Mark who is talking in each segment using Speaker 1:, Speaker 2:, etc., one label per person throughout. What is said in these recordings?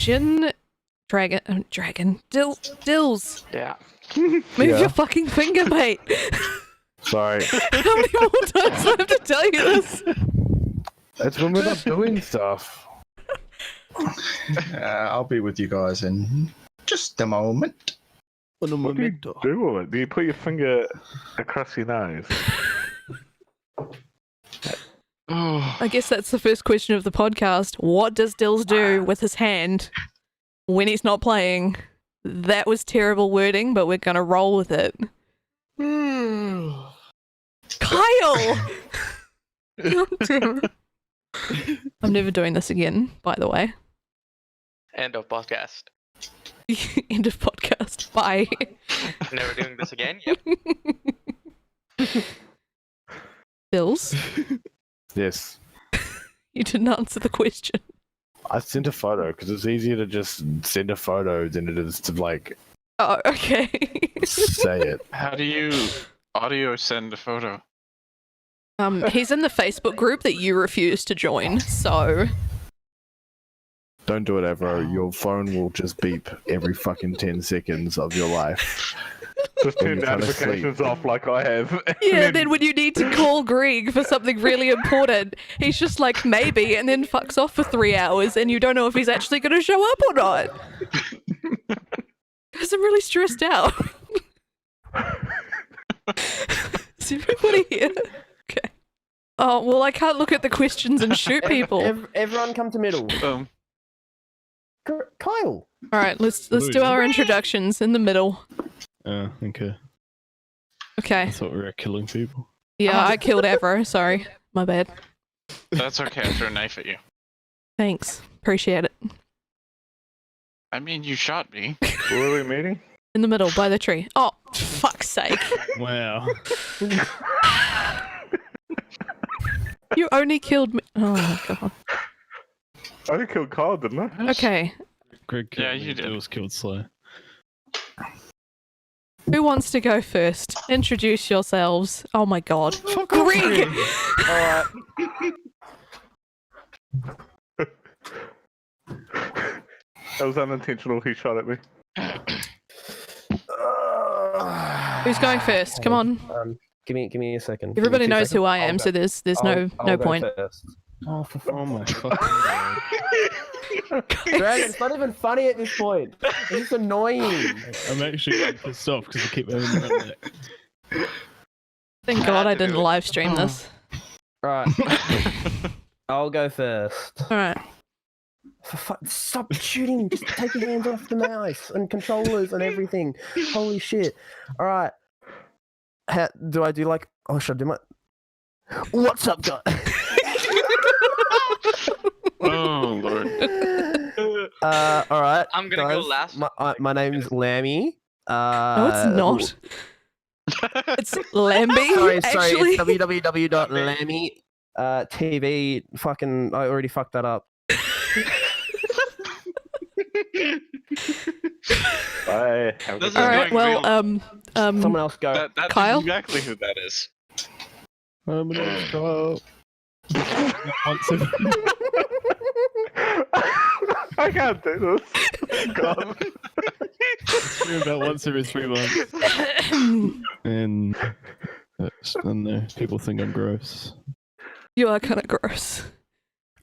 Speaker 1: question. Dills.
Speaker 2: Yeah.
Speaker 1: Move your fucking finger, mate.
Speaker 3: Sorry.
Speaker 1: How many more times do I have to tell you this?
Speaker 3: That's when we're not doing stuff.
Speaker 4: I'll be with you guys in just a moment.
Speaker 3: What do you do with it? Do you put your finger across your nose?
Speaker 1: I guess that's the first question of the podcast. What does Dills do with his hand when he's not playing? That was terrible wording, but we're gonna roll with it. Kyle! God damn it. I'm never doing this again, by the way.
Speaker 2: End of podcast.
Speaker 1: End of podcast. Bye.
Speaker 2: Never doing this again? Yep.
Speaker 1: Dills?
Speaker 3: Yes.
Speaker 1: You didn't answer the question.
Speaker 3: I sent a photo because it's easier to just send a photo than it is to, like,
Speaker 1: Oh, okay.
Speaker 3: say it.
Speaker 5: How do you audio send a photo?
Speaker 1: He's in the Facebook group that you refused to join, so...
Speaker 3: Don't do it ever. Your phone will just beep every fucking 10 seconds of your life. Just turn notifications off like I have.
Speaker 1: Yeah, then when you need to call Greg for something really important, he's just like, maybe, and then fucks off for 3 hours, and you don't know if he's actually going to show up or not. Because I'm really stressed out. Is everybody here? Okay. Oh, well, I can't look at the questions and shoot people.
Speaker 6: Everyone come to middle. Kyle.
Speaker 1: Alright, let's do our introductions in the middle.
Speaker 7: Okay.
Speaker 1: Okay.
Speaker 7: I thought we were killing people.
Speaker 1: Yeah, I killed Avro, sorry. My bad.
Speaker 5: That's okay, I threw a knife at you.
Speaker 1: Thanks. Appreciate it.
Speaker 5: I mean, you shot me.
Speaker 3: Where are we meeting?
Speaker 1: In the middle, by the tree. Oh, fuck's sake.
Speaker 7: Wow.
Speaker 1: You only killed me. Oh my god.
Speaker 3: I killed Kyle, didn't I?
Speaker 1: Okay.
Speaker 7: Greg killed
Speaker 5: Yeah,
Speaker 7: me,
Speaker 5: you did.
Speaker 7: Dills killed Slow.
Speaker 1: Who wants to go first? Introduce yourselves. Oh my god. Greg!
Speaker 6: Alright.
Speaker 3: That was unintentional. He shot at me.
Speaker 1: Who's going first? Come on.
Speaker 6: Give me a second.
Speaker 1: Everybody
Speaker 6: Give me 2
Speaker 1: knows who I
Speaker 6: seconds.
Speaker 1: am, so there's no
Speaker 6: I'll go
Speaker 1: point.
Speaker 6: first.
Speaker 7: Oh my fucking god.
Speaker 6: Greg, it's not even funny at this point. It's just annoying.
Speaker 7: I'm actually getting pissed off because I keep having that.
Speaker 1: Thank god I didn't live stream this.
Speaker 6: Right. I'll go first.
Speaker 1: Alright.
Speaker 6: Stop shooting. Just take your hands off the mouse and controllers and everything. Holy shit. Alright. Do I do like... Oh, should I do my... What's up, guys?
Speaker 5: Oh, Lord.
Speaker 6: Alright.
Speaker 2: I'm gonna go last.
Speaker 6: My name's Lammy.
Speaker 1: No, it's not. It's Lambie,
Speaker 6: Sorry,
Speaker 1: actually.
Speaker 6: it's www.lammy TV. Fucking, I already fucked that up.
Speaker 3: Bye.
Speaker 2: This is
Speaker 1: Alright,
Speaker 2: going
Speaker 1: well,
Speaker 2: real.
Speaker 6: Someone else go.
Speaker 5: That's
Speaker 1: Kyle?
Speaker 5: exactly who that is.
Speaker 7: I'm gonna stop.
Speaker 3: I can't do this. God.
Speaker 7: Stream about once every 3 months. And I don't know, people think I'm gross.
Speaker 1: You are kind of gross.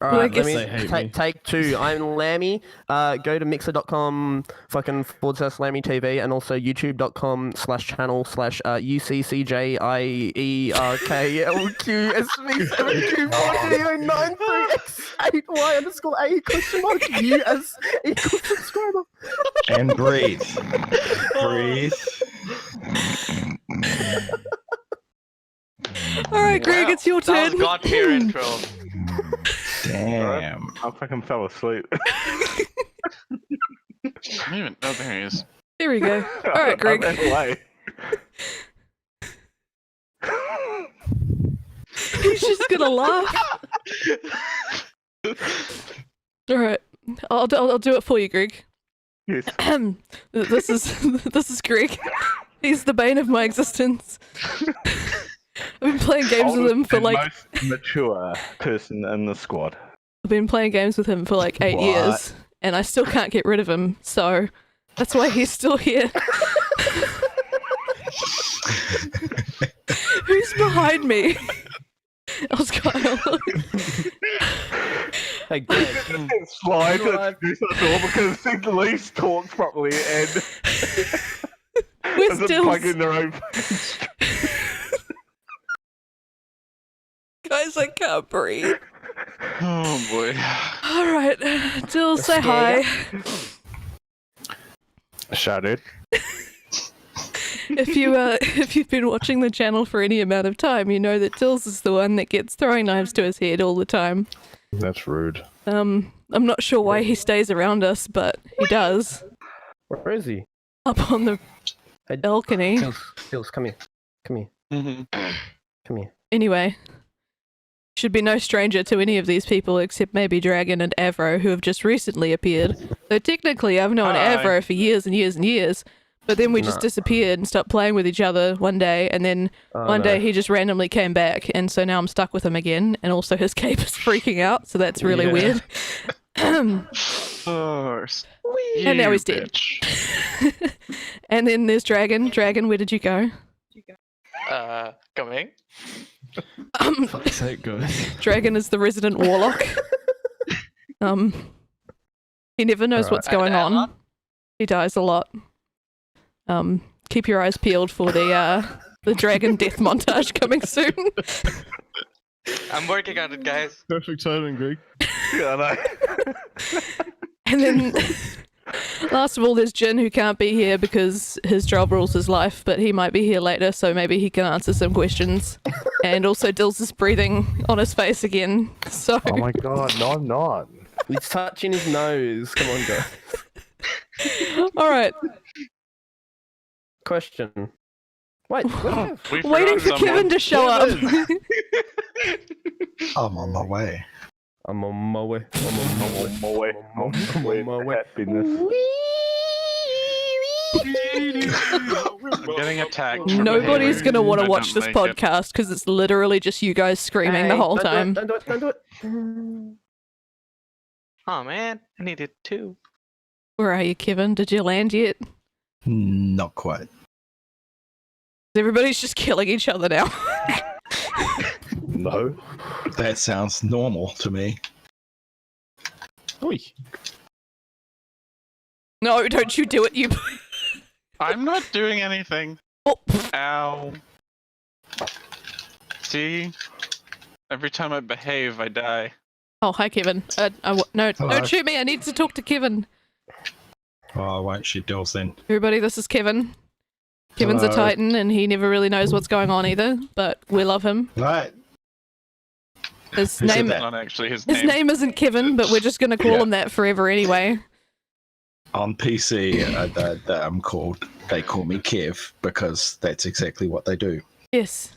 Speaker 6: Alright,
Speaker 1: guess
Speaker 7: they hate me.
Speaker 6: take 2. I'm Lammy. Go to mixer.com /Lammy TV and also youtube.com/UCCJIERKLQ-SV724393X8Y_A ?
Speaker 4: And breathe. Breathe.
Speaker 1: Alright, Greg, it's your
Speaker 2: That
Speaker 1: turn.
Speaker 2: was God tier intro.
Speaker 4: Damn.
Speaker 3: I fucking fell asleep.
Speaker 5: I don't even know there he is.
Speaker 1: There we go. Alright, Greg.
Speaker 3: I'm away.
Speaker 1: He's just gonna laugh. Alright. I'll do it for you, Greg.
Speaker 3: Yes.
Speaker 1: This is Greg. He's the bane of my existence. I've been playing games with him for
Speaker 3: And
Speaker 1: like...
Speaker 3: most mature person in the squad.
Speaker 1: I've been playing games with him for like 8
Speaker 4: What?
Speaker 1: years. and I still can't get rid of him, so that's why he's still here. Who's behind me? I was Kyle.
Speaker 6: Hey, Greg.
Speaker 3: It's Sly to introduce that door because he at least talks properly and
Speaker 1: Where's
Speaker 3: doesn't
Speaker 1: Dills?
Speaker 3: plug in their own.
Speaker 1: Guys, I can't breathe.
Speaker 5: Oh boy.
Speaker 1: Alright, Dills, say hi.
Speaker 3: Shout it.
Speaker 1: If you've been watching the channel for any amount of time, you know that Dills is the one that gets throwing knives to his head all the time.
Speaker 3: That's rude.
Speaker 1: I'm not sure why he stays around us, but he does.
Speaker 6: Where is he?
Speaker 1: Up on the
Speaker 6: Hey,
Speaker 1: balcony.
Speaker 6: Dills, come here. Come here. Come here.
Speaker 1: Anyway, should be no stranger to any of these people except maybe Dragon and Avro, who have just recently appeared. Though technically I've known
Speaker 5: Hi.
Speaker 1: Avro for years and years and years, but then we just
Speaker 6: Nah.
Speaker 1: disappeared and stopped playing with each other one day, and then
Speaker 6: Oh,
Speaker 1: one
Speaker 6: no.
Speaker 1: day he just randomly came back, and so now I'm stuck with him again, and also his cape is freaking out, so that's really
Speaker 5: Yeah.
Speaker 1: weird. And now he's dead. And then there's Dragon. Dragon, where did you go?
Speaker 2: Coming.
Speaker 7: Fuck's sake, guys.
Speaker 1: Dragon is the resident warlock. He never knows
Speaker 6: Alright.
Speaker 1: what's going on. He dies a lot. Keep your eyes peeled for the dragon death montage coming soon.
Speaker 2: I'm working on it, guys.
Speaker 7: Perfect timing, Greg.
Speaker 3: Yeah, I know.
Speaker 1: And then, last of all, there's Jin, who can't be here because his job rules his life, but he might be here later, so maybe he can answer some questions. And also, Dills is breathing on his face again. So,
Speaker 3: Oh my god, no, I'm not.
Speaker 6: He's touching his nose. Come on, go.
Speaker 1: all right,
Speaker 6: Question. Wait, where?
Speaker 5: We
Speaker 1: waiting for
Speaker 5: forgot
Speaker 1: Kevin to show up.
Speaker 4: I'm on my way.
Speaker 6: I'm on my way. I'm on my way.
Speaker 3: My way.
Speaker 6: I'm on my way.
Speaker 3: Happiness.
Speaker 5: I'm getting attacked. from
Speaker 1: Nobody's
Speaker 5: behavior
Speaker 1: going to want to
Speaker 5: I
Speaker 1: watch
Speaker 5: don't
Speaker 1: this
Speaker 5: like it.
Speaker 1: podcast because it's literally just you guys screaming the
Speaker 6: Hey,
Speaker 1: whole
Speaker 6: don't do it,
Speaker 1: time.
Speaker 6: Don't do it. Don't do it.
Speaker 2: Oh man, I needed two.
Speaker 1: Where are you, Kevin? Did you land yet?
Speaker 4: Not quite.
Speaker 1: Everybody's just killing each other now.
Speaker 3: No.
Speaker 4: That sounds normal to me.
Speaker 7: Oi.
Speaker 1: No, don't you do it, you...
Speaker 5: I'm not doing anything.
Speaker 1: Oh,
Speaker 5: Ow. See? Every time I behave, I die.
Speaker 1: oh, hi, Kevin. No,
Speaker 4: Hello.
Speaker 1: don't shoot me. I need to talk to Kevin.
Speaker 4: Oh, I won't shoot Dills then.
Speaker 1: Everybody, this is Kevin. Kevin's a
Speaker 4: Hello.
Speaker 1: Titan, and he never really knows what's going on either, but we love him.
Speaker 4: Right.
Speaker 1: His
Speaker 4: Who said
Speaker 1: name...
Speaker 4: that?
Speaker 5: Not actually his
Speaker 1: His name isn't Kevin, but we're just going to call
Speaker 4: Yeah.
Speaker 1: him that forever anyway.
Speaker 4: On PC, I'm called. They call me Kev because that's exactly what they do.
Speaker 1: Yes.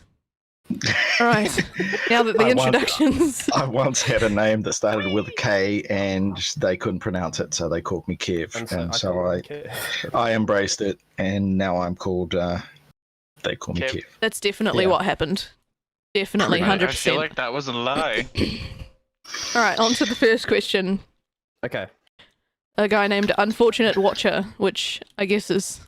Speaker 1: All right. Now that the
Speaker 4: I want-
Speaker 1: introductions...
Speaker 4: I once had a name that started with a K, and they couldn't pronounce it, so they called me Kev, and so
Speaker 6: don't care.
Speaker 4: I embraced it, and now I'm called. They call me
Speaker 2: Kev.
Speaker 4: Kev.
Speaker 1: That's definitely
Speaker 4: Yeah.
Speaker 1: what happened. Definitely,
Speaker 5: I
Speaker 1: 100%.
Speaker 5: feel like that was a lie.
Speaker 1: All right, on to the first question.
Speaker 6: Okay.
Speaker 1: A guy named Unfortunate Watcher, which I guess is...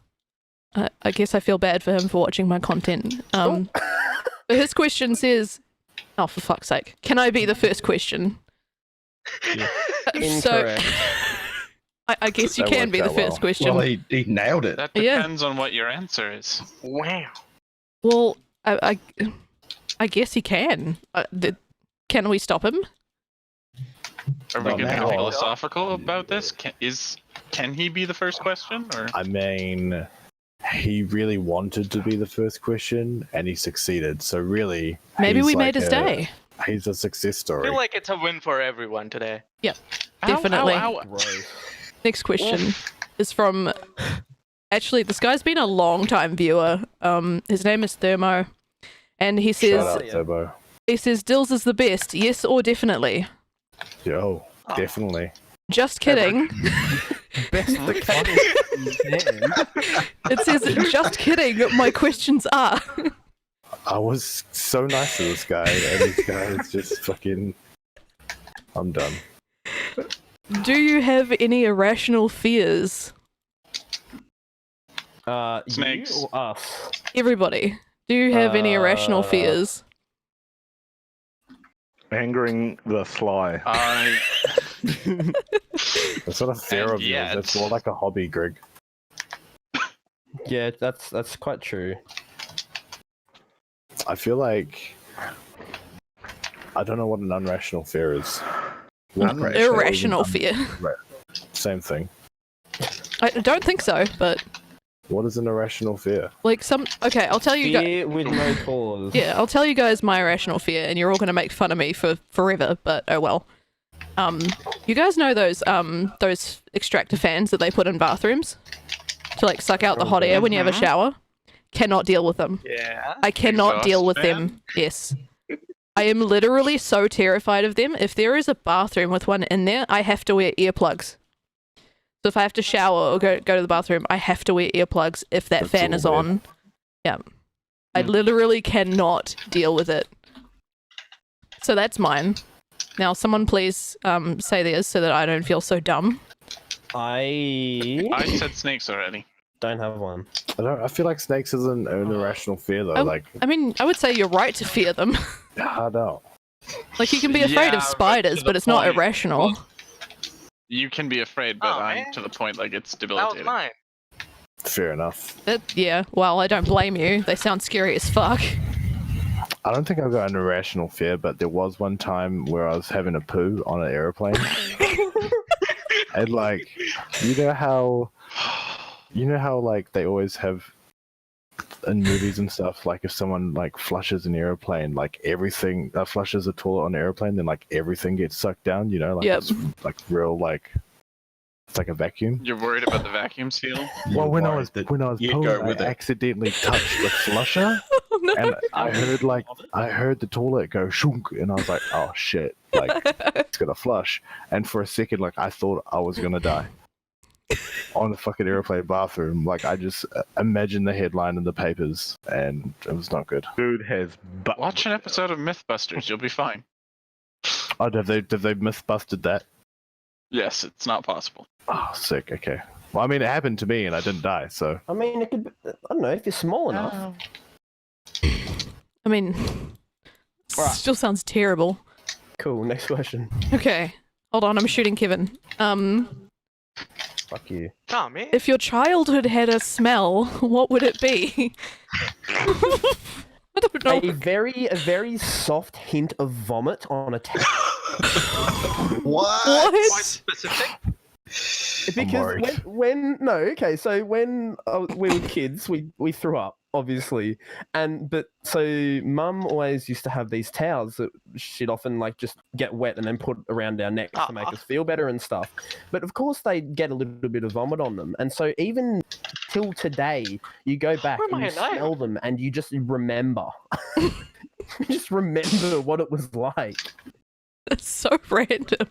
Speaker 1: I guess I feel bad for him for watching my content. But his question says... Oh, for fuck's sake. Can I be the first question?
Speaker 6: Incorrect.
Speaker 1: I guess you
Speaker 3: That
Speaker 1: can
Speaker 3: worked
Speaker 1: be the
Speaker 3: out
Speaker 1: first
Speaker 3: well.
Speaker 1: question.
Speaker 4: Well, he nailed it.
Speaker 5: That
Speaker 1: Yeah.
Speaker 5: depends on what your answer is.
Speaker 2: Wow.
Speaker 1: Well, I guess he can. Can we stop him?
Speaker 5: Are we
Speaker 4: Not
Speaker 5: getting
Speaker 4: now.
Speaker 5: philosophical about this? Can he be the first question? Or
Speaker 3: I mean, he really wanted to be the first question, and he succeeded. So really,
Speaker 1: Maybe
Speaker 3: he's
Speaker 1: we
Speaker 3: like
Speaker 1: made his day.
Speaker 3: He's a success
Speaker 2: I
Speaker 3: story.
Speaker 2: feel like it's a win for everyone today.
Speaker 1: Definitely.
Speaker 5: Ow, ow, ow.
Speaker 6: Gross.
Speaker 1: Next question is from... Actually, this guy's been a long time viewer. His name is Thermo. And he
Speaker 3: Shout
Speaker 1: says...
Speaker 3: out, Turbo.
Speaker 1: He says, Dills is the best, yes or definitely?
Speaker 3: Yo, definitely.
Speaker 1: Just kidding.
Speaker 6: Best the can.
Speaker 1: It says, just kidding, my questions are.
Speaker 3: I was so nice to this guy, and this guy is just fucking. I'm done.
Speaker 1: Do you have any irrational fears?
Speaker 5: Snakes.
Speaker 6: You or us?
Speaker 1: Everybody. Do you have any irrational fears?
Speaker 3: Angering the Sly. That's not a fear
Speaker 2: And
Speaker 3: of yours.
Speaker 2: yet-
Speaker 3: That's more like a hobby, Greg.
Speaker 6: Yeah, that's quite true.
Speaker 3: I feel like I don't know what an unrational fear is.
Speaker 1: Irrational fear.
Speaker 3: Same thing.
Speaker 1: I don't think so, but
Speaker 3: What is an irrational fear?
Speaker 1: like okay, I'll tell you guys.
Speaker 6: Fear with no cause.
Speaker 1: Yeah, I'll tell you guys my irrational fear, and you're all gonna make fun of me for forever, but oh well. You guys know those extractor fans that they put in bathrooms to like suck out the hot air when you have a shower? Cannot deal with them.
Speaker 2: Yeah.
Speaker 1: I cannot
Speaker 5: Exhaust
Speaker 1: deal with
Speaker 5: fan?
Speaker 1: them. Yes. I am literally so terrified of them. If there is a bathroom with one in there, I have to wear earplugs. So if I have to shower or go to the bathroom, I have to wear earplugs if that
Speaker 3: That's
Speaker 1: fan
Speaker 3: all
Speaker 1: is
Speaker 3: weird.
Speaker 1: on. Yeah. I literally cannot deal with it. So that's mine. Now, someone please say theirs so that I don't feel so dumb.
Speaker 5: I said snakes already.
Speaker 6: Don't have one.
Speaker 3: I feel like snakes is an irrational fear though. Like
Speaker 1: I mean, I would say you're right to fear them.
Speaker 3: I don't.
Speaker 1: Like, you can be afraid
Speaker 5: Yeah,
Speaker 1: of spiders,
Speaker 5: to
Speaker 1: but
Speaker 5: the
Speaker 1: it's not
Speaker 5: point.
Speaker 1: irrational.
Speaker 5: Well, you can be afraid, but
Speaker 2: Oh,
Speaker 5: I'm
Speaker 2: man.
Speaker 5: to the point like it's
Speaker 2: That was
Speaker 5: debilitating.
Speaker 2: mine.
Speaker 3: Fair enough.
Speaker 1: Yeah, well, I don't blame you. They sound scary as fuck.
Speaker 3: I don't think I've got an irrational fear, but there was one time where I was having a poo on an airplane. And like, you know how like they always have in movies and stuff, like if someone like flushes an airplane, like everything flushes a toilet on an airplane, then like everything gets sucked down, you know, like
Speaker 1: Yep.
Speaker 3: it's like real like it's like a vacuum.
Speaker 5: You're worried about the vacuum seal?
Speaker 3: Well, when I was
Speaker 4: that
Speaker 3: pooing,
Speaker 4: you'd go
Speaker 3: I
Speaker 4: with it.
Speaker 3: accidentally touched the flusher,
Speaker 1: Oh, no.
Speaker 3: and I heard the toilet go shunk, and I was like, oh shit, like it's gonna flush. And for a second, like I thought I was gonna die on the fucking airplane bathroom. Like I just imagined the headline in the papers, and it was not good. Dude has
Speaker 5: Watch an episode of Mythbusters. You'll be fine.
Speaker 3: Oh, have they mythbusted that?
Speaker 5: Yes, it's not possible.
Speaker 3: Oh, sick. Okay. Well, I mean, it happened to me, and I didn't die. So
Speaker 6: I mean, it could. I don't know if you're small enough.
Speaker 1: I mean,
Speaker 6: Right.
Speaker 1: still sounds terrible.
Speaker 6: Cool. Next question.
Speaker 1: Okay, hold on, I'm shooting Kevin.
Speaker 6: Fuck you.
Speaker 2: Oh man.
Speaker 1: If your childhood had a smell, what would it be? I don't know.
Speaker 6: A very soft hint of vomit on a towel.
Speaker 4: What?
Speaker 2: Quite
Speaker 1: What?
Speaker 2: specific.
Speaker 6: Because
Speaker 3: worried.
Speaker 6: so when we were kids, we threw up, obviously, but so Mum always used to have these towels that she'd often like just get wet and then put around our necks to make us feel better and stuff. But of course they get a little bit of vomit on them, and so even till today, you go back
Speaker 2: Where am
Speaker 6: and you
Speaker 2: I alive?
Speaker 6: smell them and you just remember, you just remember what it was like.
Speaker 1: That's so random.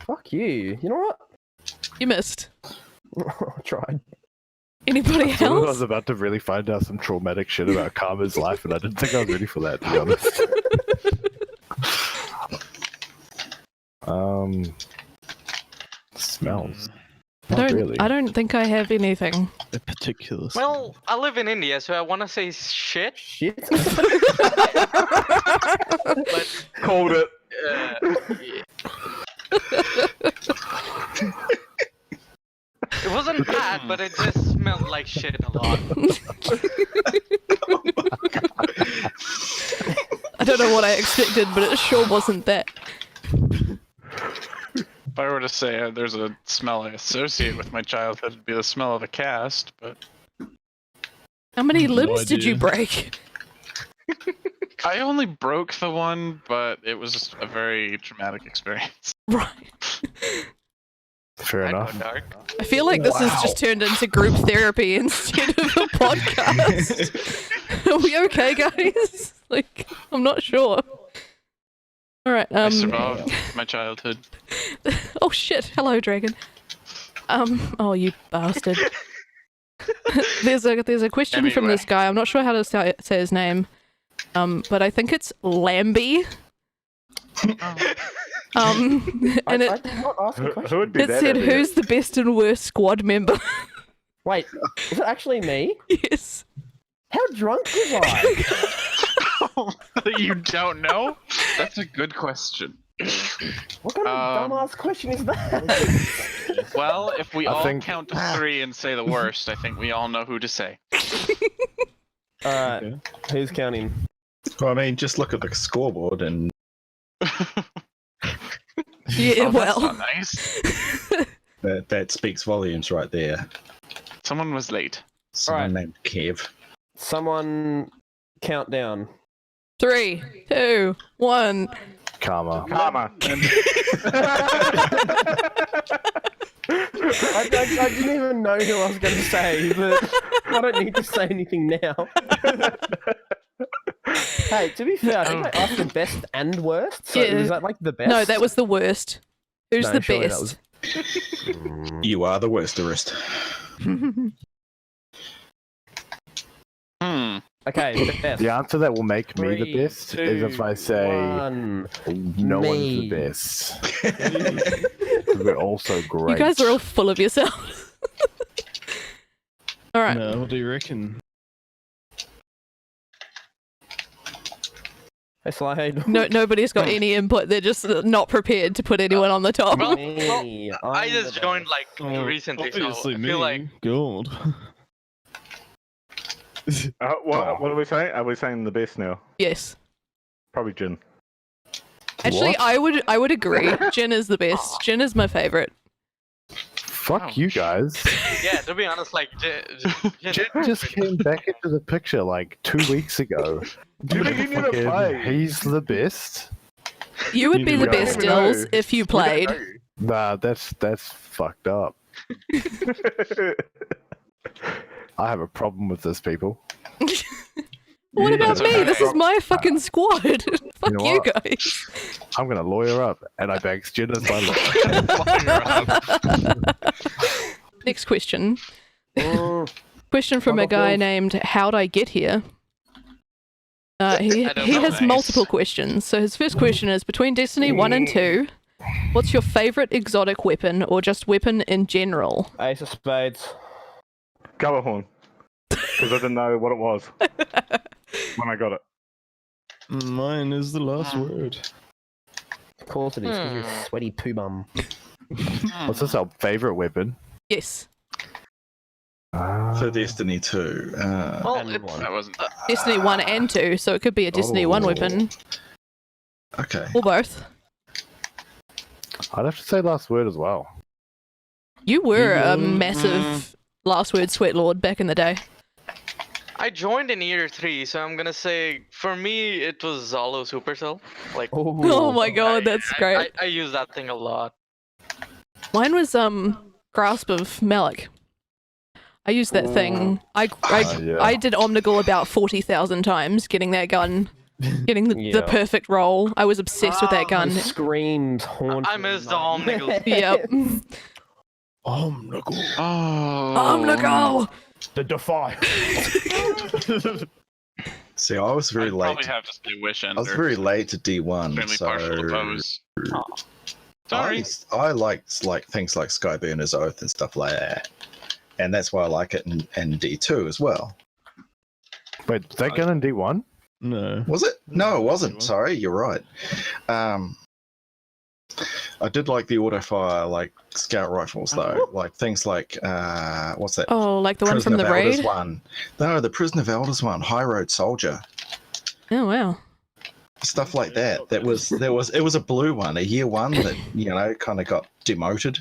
Speaker 6: Fuck you. You know what?
Speaker 1: You missed.
Speaker 6: I tried.
Speaker 1: Anybody
Speaker 3: I thought I was
Speaker 1: else?
Speaker 3: about to really find out some traumatic shit about Karma's life, and I didn't think I was ready for that, to be honest. Smells. Not really.
Speaker 1: I don't think I have anything.
Speaker 7: A particular.
Speaker 2: Well, I live in India, so I want to say shit,
Speaker 6: Shit.
Speaker 2: but
Speaker 3: Called it.
Speaker 2: it wasn't bad, but it just smelled like shit a lot.
Speaker 1: I don't know what I expected, but it sure wasn't that.
Speaker 5: If I were to say there's a smell I associate with my childhood, it'd be the smell of a cast, but
Speaker 1: How many
Speaker 7: No
Speaker 1: limbs did you
Speaker 7: idea.
Speaker 1: break?
Speaker 5: I only broke the one, but it was a very traumatic experience.
Speaker 1: Right.
Speaker 3: Fair
Speaker 2: I go
Speaker 3: enough.
Speaker 2: dark.
Speaker 1: I feel like this has just turned into group therapy instead of a podcast. Are we okay, guys? Like, I'm not sure. All right.
Speaker 5: I survived my childhood.
Speaker 1: Oh shit! Hello, dragon. Oh, you bastard. there's a question from
Speaker 5: Anyway.
Speaker 1: this guy. I'm not sure how to say his name. But I think it's Lambie. And
Speaker 6: I
Speaker 1: it
Speaker 6: did not ask a
Speaker 3: Who
Speaker 6: question.
Speaker 3: would be
Speaker 1: it
Speaker 3: that
Speaker 1: said,
Speaker 3: idiot?
Speaker 1: "Who's the best and worst squad member?"
Speaker 6: Wait, is it actually me?
Speaker 1: Yes.
Speaker 6: How drunk was I?
Speaker 5: You don't know? That's a good question.
Speaker 6: What kind of dumbass question is that?
Speaker 5: Well, if we
Speaker 3: I
Speaker 5: all
Speaker 3: think-
Speaker 5: count to 3 and say the worst, I think we all know who to say.
Speaker 6: Alright,
Speaker 7: Okay.
Speaker 6: who's counting?
Speaker 4: Well, I mean, just look at the scoreboard and
Speaker 1: Yeah.
Speaker 5: Oh, that's
Speaker 1: Well.
Speaker 5: not nice.
Speaker 4: that speaks volumes right there.
Speaker 5: Someone was late.
Speaker 4: Someone
Speaker 6: Alright.
Speaker 4: named Kev.
Speaker 6: Someone count down.
Speaker 1: 3, 2, 1.
Speaker 3: Karma.
Speaker 6: I didn't even know who I was going to say, but I don't need to say anything now. Hey, to be fair, I think I asked the best and worst. So
Speaker 1: Yeah.
Speaker 6: is that like the best?
Speaker 1: No, that was the worst. Who's
Speaker 6: No,
Speaker 1: the
Speaker 6: surely that
Speaker 1: best?
Speaker 4: You are the worsterest.
Speaker 6: Okay, best.
Speaker 3: The answer that will make me the
Speaker 6: 3,
Speaker 3: best is if I
Speaker 6: 2,
Speaker 3: say
Speaker 6: 1.
Speaker 3: no one's
Speaker 6: Me.
Speaker 3: the best. 'Cause we're all so great.
Speaker 1: You guys are all full of yourselves. All right.
Speaker 7: No, what do you reckon?
Speaker 6: Hey, Sly.
Speaker 1: No, nobody's got any input. They're just not prepared to put anyone on the top.
Speaker 2: Well,
Speaker 6: Me,
Speaker 2: I
Speaker 6: I'm
Speaker 2: just
Speaker 6: the
Speaker 2: joined
Speaker 6: best.
Speaker 2: like recently, so
Speaker 7: Obviously
Speaker 2: I
Speaker 7: me.
Speaker 2: feel like
Speaker 7: God.
Speaker 8: What are we saying? Are we saying the best now?
Speaker 1: Yes.
Speaker 8: Probably Jin.
Speaker 1: Actually,
Speaker 3: What?
Speaker 1: I would agree. Jin is the best. Jin is my favorite.
Speaker 3: Fuck you guys.
Speaker 2: yeah. To be honest, like
Speaker 3: Jen just came back into the picture like 2 weeks ago.
Speaker 8: You think you need to
Speaker 3: Fucking-
Speaker 8: play?
Speaker 3: He's the best.
Speaker 1: You would be the
Speaker 3: We don't
Speaker 1: best,
Speaker 8: even know.
Speaker 1: Dills, if you played.
Speaker 3: Nah, that's fucked up. I have a problem with this, people.
Speaker 1: What
Speaker 3: You
Speaker 1: about
Speaker 3: know,
Speaker 1: me? This is
Speaker 3: okay.
Speaker 1: my fucking squad. Fuck
Speaker 3: know
Speaker 1: you
Speaker 3: what?
Speaker 1: guys.
Speaker 3: I'm gonna lawyer up, and I beg Jen as my lawyer.
Speaker 1: Next question.
Speaker 6: Mm,
Speaker 1: Question from a
Speaker 6: Fuck off,
Speaker 1: guy
Speaker 6: Dills.
Speaker 1: named How'd I Get Here? He
Speaker 2: I don't
Speaker 1: he
Speaker 2: know.
Speaker 1: has
Speaker 5: Nice.
Speaker 1: multiple questions. So his first question is, between Destiny 1 and 2, what's your favorite exotic weapon or just weapon in general?
Speaker 6: Ace of Spades.
Speaker 8: Gallahorn. Because I didn't know what it was when I got it.
Speaker 7: Mine is the last word.
Speaker 6: Of course it is, 'cause you're a sweaty poo bum.
Speaker 3: What's this our favorite weapon?
Speaker 1: Yes.
Speaker 4: For Destiny 2.
Speaker 2: well,
Speaker 6: And
Speaker 2: it's,
Speaker 6: one.
Speaker 5: That wasn't.
Speaker 1: Destiny 1 and 2, so it could be a Destiny 1
Speaker 4: Oh.
Speaker 1: weapon,
Speaker 4: Okay.
Speaker 1: or both.
Speaker 3: I'd have to say last word as well.
Speaker 1: You were a
Speaker 7: Mm,
Speaker 1: massive last word sweat lord back in the day.
Speaker 2: I joined in year 3, so I'm gonna say for me it was Zalo Supercell. Like
Speaker 1: Oh my god, that's great.
Speaker 2: I use that thing a lot.
Speaker 1: Mine was Grasp of Malik. I used that thing. I
Speaker 3: yeah.
Speaker 1: did Omnigul about 40,000 times getting that gun, getting the
Speaker 6: Yeah.
Speaker 1: perfect roll. I was obsessed with that gun.
Speaker 6: The screams haunt.
Speaker 2: I
Speaker 6: your
Speaker 2: missed the
Speaker 6: night.
Speaker 2: Omnigul.
Speaker 1: Yep.
Speaker 7: Omnigul. Oh.
Speaker 1: Omnigul!
Speaker 6: The Defy.
Speaker 4: See, I was very
Speaker 5: I'd
Speaker 4: late.
Speaker 5: probably have to say Wish Ender.
Speaker 4: I was very late to D1,
Speaker 5: Extremely partial to
Speaker 4: so
Speaker 5: pose. Sorry.
Speaker 4: I liked like things like Skyburner's Oath and stuff like that, and that's why I like it in D2 as well.
Speaker 3: Wait, was that gun in D1?
Speaker 7: No.
Speaker 4: Was it? No, it wasn't.
Speaker 7: D1.
Speaker 4: Sorry, you're right. I did like the auto fire like scout rifles though, like things like what's that?
Speaker 1: Oh, like the one from the
Speaker 4: Prisoner of Elders
Speaker 1: raid?
Speaker 4: one. No, the Prisoner of Elders one, High Road Soldier.
Speaker 1: Oh, wow.
Speaker 4: Stuff like that. It was a blue one, a year one that, kind of got demoted,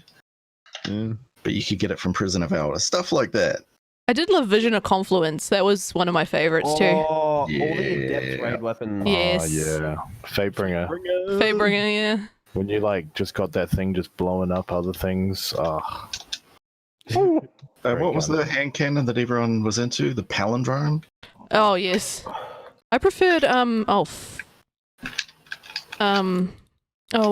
Speaker 7: Yeah.
Speaker 4: but you could get it from Prison of Elders. Stuff like that.
Speaker 1: I did love Vision of Confluence. That was one of my favorites too.
Speaker 6: Oh, all the in-depth
Speaker 4: Yeah.
Speaker 6: raid weapons.
Speaker 1: Yes.
Speaker 3: Oh, yeah. Fatebringer.
Speaker 1: Fatebringer, yeah.
Speaker 3: When you just got that thing just blowing up other things. Oh,
Speaker 4: What was the hand cannon that everyone was into? The palindrome?
Speaker 1: Oh, yes. I preferred, what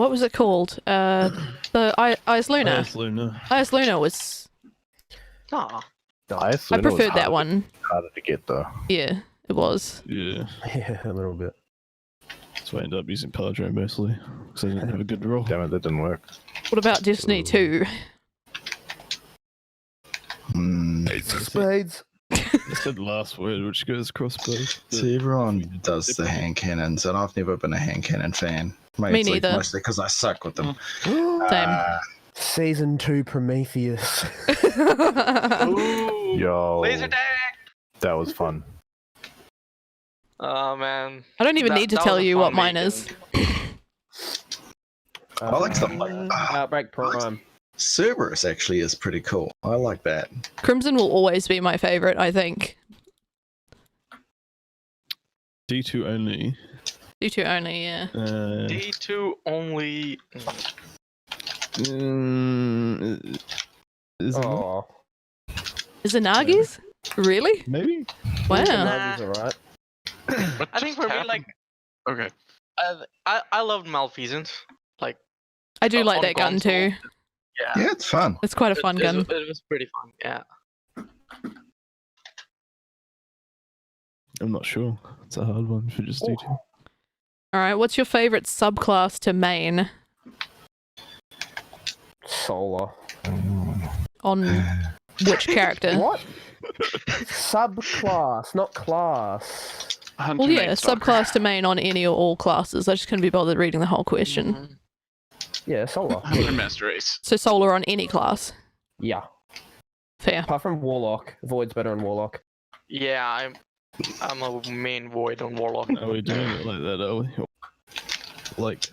Speaker 1: was it called? The Ice Luna.
Speaker 7: Yes, Luna.
Speaker 1: Ice Luna was,
Speaker 2: Aw.
Speaker 1: I preferred that one.
Speaker 3: Harder to get though.
Speaker 1: Yeah, it was.
Speaker 7: Yeah.
Speaker 6: Yeah, a little bit.
Speaker 7: So I ended up using Paladro mostly because I didn't have a good roll.
Speaker 3: Damn it, that didn't work.
Speaker 1: What about Destiny 2?
Speaker 6: Spades.
Speaker 7: I said last word, which goes across both.
Speaker 4: See, everyone does the hand cannons, and I've never been a hand cannon fan.
Speaker 1: Me neither.
Speaker 4: Mostly because I suck with them.
Speaker 1: Same.
Speaker 6: Season 2 Prometheus.
Speaker 3: Yo,
Speaker 2: Laser tag.
Speaker 3: that was fun.
Speaker 2: Oh man.
Speaker 1: I don't even need to
Speaker 2: That
Speaker 1: tell
Speaker 2: was a
Speaker 1: you
Speaker 2: fun
Speaker 1: what mine is.
Speaker 2: weekend.
Speaker 4: I like stuff like
Speaker 6: Outbreak Prime.
Speaker 4: Cerberus actually is pretty cool. I like that.
Speaker 1: Crimson will always be my favorite, I think.
Speaker 7: D2 only.
Speaker 1: D2 only, yeah.
Speaker 2: D2 only.
Speaker 7: Is it not?
Speaker 6: Oh,
Speaker 1: Izanagi's? Really?
Speaker 7: Maybe?
Speaker 1: Wow.
Speaker 6: Nagi's alright.
Speaker 5: What
Speaker 2: I think
Speaker 5: just
Speaker 2: for me, like,
Speaker 5: happened? Okay.
Speaker 2: I loved Malfeasance. Like,
Speaker 1: I do like
Speaker 2: on
Speaker 1: that gun
Speaker 2: console.
Speaker 1: too.
Speaker 2: yeah.
Speaker 4: Yeah, it's fun.
Speaker 1: It's quite a fun gun.
Speaker 2: It was pretty fun. Yeah.
Speaker 7: I'm not sure. It's a hard one for just D2.
Speaker 1: Alright, what's your favorite subclass to main?
Speaker 6: Solar.
Speaker 1: On which character?
Speaker 6: What? Subclass, not class.
Speaker 5: Hunter
Speaker 1: Well, yeah,
Speaker 5: Night Stalker.
Speaker 1: subclass to main on any or all classes. I just couldn't be bothered reading the whole question.
Speaker 2: Mhm.
Speaker 6: Yeah, Solar.
Speaker 5: Hunter Master Race.
Speaker 1: So solar on any class.
Speaker 6: Yeah.
Speaker 1: Fair.
Speaker 6: Apart from Warlock. Void's better on Warlock.
Speaker 2: Yeah, I'm a main void on Warlock.
Speaker 7: Are we doing it like that, are we? Like,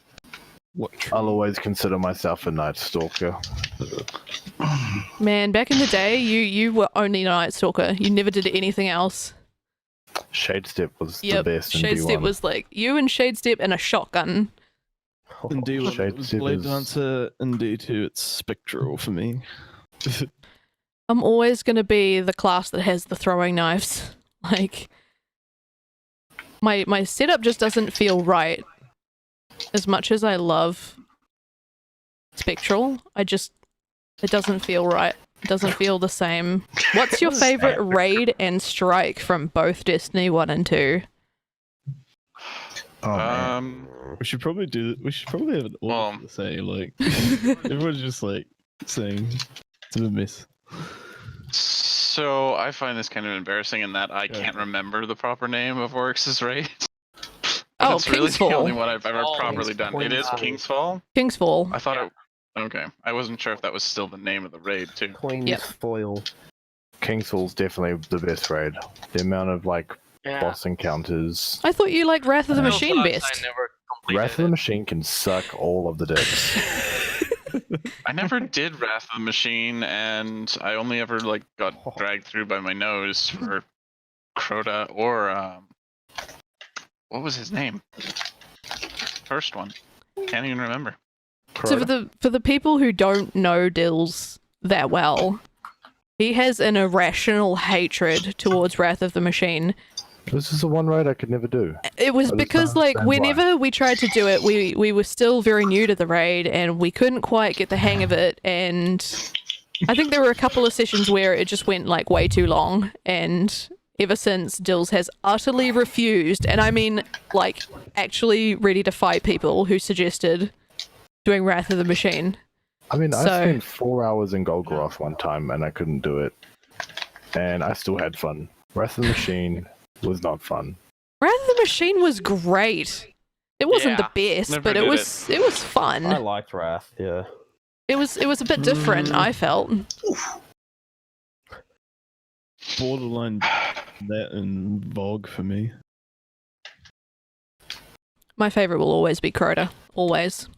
Speaker 7: what?
Speaker 3: I'll always consider myself a Night Stalker.
Speaker 1: Man, back in the day, you were only Night Stalker. You never did anything else.
Speaker 3: Shadestep was
Speaker 1: Yep.
Speaker 3: the best in
Speaker 1: Shadestep
Speaker 3: D1.
Speaker 1: was like you and Shadestep and a shotgun.
Speaker 7: In D1
Speaker 3: Shade
Speaker 7: it was
Speaker 3: Step
Speaker 7: Blade
Speaker 3: is-
Speaker 7: Dancer, in D2 it's Spectral for me.
Speaker 1: I'm always going to be the class that has the throwing knives. Like, my setup just doesn't feel right. As much as I love Spectral, it doesn't feel right. It doesn't feel the same. What's your favorite raid and strike from both Destiny 1 and 2?
Speaker 4: Oh man.
Speaker 7: We should probably have an order to say, like, everyone's just like saying it's a mess.
Speaker 5: So I find this kind of embarrassing in that I can't remember the proper name of Oryx's raid.
Speaker 1: Oh,
Speaker 5: That's really the only
Speaker 1: Kingsfall.
Speaker 5: one I've ever
Speaker 2: Oh,
Speaker 5: properly done. It is
Speaker 6: Kingsfall.
Speaker 5: Kingsfall.
Speaker 1: Kingsfall.
Speaker 5: I thought it. Okay, I wasn't sure if that was still the name of the raid too.
Speaker 6: Queen's
Speaker 1: Yep.
Speaker 6: Foil.
Speaker 3: Kingsfall's definitely the best raid. The amount of like
Speaker 2: Yeah.
Speaker 3: boss encounters.
Speaker 1: I thought you liked Wrath of the
Speaker 2: No
Speaker 1: Machine
Speaker 2: plus,
Speaker 1: best.
Speaker 2: I never completed
Speaker 3: Wrath of the
Speaker 2: it.
Speaker 3: Machine can suck all of the dicks.
Speaker 5: I never did Wrath of the Machine, and I only ever like got dragged through by my nose for Crota or what was his name? First one. Can't even remember.
Speaker 1: So for the people who don't know Dills that well, he has an irrational hatred towards Wrath of the Machine.
Speaker 3: This is the one raid I could never do.
Speaker 1: It was
Speaker 3: I just
Speaker 1: because
Speaker 3: don't
Speaker 1: like
Speaker 3: understand why.
Speaker 1: whenever we tried to do it, we were still very new to the raid and we couldn't quite get the hang of it, and I think there were a couple of sessions where it just went like way too long, and ever since Dills has utterly refused, and I mean like actually ready to fight people who suggested doing Wrath of the Machine.
Speaker 3: I mean, I
Speaker 1: So-
Speaker 3: spent 4 hours in Golgoroth one time and I couldn't do it. And I still had fun. Wrath of the Machine was not fun.
Speaker 1: Wrath of the Machine was great. It wasn't
Speaker 2: Yeah,
Speaker 1: the best,
Speaker 5: never
Speaker 1: but it
Speaker 5: did
Speaker 1: was fun.
Speaker 6: I liked Wrath, yeah.
Speaker 1: It was a bit different, I felt.
Speaker 7: Borderline that and Vogue for me.
Speaker 1: My favorite will always be Crota. Always.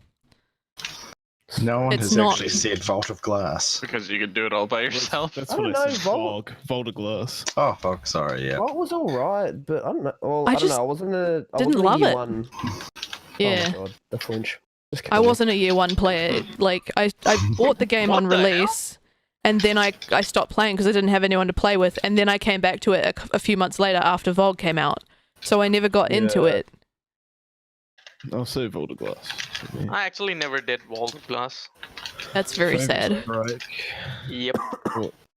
Speaker 4: No one
Speaker 1: It's
Speaker 4: has
Speaker 1: not-
Speaker 4: actually said Vault of Glass.
Speaker 5: Because you could do it all by yourself.
Speaker 7: That's
Speaker 6: I
Speaker 7: what
Speaker 6: don't
Speaker 7: I
Speaker 6: know,
Speaker 7: said.
Speaker 6: Vogue.
Speaker 7: Vogue of Glass.
Speaker 4: Oh, fuck, sorry, yeah.
Speaker 6: Well, it was alright, but I don't know. Well,
Speaker 1: I
Speaker 6: I don't
Speaker 1: just
Speaker 6: know. I wasn't a. I
Speaker 1: didn't
Speaker 6: wasn't
Speaker 1: love
Speaker 6: a year
Speaker 1: it.
Speaker 6: One.
Speaker 1: Yeah.
Speaker 6: Oh my god, the flinch. Just
Speaker 1: I
Speaker 6: continue.
Speaker 1: wasn't a year one player. Like I bought the game on
Speaker 2: What the hell?
Speaker 1: release, and then I stopped playing because I didn't have anyone to play with, and then I came back to it a few months later after Vogue came out. So I never got into
Speaker 6: Yeah.
Speaker 1: it.
Speaker 7: I'll say Vogue of Glass. For me.
Speaker 2: I actually never did Vault Glass.
Speaker 1: That's very sad.
Speaker 7: Right.
Speaker 2: Yep.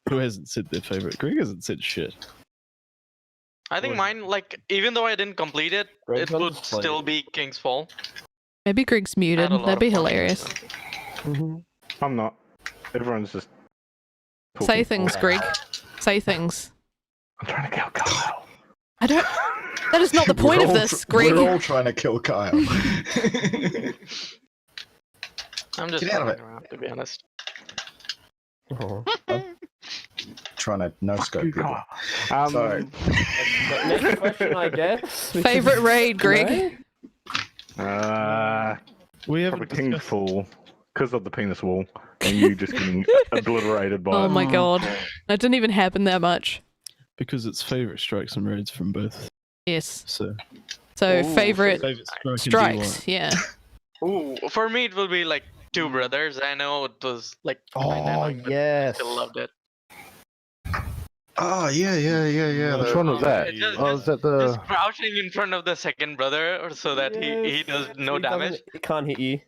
Speaker 7: Who hasn't said their favorite? Greg hasn't said shit.
Speaker 2: I think mine, like, even though I didn't complete it,
Speaker 6: Greg's
Speaker 2: it
Speaker 6: on
Speaker 2: would
Speaker 6: display.
Speaker 2: still be King's Fall.
Speaker 1: Maybe Greg's muted.
Speaker 2: Had a lot
Speaker 1: That'd be
Speaker 2: of fun,
Speaker 1: hilarious.
Speaker 2: so.
Speaker 6: Mm-hmm.
Speaker 8: I'm not. Everyone's just.
Speaker 1: Say
Speaker 8: talking
Speaker 1: things,
Speaker 8: all
Speaker 1: Greg.
Speaker 8: out.
Speaker 1: Say things.
Speaker 8: I'm trying to kill Kyle.
Speaker 1: I don't. That is not the point of this, Greg.
Speaker 4: We're all trying to kill Kyle.
Speaker 2: I'm just
Speaker 4: Get out of
Speaker 2: fucking around, to be honest.
Speaker 6: Oh.
Speaker 4: Trying to no scope
Speaker 8: You
Speaker 4: people.
Speaker 8: Kyle.
Speaker 4: Sorry.
Speaker 6: Next question, I guess.
Speaker 1: Favorite raid, Greg?
Speaker 7: We have
Speaker 8: Probably King's Fall because of the penis wall and you just getting obliterated by
Speaker 1: Oh
Speaker 8: it.
Speaker 1: my god. That didn't even happen that much.
Speaker 7: because it's favorite strikes and raids from both.
Speaker 1: Yes.
Speaker 7: So
Speaker 1: So
Speaker 2: Ooh,
Speaker 1: favorite
Speaker 7: favorite strike and
Speaker 1: strikes,
Speaker 7: D1.
Speaker 1: yeah.
Speaker 2: Ooh, for me it will be like Two Brothers. I know it was like kinda
Speaker 6: Oh,
Speaker 2: annoying, but I
Speaker 6: yes.
Speaker 2: still loved it.
Speaker 4: Oh yeah.
Speaker 3: Which one was that?
Speaker 2: Just-
Speaker 3: Oh, was that the?
Speaker 2: Just crouching in front of the second brother, or so that he
Speaker 6: Yes.
Speaker 2: does no
Speaker 6: He doesn't-
Speaker 2: damage.
Speaker 6: He can't hit you.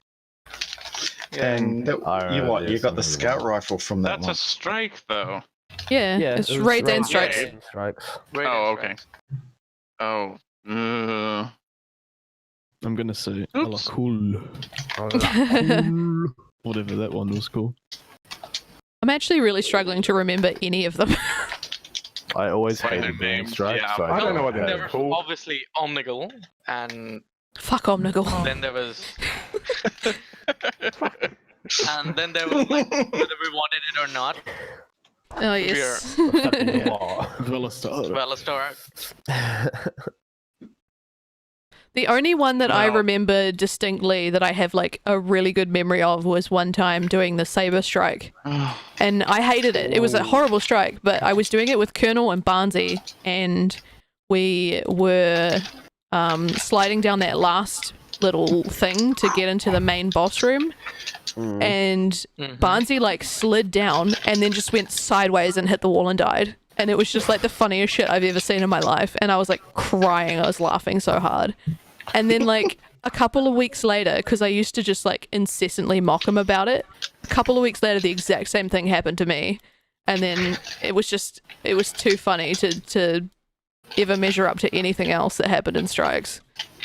Speaker 4: And that,
Speaker 3: I
Speaker 4: you
Speaker 3: remember
Speaker 4: what? You
Speaker 3: this
Speaker 4: got the
Speaker 3: one.
Speaker 4: scout rifle from that
Speaker 5: That's
Speaker 4: one.
Speaker 5: a strike, though.
Speaker 1: Yeah,
Speaker 6: Yeah,
Speaker 1: it's
Speaker 6: it was
Speaker 1: raids and
Speaker 6: raids
Speaker 1: strikes.
Speaker 2: Yeah.
Speaker 6: and strikes.
Speaker 2: Great
Speaker 5: Oh,
Speaker 2: strikes.
Speaker 5: Oh. Uh,
Speaker 7: I'm gonna say a la
Speaker 5: Oops.
Speaker 7: cool. Whatever that one was called.
Speaker 1: I'm actually really struggling to remember any of them.
Speaker 3: I always
Speaker 5: By their
Speaker 3: hated being
Speaker 5: names,
Speaker 3: strikes.
Speaker 5: yeah.
Speaker 3: So
Speaker 8: I don't know what
Speaker 3: had
Speaker 8: they're
Speaker 3: it.
Speaker 2: There was
Speaker 8: called.
Speaker 2: obviously Omnigul, and
Speaker 1: Fuck Omnigul.
Speaker 2: then there was, and then there was like whether we wanted it or not.
Speaker 1: Oh yes.
Speaker 7: Velastar.
Speaker 2: Velastar.
Speaker 1: The only one that I
Speaker 2: No.
Speaker 1: remember distinctly that I have like a really good memory of was one time doing the saber strike. And I hated it. It was a horrible strike, but I was doing it with Colonel and Barnsey, and we were sliding down that last little thing to get into the main boss room. And
Speaker 2: Mhm.
Speaker 1: Barnsey like slid down and then just went sideways and hit the wall and died. And it was just like the funniest shit I've ever seen in my life. And I was like crying. I was laughing so hard. And then like a couple of weeks later, because I used to just like incessantly mock him about it, a couple of weeks later the exact same thing happened to me. And then it was too funny to ever measure up to anything else that happened in strikes.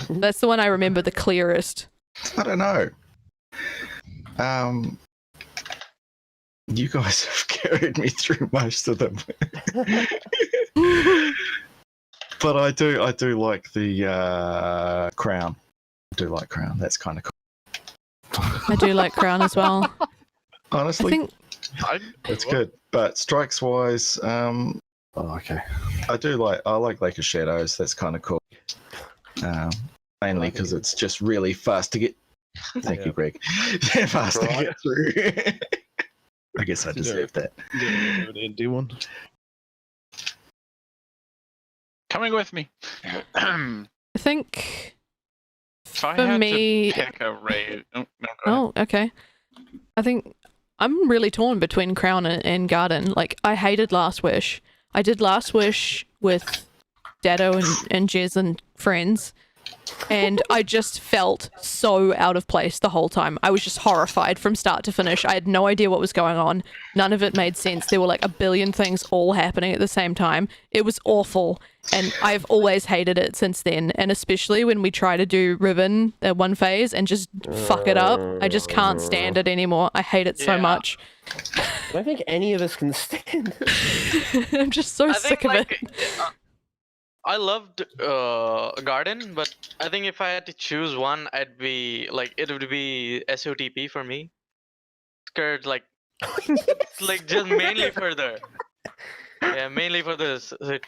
Speaker 1: That's the one I remember the clearest.
Speaker 4: I don't know. You guys have carried me through most of them. But I do like the crown. I do like crown. That's kind of cool.
Speaker 1: I do like Crown as well. I
Speaker 4: Honestly,
Speaker 1: think
Speaker 4: it's good. But strikes wise,
Speaker 3: Oh, okay.
Speaker 4: I like Lake of Shadows. That's kind of cool. Mainly because it's just really fast to get. Thank you, Greg. Fast to get through. I guess I deserve that.
Speaker 7: D1.
Speaker 5: coming with me.
Speaker 1: I think
Speaker 5: If I
Speaker 1: For
Speaker 5: had
Speaker 1: me-
Speaker 5: to pick a raid. Oh, no, go ahead.
Speaker 1: oh, okay. I think I'm really torn between Crown and Garden. Like I hated Last Wish. I did Last Wish with Dado and Jez and friends. And I just felt so out of place the whole time. I was just horrified from start to finish. I had no idea what was going on. None of it made sense. There were like a billion things all happening at the same time. It was awful. And I've always hated it since then. And especially when we try to do Riven at one phase and just fuck it up. I just can't stand it anymore. I hate it so
Speaker 2: Yeah.
Speaker 1: much.
Speaker 6: I don't think any of us can stand it.
Speaker 1: I'm just so
Speaker 2: I
Speaker 1: sick
Speaker 2: think
Speaker 1: of
Speaker 2: like
Speaker 1: it.
Speaker 2: I loved Garden, but I think if I had to choose one, I'd be like it would be SOTP for me. Scared like it's like just mainly for the mainly for the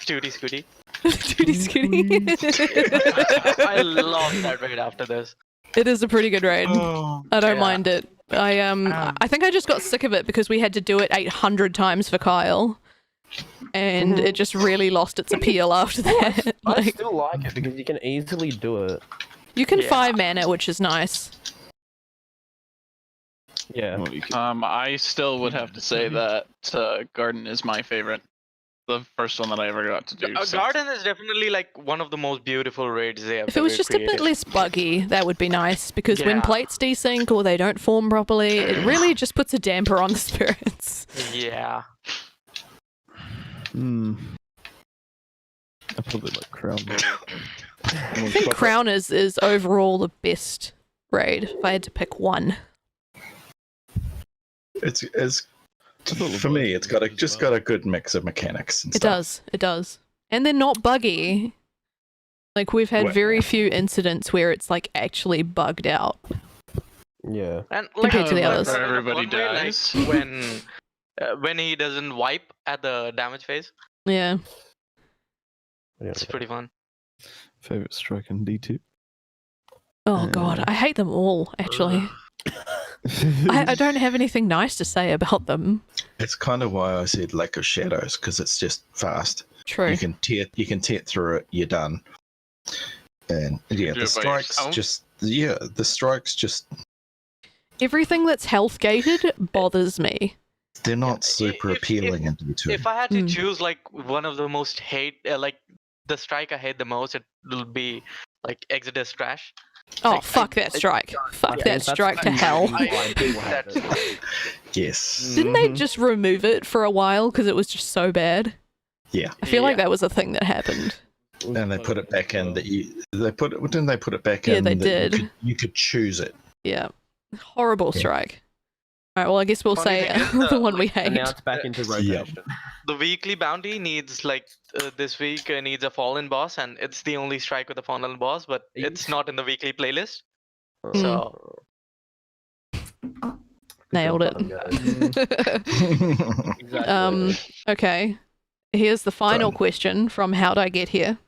Speaker 2: Tootie Scooty.
Speaker 1: Tootie Scooty.
Speaker 2: I love that raid after this.
Speaker 1: It is a pretty good raid. I don't
Speaker 2: Yeah.
Speaker 1: mind it. I think I just got sick of it because we had to do it 800 times for Kyle. And it just really lost its appeal after that.
Speaker 6: I
Speaker 1: Like,
Speaker 6: still like it because you can easily do it.
Speaker 1: you can
Speaker 2: Yeah.
Speaker 1: 5-man it, which is nice.
Speaker 6: Yeah.
Speaker 7: Well, you can-
Speaker 5: I still would have to say that Garden is my favorite. The first one that I ever got to do. since-
Speaker 2: Garden is definitely like one of the most beautiful raids they have.
Speaker 1: If it was
Speaker 2: ever
Speaker 1: just a bit
Speaker 2: created.
Speaker 1: less buggy, that would be nice. Because when
Speaker 2: Yeah.
Speaker 1: plates desync or they don't form properly, it really just puts a damper on the spirits.
Speaker 2: Yeah.
Speaker 7: Hmm. I probably like Crown.
Speaker 1: I think Crown is overall the best raid. If I had to pick one,
Speaker 4: It's
Speaker 7: I thought
Speaker 4: for me. It's got a
Speaker 7: Leviathan was
Speaker 4: got a good mix of mechanics. And
Speaker 1: it
Speaker 4: stuff.
Speaker 1: does, and they're not buggy. Like we've had
Speaker 8: Well,
Speaker 1: very few incidents where it's like actually bugged out.
Speaker 6: Yeah.
Speaker 2: And like
Speaker 1: Compared to the
Speaker 2: like,
Speaker 1: others.
Speaker 2: in a
Speaker 5: Everybody
Speaker 2: fun way, like,
Speaker 5: dies.
Speaker 2: when he doesn't wipe at the damage phase,
Speaker 1: Yeah.
Speaker 2: it's pretty fun.
Speaker 7: Favorite strike in D2.
Speaker 1: Oh god, I hate them all. Actually, I don't have anything nice to say about them.
Speaker 4: It's kind of why I said lack of shadows because it's just fast.
Speaker 1: True.
Speaker 4: You can tear through it. You're done. And yeah,
Speaker 5: do
Speaker 4: the
Speaker 5: it by
Speaker 4: strikes
Speaker 5: yourself?
Speaker 4: the strikes just
Speaker 1: Everything that's health gated bothers me.
Speaker 4: they're not super
Speaker 2: if-
Speaker 4: appealing into the two.
Speaker 2: If I had to
Speaker 1: Mm.
Speaker 2: choose like one of the most like the strike I hate the most, it will be like Exodus Crash.
Speaker 1: Oh fuck that strike! Fuck
Speaker 6: Yeah,
Speaker 1: that
Speaker 6: that's
Speaker 1: strike to
Speaker 6: usually
Speaker 1: hell!
Speaker 6: why people hate it.
Speaker 4: Yes.
Speaker 1: Didn't they just remove it for a while because it was just so bad?
Speaker 4: Yeah.
Speaker 1: I feel like that was a thing that happened.
Speaker 4: And they put it back in that didn't they put it back
Speaker 1: Yeah,
Speaker 4: in
Speaker 1: they
Speaker 4: that
Speaker 1: did.
Speaker 4: You could choose it.
Speaker 1: Yeah, horrible
Speaker 4: Yeah.
Speaker 1: strike. All right, well I guess we'll
Speaker 2: Funny
Speaker 1: say
Speaker 2: thing is,
Speaker 1: the one we
Speaker 6: And now
Speaker 1: hate.
Speaker 6: it's back into rotation.
Speaker 2: The weekly bounty needs like this week needs a fallen boss, and it's the only strike with a fallen boss, but it's not in the weekly playlist. So
Speaker 1: Nailed it.
Speaker 6: Exactly.
Speaker 1: Okay, here's the final
Speaker 4: Done.
Speaker 1: question from How'd I Get Here?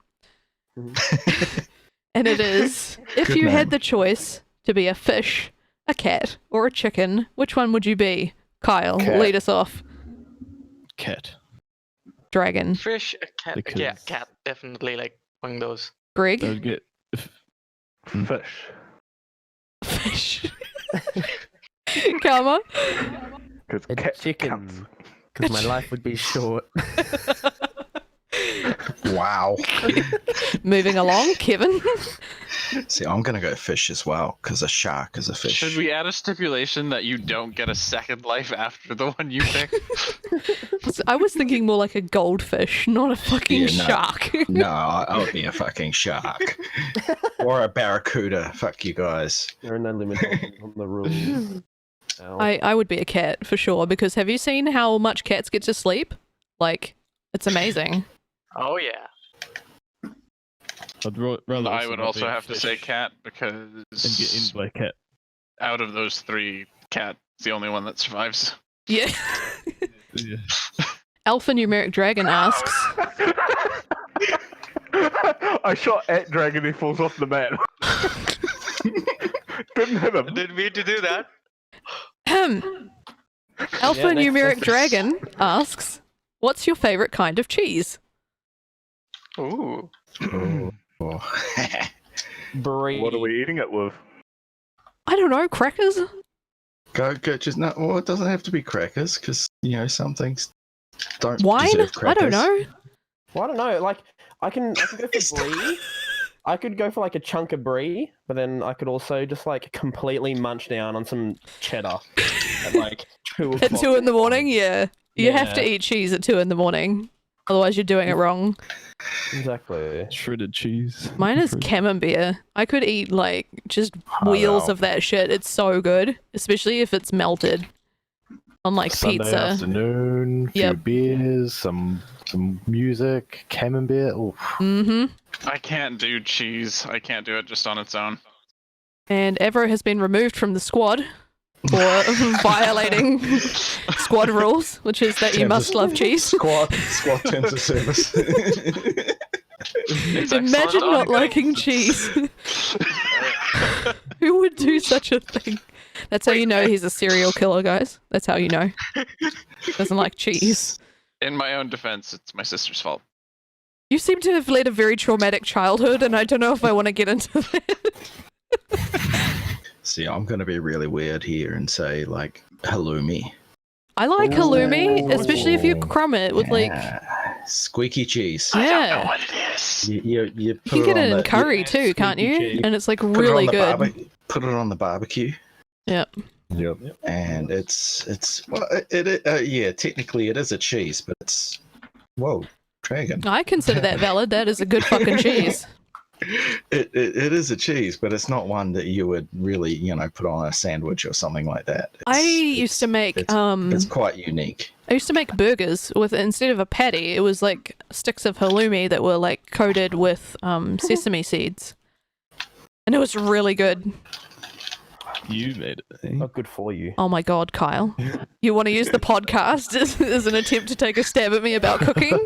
Speaker 1: And it is, if
Speaker 4: Good
Speaker 1: you
Speaker 4: man.
Speaker 1: had the choice to be a fish, a cat, or a chicken, which one would you be? Kyle,
Speaker 3: Cat.
Speaker 1: lead us off.
Speaker 7: Cat.
Speaker 1: Dragon.
Speaker 2: fish, a cat, yeah,
Speaker 7: Because-
Speaker 2: cat, definitely like one of those.
Speaker 7: I
Speaker 1: Greg?
Speaker 7: would get.
Speaker 8: Fish.
Speaker 1: Fish. Karma?
Speaker 8: Because
Speaker 6: A
Speaker 8: cat
Speaker 6: chicken.
Speaker 8: counts.
Speaker 6: Because my life would be short.
Speaker 4: Wow.
Speaker 1: Moving along, Kevin.
Speaker 4: See, I'm gonna go fish as well because a shark is a fish.
Speaker 5: Should we add a stipulation that you don't get a second life after the one you pick?
Speaker 1: I was thinking more like a goldfish, not a fucking
Speaker 4: Yeah, no.
Speaker 1: shark.
Speaker 4: No, I would be a fucking shark or a barracuda. Fuck you guys.
Speaker 6: There are no limitations on the rules. Ow.
Speaker 1: I would be a cat for sure, because have you seen how much cats get to sleep? Like, it's amazing.
Speaker 2: Oh yeah.
Speaker 7: I'd rather.
Speaker 5: I would
Speaker 7: not
Speaker 5: also
Speaker 7: be a
Speaker 5: have to
Speaker 7: fish
Speaker 5: say cat
Speaker 7: and get in
Speaker 5: because
Speaker 7: by a cat.
Speaker 5: out of those three, cat's the only one that survives.
Speaker 1: Yeah.
Speaker 7: Yeah.
Speaker 1: Alphanumeric Dragon asks,
Speaker 8: I shot at dragon, he falls off the map. Didn't hit him.
Speaker 2: Didn't mean to do that.
Speaker 1: Alphanumeric
Speaker 6: next.
Speaker 1: Dragon asks, what's your favorite kind of cheese?
Speaker 2: Ooh.
Speaker 4: Oh.
Speaker 6: Brie.
Speaker 8: What are we eating it with?
Speaker 1: I don't know, crackers?
Speaker 4: Go, just no. Well, it doesn't have to be crackers because some things don't
Speaker 1: Wine?
Speaker 4: deserve
Speaker 1: I
Speaker 4: crackers.
Speaker 1: don't know.
Speaker 6: Well, I don't know. Like, I can go for brie. I could go for like a chunk of brie, but then I could also just like completely munch down on some cheddar at like 2 o'clock.
Speaker 1: At 2 in the morning? Yeah. You have to
Speaker 6: Yeah.
Speaker 1: eat cheese at 2 in the morning. Otherwise, you're doing it wrong.
Speaker 6: Exactly.
Speaker 7: Shredded cheese.
Speaker 1: Mine is
Speaker 7: Fruit.
Speaker 1: camembert. I could eat like just wheels of that shit. It's so good, especially if it's melted on like
Speaker 3: Sunday
Speaker 1: pizza.
Speaker 3: afternoon, few
Speaker 1: Yep.
Speaker 3: beers, some music, camembert. Oof.
Speaker 1: Mm-hmm.
Speaker 5: I can't do cheese. I can't do it just on its own.
Speaker 1: And Evro has been removed from the squad for violating squad rules, which is that you
Speaker 4: Terms
Speaker 1: must
Speaker 4: of-
Speaker 1: love cheese.
Speaker 4: Squad terms of service.
Speaker 5: It's
Speaker 1: Imagine
Speaker 5: excellent
Speaker 1: not
Speaker 5: on
Speaker 1: liking
Speaker 5: things.
Speaker 1: cheese. Who would do such a thing? That's how you know he's a serial killer, guys. That's how you know. Doesn't like cheese.
Speaker 5: In my own defense, it's my sister's fault.
Speaker 1: You seem to have led a very traumatic childhood, and I don't know if I want to get into that.
Speaker 4: See, I'm going to be really weird here and say like halloumi.
Speaker 1: I like halloumi, especially if you
Speaker 4: Ooh.
Speaker 1: crumb it with like,
Speaker 4: Squeaky cheese.
Speaker 1: yeah.
Speaker 5: What it is?
Speaker 4: You
Speaker 1: You
Speaker 4: put
Speaker 1: can get it
Speaker 4: on
Speaker 1: in
Speaker 4: the-
Speaker 1: curry
Speaker 7: yeah,
Speaker 1: too, can't you?
Speaker 7: squeaky cheese.
Speaker 1: And it's like
Speaker 4: put it on
Speaker 1: really
Speaker 4: the
Speaker 1: good.
Speaker 4: Put it on the barbecue.
Speaker 1: Yep.
Speaker 3: Yep.
Speaker 4: And it's well, yeah, technically it is a cheese, but it's whoa. Dragon.
Speaker 1: I consider that valid. That is a good fucking cheese.
Speaker 4: It is a cheese, but it's not one that you would really, put on a sandwich or something like that.
Speaker 1: I used to make
Speaker 4: It's quite unique.
Speaker 1: I used to make burgers with, instead of a patty, it was like sticks of halloumi that were like coated with sesame seeds, and it was really good.
Speaker 7: You made it. Eh?
Speaker 6: Not good for you.
Speaker 1: Oh my god, Kyle! You want to use the podcast as an attempt to take a stab at me about cooking?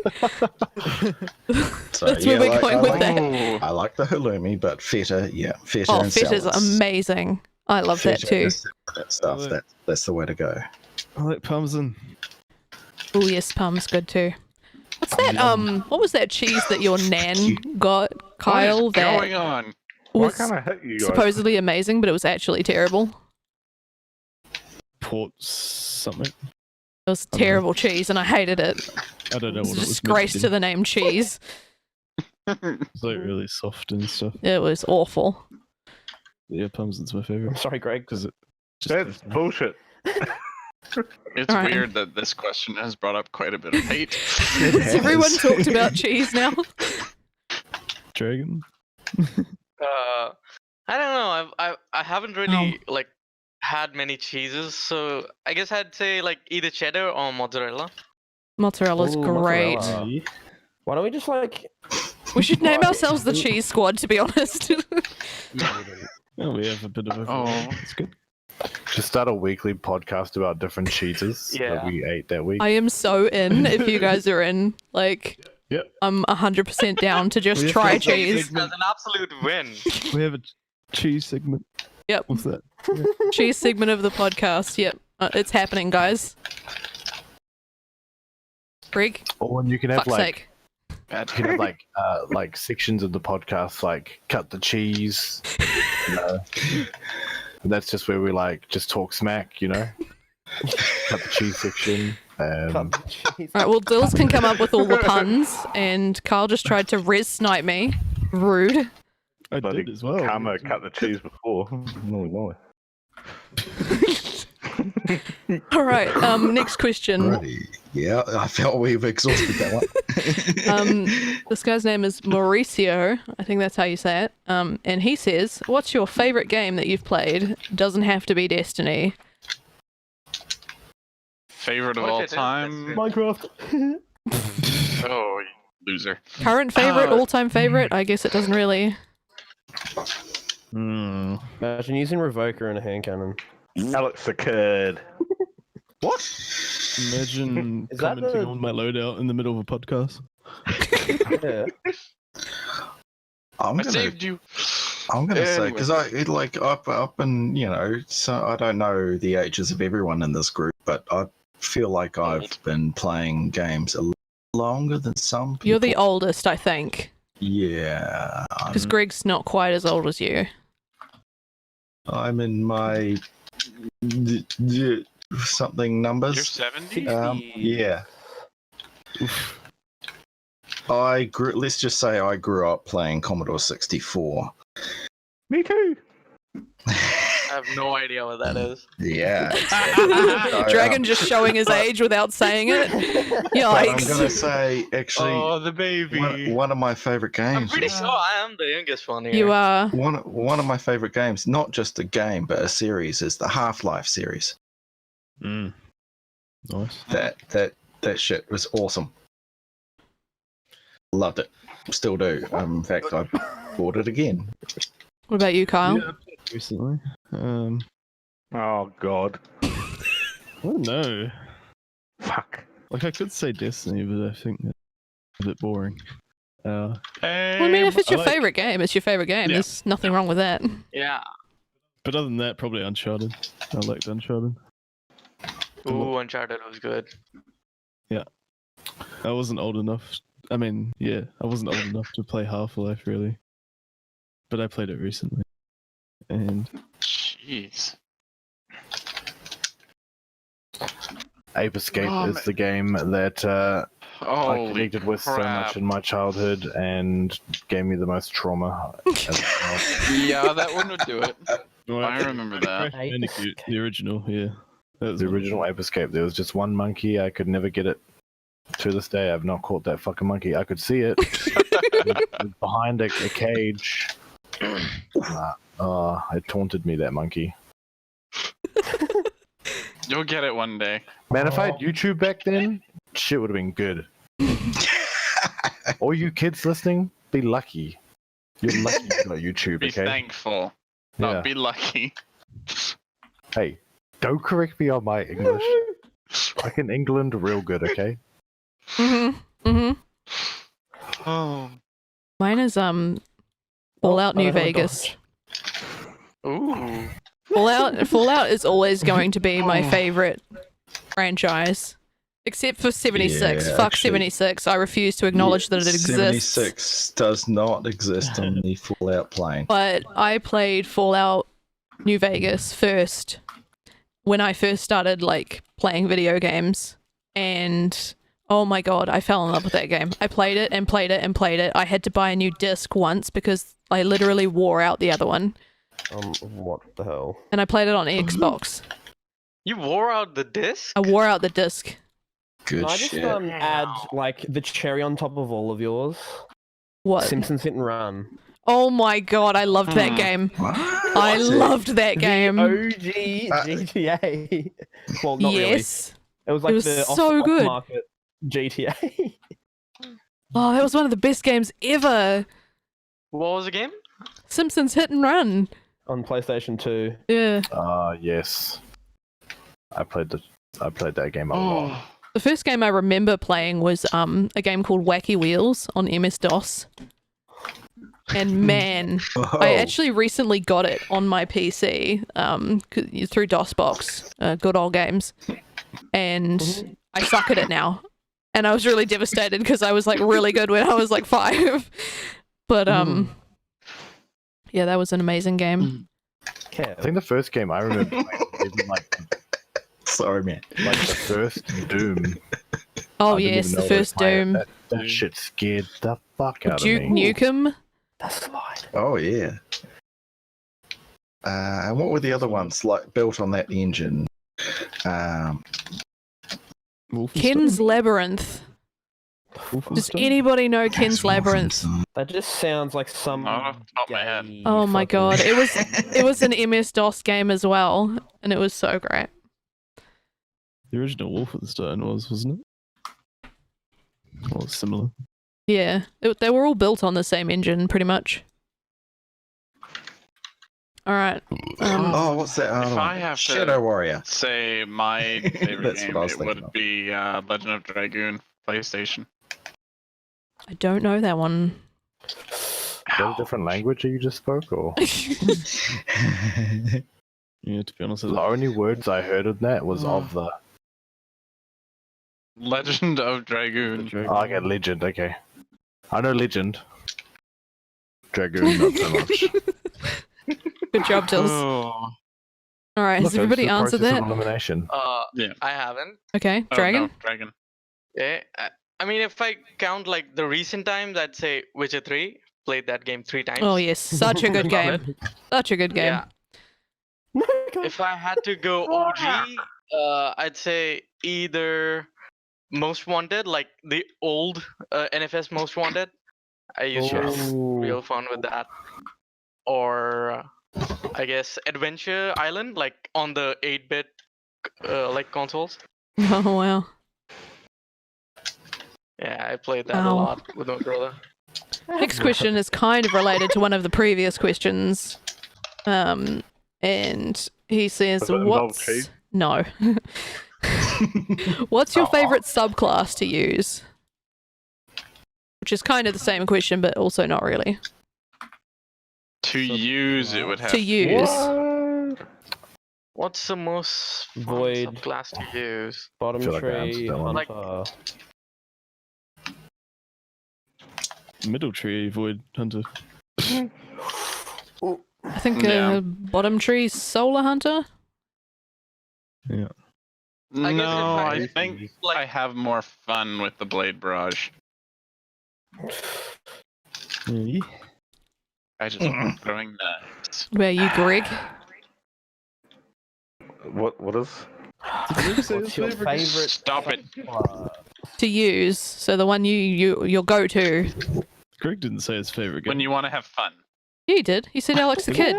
Speaker 4: So,
Speaker 1: That's where we're going with that.
Speaker 4: I like the halloumi, but feta, feta
Speaker 1: Oh,
Speaker 4: and
Speaker 1: feta's
Speaker 4: salads.
Speaker 1: amazing. I love that
Speaker 4: Feta
Speaker 1: too.
Speaker 4: is that stuff. That's the way to go.
Speaker 7: I like parmesan.
Speaker 1: Oh yes, parm's good too. What's that? What was that cheese that your nan got, Kyle?
Speaker 5: What is
Speaker 1: That
Speaker 5: going on?
Speaker 8: Why
Speaker 1: was
Speaker 8: can't I hit you guys?
Speaker 1: supposedly amazing, but it was actually terrible.
Speaker 7: Port something.
Speaker 1: It was terrible cheese, and I hated it.
Speaker 7: I don't know
Speaker 1: It's
Speaker 7: what
Speaker 1: a
Speaker 7: it was.
Speaker 1: disgrace to the name cheese.
Speaker 7: It's like really soft and stuff.
Speaker 1: It was awful.
Speaker 7: Yeah, parmesan's my
Speaker 6: I'm
Speaker 7: favorite
Speaker 6: sorry, Greg.
Speaker 7: because it.
Speaker 8: That's bullshit.
Speaker 5: It's
Speaker 1: Alright.
Speaker 5: weird that this question has brought up quite a bit of hate.
Speaker 1: Has everyone talked about cheese now?
Speaker 7: Dragon.
Speaker 2: I don't know. I haven't really like had many cheeses, so I guess I'd say like either cheddar or mozzarella.
Speaker 1: Mozzarella's
Speaker 6: Ooh,
Speaker 1: great.
Speaker 6: mozzarella. Why don't we just like...
Speaker 1: We should name ourselves the Cheese Squad, to be honest.
Speaker 7: Oh, we have a bit of a.
Speaker 5: Oh.
Speaker 7: It's good.
Speaker 3: Just start a weekly podcast about different cheeses that
Speaker 2: Yeah.
Speaker 3: we ate that week.
Speaker 1: I am so in. If you guys are in, like,
Speaker 3: Yep.
Speaker 1: I'm 100% down to just
Speaker 7: We have
Speaker 1: try
Speaker 7: to-
Speaker 1: cheese.
Speaker 2: That's an absolute win.
Speaker 7: We have a cheese segment.
Speaker 1: Yep.
Speaker 7: What's that?
Speaker 1: Cheese segment of the podcast. Yep. It's happening, guys. Greg,
Speaker 3: Or you can have
Speaker 1: fuck's sake.
Speaker 3: you can have like sections of the podcast like cut the cheese. And that's just where we like just talk smack, cut the cheese section.
Speaker 6: Jeez.
Speaker 1: Alright, well, Dills can come up with all the puns, and Kyle just tried to res snipe me. Rude.
Speaker 7: I
Speaker 8: Bloody
Speaker 7: did as well.
Speaker 8: Karma cut the cheese before. No.
Speaker 1: Alright, next question.
Speaker 4: Alrighty. Yeah, I felt we've exhausted that one.
Speaker 1: This guy's name is Mauricio. I think that's how you say it. And he says, what's your favorite game that you've played? Doesn't have to be Destiny.
Speaker 5: Favorite of
Speaker 2: What if
Speaker 5: all
Speaker 2: it is
Speaker 5: time?
Speaker 6: Minecraft.
Speaker 5: Oh, you loser.
Speaker 1: Current favorite, all-time favorite? I guess it doesn't really...
Speaker 6: Imagine using Revoker and a hand cannon.
Speaker 8: Alex the kid.
Speaker 6: What?
Speaker 7: Imagine
Speaker 6: Is that
Speaker 7: commenting
Speaker 6: the-
Speaker 7: on my loadout in the middle of a podcast.
Speaker 6: Yeah.
Speaker 4: I'm
Speaker 5: I
Speaker 4: gonna
Speaker 5: saved you.
Speaker 4: say
Speaker 5: Anyway.
Speaker 4: because I like up and so I don't know the ages of everyone in this group, but I feel like I've been playing games a little longer than some people.
Speaker 1: You're the oldest, I think.
Speaker 4: Yeah,
Speaker 1: Because Greg's not quite as old as you.
Speaker 4: I'm in my something
Speaker 5: You're
Speaker 4: numbers.
Speaker 5: 70?
Speaker 4: Yeah. Let's just say I grew up playing Commodore 64.
Speaker 8: Me too.
Speaker 2: I have no idea what that is.
Speaker 4: Yeah.
Speaker 1: Dragon just showing his age without saying it.
Speaker 4: But I'm gonna
Speaker 1: Yikes.
Speaker 4: say actually
Speaker 5: Oh, the baby.
Speaker 4: one of my favorite
Speaker 2: I'm
Speaker 4: games.
Speaker 2: pretty sure I am the youngest one here.
Speaker 1: You are.
Speaker 4: One of my favorite games, not just a game but a series, is the Half-Life series.
Speaker 7: Nice.
Speaker 4: That shit was awesome. Loved it. Still do. In fact, I bought it again.
Speaker 1: What about you, Kyle?
Speaker 7: Yeah, recently.
Speaker 8: Oh god.
Speaker 7: I don't know.
Speaker 8: Fuck.
Speaker 7: Like I could say Destiny, but I think that's a bit boring.
Speaker 1: Well, I mean, if it's
Speaker 7: I
Speaker 1: your
Speaker 7: like-
Speaker 1: favorite game, it's your favorite game.
Speaker 7: Yeah.
Speaker 1: There's nothing wrong with that.
Speaker 2: Yeah.
Speaker 7: But other than that, probably Uncharted. I liked Uncharted.
Speaker 2: Ooh, Uncharted was good.
Speaker 7: I wasn't old enough. I mean, yeah, I wasn't old enough to play Half-Life really, but I played it recently, and
Speaker 5: Jeez.
Speaker 3: Ape Escape
Speaker 5: Oh,
Speaker 3: is the game that I
Speaker 5: Holy
Speaker 3: connected with so
Speaker 5: crap.
Speaker 3: much in my childhood and gave me the most trauma. as a child.
Speaker 5: Yeah, that one would do it.
Speaker 7: Well,
Speaker 5: I remember that.
Speaker 7: Crash Bandicoot, the original, yeah. That was
Speaker 3: The
Speaker 7: one.
Speaker 3: original Ape Escape, there was just one monkey, I could never get it To this day, I've not caught that fucking monkey. I could see it. It was behind a cage. It taunted me, that monkey.
Speaker 5: You'll get it one day.
Speaker 3: Man, if I had YouTube back then, shit would have been good. All you kids listening, be lucky. You're lucky you got YouTube,
Speaker 5: Be
Speaker 3: okay?
Speaker 5: thankful.
Speaker 3: Yeah.
Speaker 5: Not be lucky.
Speaker 3: Hey, don't correct me on my English. Like in England, real good, okay?
Speaker 5: Oh.
Speaker 1: Mine is Fallout New Vegas.
Speaker 5: Ooh.
Speaker 1: Fallout is always going to be my favorite franchise. Except for 76.
Speaker 4: Yeah,
Speaker 1: Fuck
Speaker 4: actually.
Speaker 1: 76. I refuse to acknowledge that it exists.
Speaker 4: 76 does not exist on the Fallout plane.
Speaker 1: But I played Fallout New Vegas first when I first started like playing video games, and oh my god, I fell in love with that game. I played it and played it and played it. I had to buy a new disc once because I literally wore out the other one,
Speaker 6: What the hell?
Speaker 1: and I played it on Xbox.
Speaker 2: You wore out the disc?
Speaker 1: I wore out the disc.
Speaker 4: Good
Speaker 6: Can I just
Speaker 4: shit.
Speaker 6: add like the cherry on top of all of yours?
Speaker 1: What?
Speaker 6: Simpsons Hit and Run.
Speaker 1: Oh my god, I loved that game. I loved that game.
Speaker 6: The OG GTA. Well, not really.
Speaker 1: Yes.
Speaker 6: It was like
Speaker 1: It was
Speaker 6: the
Speaker 1: so good.
Speaker 6: off-market GTA.
Speaker 1: Oh, that was one of the best games ever.
Speaker 2: What was the game?
Speaker 1: Simpsons Hit and Run.
Speaker 6: On PlayStation 2.
Speaker 1: Yeah.
Speaker 3: Yes. I played that game a lot.
Speaker 1: The first game I remember playing was a game called Wacky Wheels on MS-DOS. And man, I actually recently got it on my PC through DOSBox, good old games. And I suck at it now. And I was really devastated because I was like really good when I was like 5. But yeah, that was an amazing game.
Speaker 3: I think the first game I remember playing was even like
Speaker 4: Sorry, man.
Speaker 3: the first Doom.
Speaker 1: Oh
Speaker 3: I didn't
Speaker 1: yes,
Speaker 3: even
Speaker 1: the
Speaker 3: know they
Speaker 1: first
Speaker 3: were playing
Speaker 1: Doom.
Speaker 3: it. That shit scared the fuck out
Speaker 1: Duke
Speaker 3: of me.
Speaker 1: Nukem.
Speaker 6: That's slide.
Speaker 4: Oh, yeah. And what were the other ones like built on that engine?
Speaker 1: Ken's Labyrinth. Does anybody know Ken's Labyrinth?
Speaker 6: That just sounds like some.
Speaker 5: Not off the top of my head.
Speaker 6: gay
Speaker 1: Oh my
Speaker 6: fucking-
Speaker 1: god, it was an MS-DOS game as well, and it was so great.
Speaker 7: The original Wolfenstein wasn't it? Or similar.
Speaker 1: Yeah, they were all built on the same engine, pretty much. All right.
Speaker 4: Oh, what's that?
Speaker 5: If
Speaker 4: other
Speaker 5: I
Speaker 4: one?
Speaker 5: have to-
Speaker 4: Shadow Warrior.
Speaker 5: Say my favorite
Speaker 4: That's
Speaker 5: game,
Speaker 4: what I was
Speaker 5: it
Speaker 4: thinking
Speaker 5: would
Speaker 4: of.
Speaker 5: be Legend of Dragoon PlayStation.
Speaker 1: I don't know that one.
Speaker 3: Is that a different language that you just spoke, or
Speaker 7: Yeah, to be honest,
Speaker 3: the only words I heard of that was of the.
Speaker 5: Legend of Dragoon.
Speaker 3: Oh, okay, Legend. Okay, I know Legend. Dragoon, not so much.
Speaker 1: Good job, Tills.
Speaker 5: Oh.
Speaker 1: All right, has
Speaker 3: Look,
Speaker 1: everybody
Speaker 3: it's the
Speaker 1: answered
Speaker 3: process
Speaker 1: that?
Speaker 3: of elimination.
Speaker 5: Yeah.
Speaker 2: I haven't.
Speaker 1: Okay,
Speaker 5: Oh,
Speaker 1: Dragon.
Speaker 5: no, Dragon.
Speaker 2: Yeah. I mean, if I count like the recent times, I'd say Witcher 3. Played that game 3 times.
Speaker 1: Oh yes, such a good game. Such a good game.
Speaker 2: Yeah. If I had to go OG, I'd say either Most Wanted, like the old NFS Most Wanted. I used to have real fun with that. Or I guess Adventure Island, like on the 8-bit like consoles.
Speaker 1: Oh wow.
Speaker 2: Yeah, I played that a
Speaker 1: Ow.
Speaker 2: lot with my brother.
Speaker 1: Next question is kind of related to one of the previous questions. And he says,
Speaker 8: Does it involve
Speaker 1: "What's
Speaker 8: cheese?
Speaker 1: no? What's your favorite subclass to use?" Which is kind of the same question, but also not really.
Speaker 5: To use, it would have
Speaker 1: To use.
Speaker 2: What's the most fun
Speaker 6: Void.
Speaker 2: subclass to use?
Speaker 6: Bottom
Speaker 3: feel like I answered
Speaker 6: tree,
Speaker 3: that one.
Speaker 6: hunter.
Speaker 7: Middle tree, Void Hunter.
Speaker 1: I think
Speaker 5: Yeah.
Speaker 1: bottom tree solar hunter.
Speaker 2: I guess
Speaker 5: No,
Speaker 2: if I-
Speaker 5: I think I have more fun with the Blade Barrage.
Speaker 7: Yeah.
Speaker 5: I just like throwing knives.
Speaker 1: Where you, Greg?
Speaker 8: What is?
Speaker 6: What's your favorite?
Speaker 5: Stop it.
Speaker 6: subclass?
Speaker 1: to use. So the one your go-to.
Speaker 7: Greg didn't say his favorite game.
Speaker 5: When you want to have fun.
Speaker 1: Yeah, he did. He said Alex the Kid.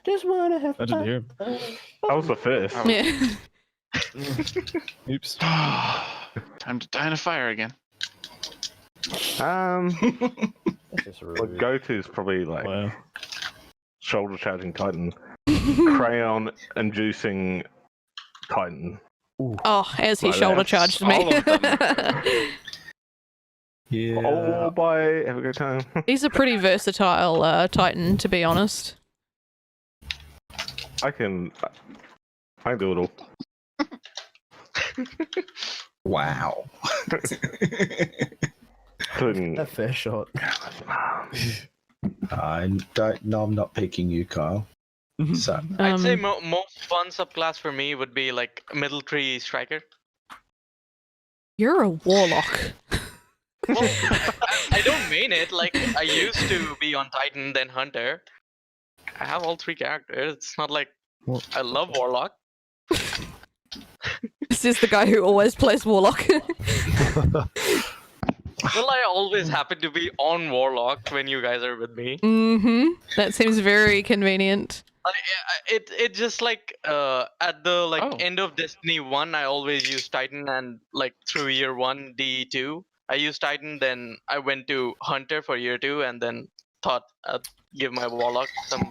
Speaker 6: Just wanna have
Speaker 7: I didn't hear him.
Speaker 8: That was the first.
Speaker 1: Yeah.
Speaker 7: Oops.
Speaker 5: Time to die in a fire again.
Speaker 8: Well, go-to is probably like
Speaker 7: Wow.
Speaker 8: shoulder charging Titan, crayon inducing Titan.
Speaker 1: Oh, as he
Speaker 8: Like
Speaker 1: shoulder
Speaker 8: that.
Speaker 1: charged
Speaker 5: All
Speaker 1: me.
Speaker 5: of them.
Speaker 4: Yeah.
Speaker 8: Oh, bye. Have a good time.
Speaker 1: He's a pretty versatile Titan, to be honest.
Speaker 8: I can do it all.
Speaker 4: Wow.
Speaker 8: Including
Speaker 6: A fair shot.
Speaker 4: I don't know. I'm not picking you, Kyle. So
Speaker 2: I'd say most fun subclass for me would be like middle tree striker.
Speaker 1: You're a warlock.
Speaker 2: Well, I don't mean it. Like I used to be on Titan, then Hunter. I have all 3 characters. It's not like I love Warlock.
Speaker 1: This is the guy who always plays warlock.
Speaker 2: Well, I always happen to be on Warlock when you guys are with me.
Speaker 1: That seems very convenient.
Speaker 2: It just like at the end of Destiny 1, I always use Titan, and like through year 1 D2, I used Titan. Then I went to Hunter for year 2, and then thought I'd give my Warlock some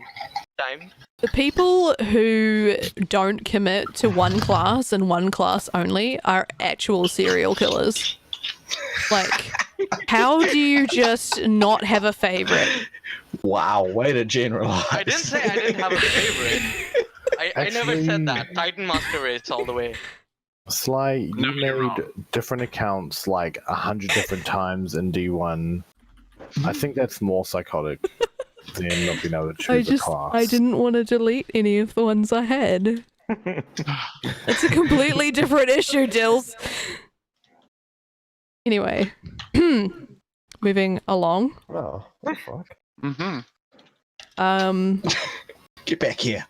Speaker 2: time.
Speaker 1: The people who don't commit to one class and one class only are actual serial killers. Like, how do you just not have a favorite?
Speaker 4: wow, way to generalize.
Speaker 2: I didn't say I didn't have a favorite. I never said that.
Speaker 3: Actually-
Speaker 2: Titan Master Race all the way.
Speaker 3: Sly, you
Speaker 5: No, you're
Speaker 3: made
Speaker 5: wrong.
Speaker 3: different accounts like 100 different times in D1. I think that's more psychotic than not being able to choose a class.
Speaker 1: I didn't want to delete any of the ones I had. It's a completely different issue, Dills. Anyway, moving along.
Speaker 6: Oh, what the fuck?
Speaker 5: Mm-hmm.
Speaker 4: Get back here.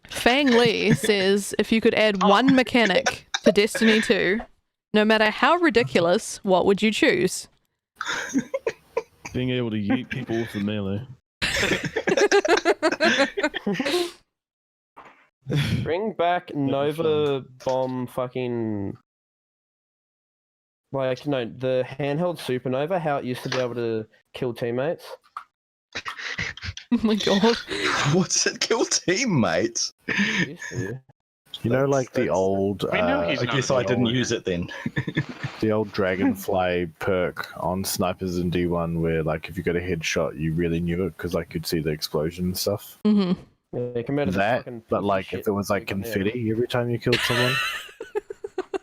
Speaker 1: Fang Lee says if you could add one mechanic to Destiny 2, no matter how ridiculous, what would you choose?
Speaker 7: Being able to yeet people with the melee.
Speaker 6: Bring back Nova Bomb fucking... Like, no, the handheld Supernova, how it used to be able to kill teammates.
Speaker 1: Oh my god.
Speaker 4: What's it? Kill teammates?
Speaker 6: It used to.
Speaker 3: You know, like the
Speaker 4: That's-
Speaker 3: old,
Speaker 5: We know he's
Speaker 4: I
Speaker 5: not
Speaker 4: guess
Speaker 5: a
Speaker 4: I didn't
Speaker 5: troll.
Speaker 4: use it then.
Speaker 3: the old dragonfly perk on snipers in D1, where like if you got a headshot, you really knew it because like you'd see the explosion and stuff.
Speaker 1: hmm
Speaker 6: Yeah, compared to the
Speaker 3: That,
Speaker 6: fucking
Speaker 3: but
Speaker 6: piece of
Speaker 3: like
Speaker 6: shit
Speaker 3: if it was like
Speaker 6: we got here.
Speaker 3: confetti every time you killed someone,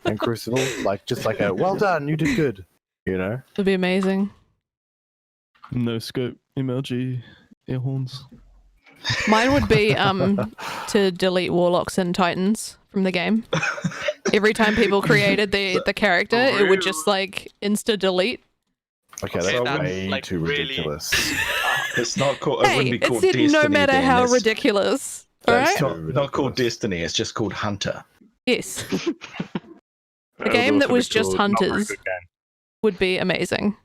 Speaker 3: and Crucible, like just like a well done, you did good, you know.
Speaker 1: That'd be amazing.
Speaker 7: No scope MLG air horns.
Speaker 1: Mine would be to delete warlocks and titans from the game. Every time people created the character, it would just like insta delete.
Speaker 3: Okay,
Speaker 2: Okay,
Speaker 3: that's
Speaker 2: that's,
Speaker 3: way
Speaker 2: like,
Speaker 3: too
Speaker 2: really-
Speaker 3: ridiculous.
Speaker 4: It's not called. It
Speaker 1: Hey,
Speaker 4: wouldn't be
Speaker 1: it
Speaker 4: called
Speaker 1: said
Speaker 4: Destiny.
Speaker 1: no matter
Speaker 4: then.
Speaker 1: how
Speaker 4: It's-
Speaker 1: ridiculous. All
Speaker 4: It's
Speaker 1: right.
Speaker 4: not called Destiny. It's just called Hunter.
Speaker 1: Yes,
Speaker 8: A
Speaker 1: game that was just hunters.
Speaker 8: Game.
Speaker 1: would be amazing.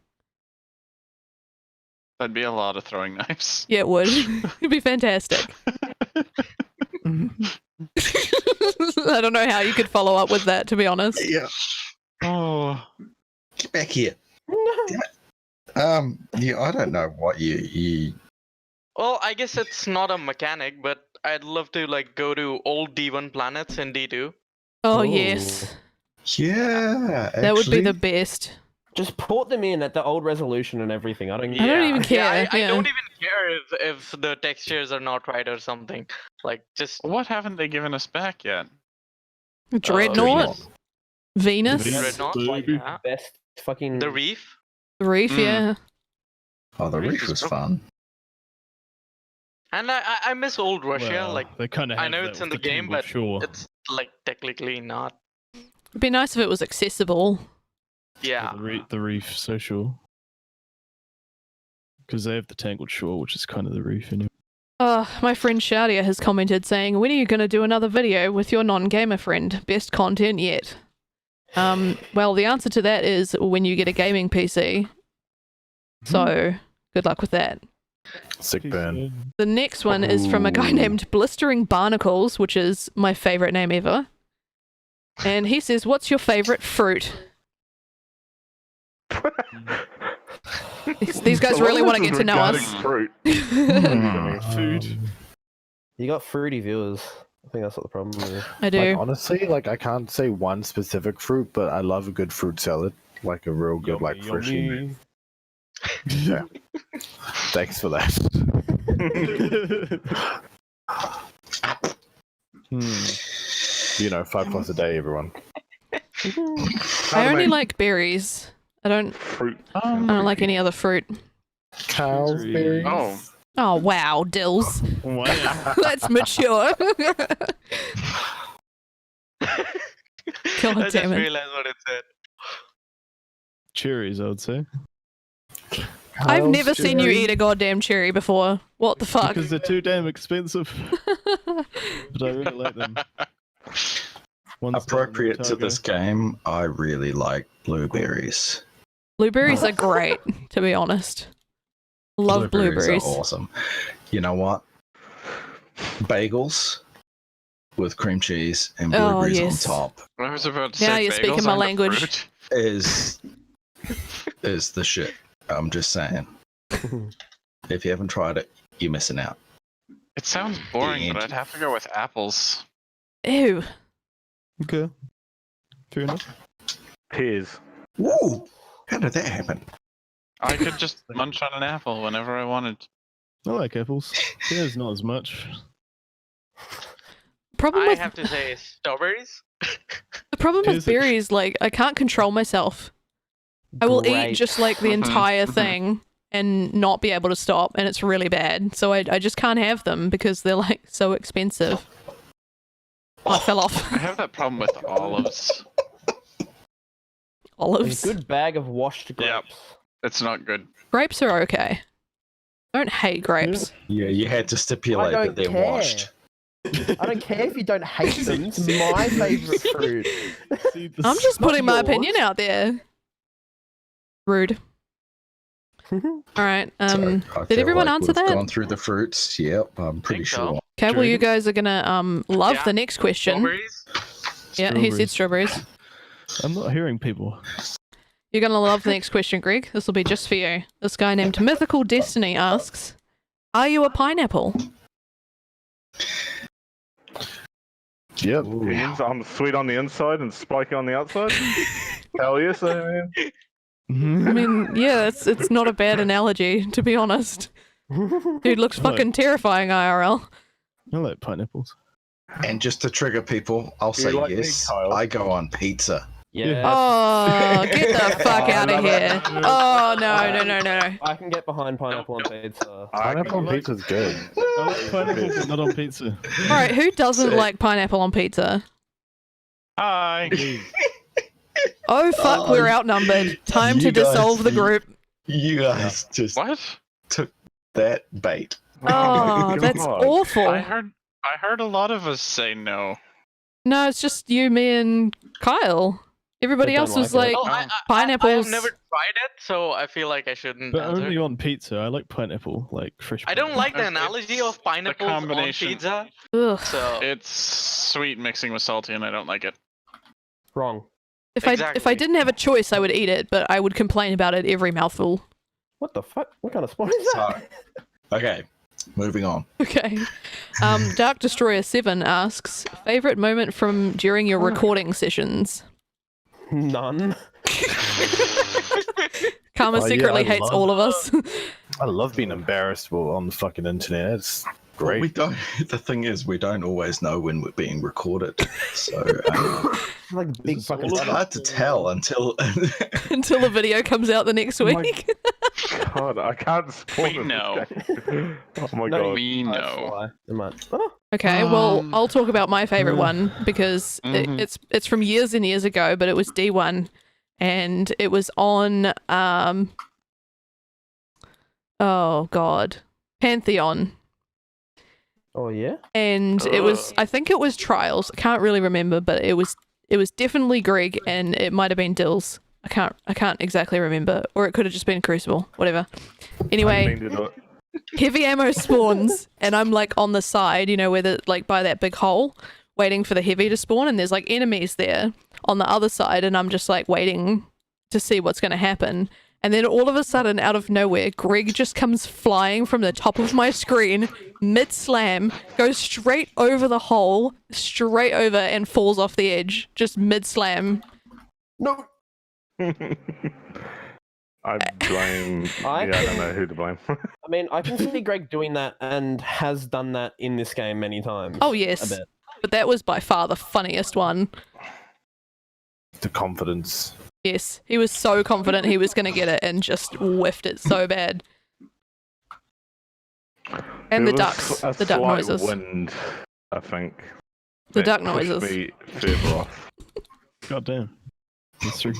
Speaker 5: That'd be a lot of throwing knives.
Speaker 1: Yeah, it would. It'd be fantastic. I don't know how you could follow up with that, to be honest.
Speaker 4: Yeah.
Speaker 5: Oh.
Speaker 4: Get back here. Yeah, I don't know what you.
Speaker 2: Well, I guess it's not a mechanic, but I'd love to like go to old D1 planets in D2.
Speaker 1: Oh
Speaker 6: Ooh.
Speaker 1: yes,
Speaker 4: Yeah,
Speaker 1: that would be
Speaker 4: actually.
Speaker 1: the best.
Speaker 6: Just port them in at the old resolution and everything. I don't.
Speaker 1: I don't even care,
Speaker 2: Yeah, I
Speaker 1: yeah.
Speaker 2: don't even care if the textures are not right or something. Like just
Speaker 5: What haven't they given us back yet?
Speaker 1: Dreadnought, Venus,
Speaker 2: Dreadnought,
Speaker 7: baby.
Speaker 2: yeah.
Speaker 6: Best fucking.
Speaker 2: The Reef.
Speaker 1: Reef, yeah.
Speaker 4: Oh, the reef was fun.
Speaker 2: And I miss old Russia.
Speaker 7: Well,
Speaker 2: like
Speaker 7: they kind of.
Speaker 2: I know it's in the game, but
Speaker 7: sure.
Speaker 2: it's like technically not.
Speaker 1: It'd be nice if it was accessible.
Speaker 2: Yeah.
Speaker 7: The reef social. Because they have the tangled shore, which is kind of the reef anyway.
Speaker 1: My friend Shadia has commented saying, when are you going to do another video with your non-gamer friend? Best content yet. Well, the answer to that is when you get a gaming PC. So good luck with that.
Speaker 3: Sick burn.
Speaker 1: The next one is from a guy named Blistering Barnacles, which is my favorite name ever. And he says, "What's your favorite fruit?" These guys really want to get to know us.
Speaker 8: Fruit.
Speaker 7: Food.
Speaker 6: You got fruity viewers. I think that's what the problem is.
Speaker 1: I do.
Speaker 3: Like, honestly, like I can't say one specific fruit, but I love a good fruit salad, like a real good, like fresh. Yeah. Thanks for that. You know, 5+ a day, everyone.
Speaker 1: I only like berries. I don't like any other fruit.
Speaker 3: Cows, berries.
Speaker 5: Oh,
Speaker 1: Oh wow, Dills.
Speaker 7: Wow.
Speaker 1: That's mature.
Speaker 2: I
Speaker 1: God
Speaker 2: just
Speaker 1: damn it.
Speaker 2: realized what it said.
Speaker 7: Cherries, I would say.
Speaker 1: I've
Speaker 3: Cows,
Speaker 1: never seen you
Speaker 3: berries.
Speaker 1: eat a goddamn cherry before. What the fuck?
Speaker 7: Because they're too damn expensive. But I really like them. One's
Speaker 4: Appropriate to
Speaker 7: Otago.
Speaker 4: this game, I really like blueberries.
Speaker 1: Blueberries are great, to be honest. Love blueberries.
Speaker 4: Are awesome. You know what? Bagels with cream cheese and
Speaker 1: Oh,
Speaker 4: blueberries
Speaker 1: yes.
Speaker 4: on top
Speaker 5: I was about to
Speaker 1: Now
Speaker 5: say
Speaker 1: you're speaking
Speaker 5: bagels
Speaker 1: my
Speaker 5: aren't a
Speaker 1: language.
Speaker 5: fruit.
Speaker 4: is the shit. I'm just saying. If you haven't tried it, you're missing out.
Speaker 5: It sounds boring, but I'd have to go with apples.
Speaker 1: Ew.
Speaker 7: Okay. Fair enough.
Speaker 8: Pears.
Speaker 4: Woo! How did that happen?
Speaker 5: I could just munch on an apple whenever I wanted.
Speaker 7: I like apples. Pears not as much.
Speaker 1: Problem
Speaker 2: I
Speaker 1: with
Speaker 2: have to say strawberries.
Speaker 1: the problem with
Speaker 7: Pears are-
Speaker 1: berries, like I can't control myself. I will eat
Speaker 6: Great.
Speaker 1: just like the entire thing and not be able to stop, and it's really bad. So I just can't have them because they're like so expensive. Oh, I fell off.
Speaker 5: I have that problem with olives.
Speaker 1: Olives.
Speaker 6: A good bag of washed grapes.
Speaker 5: Yep. It's not good.
Speaker 1: Grapes are okay. I don't hate grapes.
Speaker 4: Yeah, you had to stipulate
Speaker 6: I
Speaker 4: that
Speaker 6: don't
Speaker 4: they're
Speaker 6: care.
Speaker 4: washed.
Speaker 6: I don't care if you don't hate them. It's my favorite fruit.
Speaker 1: I'm just putting my
Speaker 6: yours.
Speaker 1: opinion out there. Rude. All right.
Speaker 4: So, I
Speaker 1: Did
Speaker 4: feel
Speaker 1: everyone
Speaker 4: like
Speaker 1: answer
Speaker 4: we've
Speaker 1: that?
Speaker 4: Gone through the fruits. Yep, I'm pretty
Speaker 2: Think so.
Speaker 4: sure.
Speaker 1: Okay. Well, you guys are gonna love
Speaker 2: Yeah.
Speaker 1: the next question.
Speaker 2: Strawberries.
Speaker 1: Yeah, he said strawberries.
Speaker 7: I'm not hearing people.
Speaker 1: You're gonna love the next question, Greg. This will be just for you. This guy named Mythical Destiny asks, "Are you a pineapple?"
Speaker 3: Yep.
Speaker 8: I'm sweet on the inside and spiky on the outside. Hell yes, I am.
Speaker 1: I mean, yeah, it's not a bad analogy, to be honest. Dude looks
Speaker 7: Right.
Speaker 1: fucking terrifying IRL.
Speaker 7: I like pineapples.
Speaker 4: And just to trigger people, I'll say
Speaker 8: like me,
Speaker 4: yes.
Speaker 8: Kyle?
Speaker 4: I go on pizza.
Speaker 6: Yeah.
Speaker 1: Oh, get the fuck
Speaker 6: Oh,
Speaker 1: out of
Speaker 6: no,
Speaker 1: here! Oh no!
Speaker 6: I can get behind pineapple on pizza.
Speaker 3: Pineapple on pizza's good.
Speaker 7: I like pineapple, but not on pizza.
Speaker 1: All right, who doesn't like pineapple on pizza?
Speaker 5: Hi.
Speaker 1: Oh fuck, we're outnumbered. Time to
Speaker 4: you guys-
Speaker 1: dissolve the group.
Speaker 4: You guys just
Speaker 5: What?
Speaker 4: took that bait.
Speaker 1: Oh, that's
Speaker 8: God.
Speaker 1: awful.
Speaker 5: I heard a lot of us say no.
Speaker 1: No, it's just you, me, and Kyle. Everybody
Speaker 6: I don't
Speaker 1: else was
Speaker 6: like
Speaker 1: like,
Speaker 6: it.
Speaker 2: I
Speaker 1: pineapples.
Speaker 2: have never tried it, so I feel like I shouldn't
Speaker 7: But
Speaker 2: answer.
Speaker 7: only on pizza. I like pineapple, like fresh.
Speaker 2: I don't like the
Speaker 5: It's
Speaker 2: analogy of pineapples on
Speaker 5: combination.
Speaker 2: pizza.
Speaker 1: Ugh.
Speaker 2: So
Speaker 5: It's sweet mixing with salty, and I don't like it.
Speaker 6: Wrong.
Speaker 1: If I
Speaker 2: Exactly.
Speaker 1: didn't have a choice, I would eat it, but I would complain about it every mouthful.
Speaker 6: What the fuck? What kind of spot is that?
Speaker 4: Okay, moving on.
Speaker 1: Okay. Dark Destroyer 7 asks, favorite moment from during your recording sessions?
Speaker 6: None.
Speaker 1: Karma
Speaker 3: Oh, yeah,
Speaker 1: secretly
Speaker 3: I
Speaker 1: hates
Speaker 3: love-
Speaker 1: all of us.
Speaker 3: I love being embarrassed on the fucking internet. It's great.
Speaker 4: We don't. The thing is, we don't always know when we're being recorded, so
Speaker 6: Like big fucking.
Speaker 4: it's hard to tell until.
Speaker 1: Until the video comes out the next
Speaker 8: Oh my-
Speaker 1: week.
Speaker 8: God, I can't spawn
Speaker 5: We
Speaker 8: in this
Speaker 5: know.
Speaker 8: game. Oh my
Speaker 6: No,
Speaker 8: god.
Speaker 5: We
Speaker 6: I
Speaker 5: know.
Speaker 6: fly. Never mind. Oh,
Speaker 1: Okay, well,
Speaker 5: Um,
Speaker 1: I'll talk about my favorite one because
Speaker 5: Mhm.
Speaker 1: it's from years and years ago, but it was D1 and it was on oh god, Pantheon.
Speaker 6: oh yeah.
Speaker 1: And it was
Speaker 2: Ugh.
Speaker 1: I think it was Trials. I can't really remember, but it was It was definitely Greg, and it might have been Dills. I can't exactly remember, or it could have just been Crucible, whatever. Anyway,
Speaker 8: I mean to do it.
Speaker 1: heavy ammo spawns, and I'm like on the side, you know, where the like by that big hole, waiting for the heavy to spawn, and there's like enemies there on the other side, and I'm just like waiting to see what's going to happen. And then all of a sudden, out of nowhere, Greg just comes flying from the top of my screen, mid-slam, goes straight over the hole, straight over, and falls off the edge, just mid-slam.
Speaker 6: No.
Speaker 8: I blame.
Speaker 6: I-
Speaker 8: Yeah, I don't know who to blame.
Speaker 6: I mean, I can see Greg doing that and has done that in this game many times.
Speaker 1: Oh, yes.
Speaker 6: I bet.
Speaker 1: But that was by far the funniest one.
Speaker 3: The confidence.
Speaker 1: Yes, he was so confident he was going to get it and just whiffed it so bad. And
Speaker 8: There
Speaker 1: the
Speaker 8: was
Speaker 1: ducks,
Speaker 8: a
Speaker 1: the duck
Speaker 8: slight
Speaker 1: noises.
Speaker 8: Wind, I think.
Speaker 1: The
Speaker 8: that
Speaker 1: duck
Speaker 8: pushed
Speaker 1: noises.
Speaker 8: Me further off.
Speaker 7: God damn. That's true.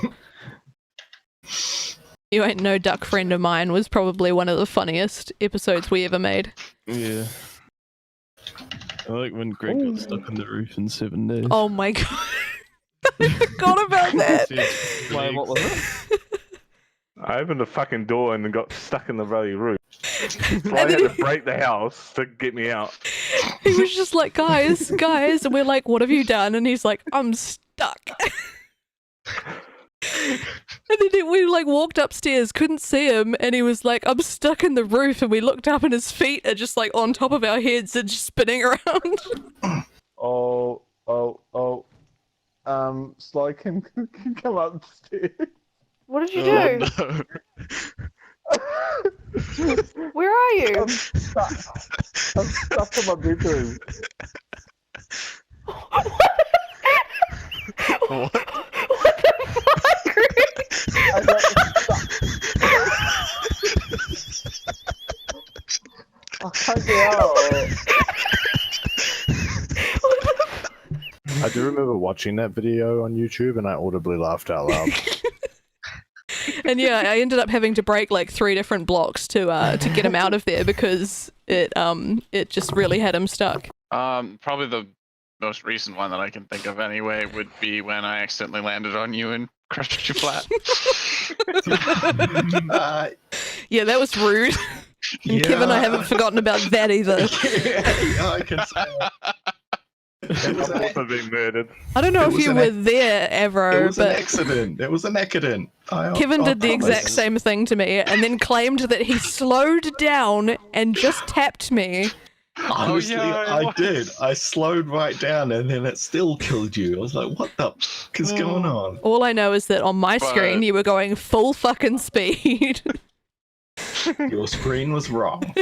Speaker 1: You Ain't No Duck Friend of Mine was probably one of the funniest episodes we ever made.
Speaker 7: Yeah. I like when Greg got stuck on the roof in 7 days.
Speaker 1: Oh my god. I forgot about that.
Speaker 6: Wait, what was it?
Speaker 8: I opened the fucking door and got stuck in the bloody roof. So I
Speaker 1: And
Speaker 8: had
Speaker 1: then
Speaker 8: to break the house to get me out.
Speaker 1: he was just like, guys, and we're like, what have you done? And he's like, I'm stuck. And then we like walked upstairs, couldn't see him, and he was like, I'm stuck in the roof, and we looked up and his feet are just like on top of our heads and just spinning around.
Speaker 3: Sly can come upstairs.
Speaker 9: What did you do? Where are you?
Speaker 3: I'm stuck in my bedroom.
Speaker 5: What?
Speaker 9: What the fuck, Greg?
Speaker 3: I got stuck. I can't get out. I do remember watching that video on YouTube, and I audibly laughed out loud.
Speaker 1: And yeah, I ended up having to break like 3 different blocks to get him out of there because it just really had him stuck.
Speaker 5: Probably the most recent one that I can think of anyway would be when I accidentally landed on you and crushed you flat.
Speaker 1: Yeah, that was rude. And Kevin, I haven't forgotten about that either.
Speaker 4: Yeah, I can say
Speaker 8: I've also been murdered.
Speaker 1: I don't know
Speaker 4: It
Speaker 1: if
Speaker 4: was
Speaker 1: you
Speaker 4: an
Speaker 1: were there ever,
Speaker 4: it was an
Speaker 1: but
Speaker 4: accident. It was an accident.
Speaker 1: Kevin did the exact
Speaker 4: promise.
Speaker 1: same thing to me and then claimed that he slowed down and just tapped me.
Speaker 4: Honestly,
Speaker 5: yeah,
Speaker 4: I
Speaker 5: it
Speaker 4: did.
Speaker 5: was.
Speaker 4: I slowed right down, and then it still killed you. I was like, "What the fuck is going on?"
Speaker 1: All I know is that on my
Speaker 5: But-
Speaker 1: screen you were going full fucking speed.
Speaker 4: Your screen was wrong.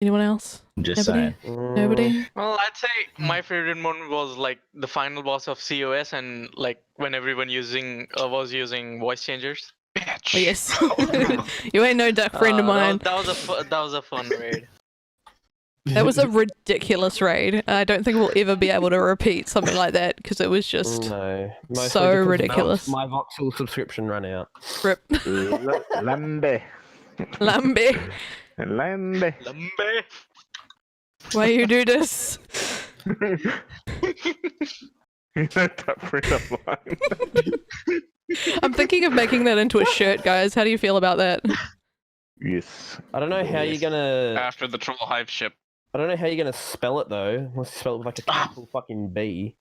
Speaker 1: Anyone else?
Speaker 4: I'm just
Speaker 1: Nobody?
Speaker 4: saying.
Speaker 1: Nobody?
Speaker 2: Well, I'd say my favorite moment was like the final boss of COS, and like when everyone was using voice changers.
Speaker 1: Oh, yes. You ain't no duck friend of mine.
Speaker 2: That was a fun raid.
Speaker 1: That was a ridiculous raid. I don't think we'll ever be able to repeat something like that because it was just
Speaker 6: No. Mostly
Speaker 1: so
Speaker 6: because
Speaker 1: ridiculous.
Speaker 6: My Voxel subscription ran out.
Speaker 1: rip.
Speaker 8: Lambe.
Speaker 1: Lambe,
Speaker 8: Lambe.
Speaker 2: Lambe.
Speaker 1: why you do this?
Speaker 8: You know that friend of mine.
Speaker 1: I'm thinking of making that into a shirt, guys. How do you feel about that?
Speaker 8: Yes.
Speaker 6: I don't know how you're gonna.
Speaker 5: After the troll hive ship.
Speaker 6: I don't know how you're gonna spell it though. Unless you spell it with like a capital fucking B.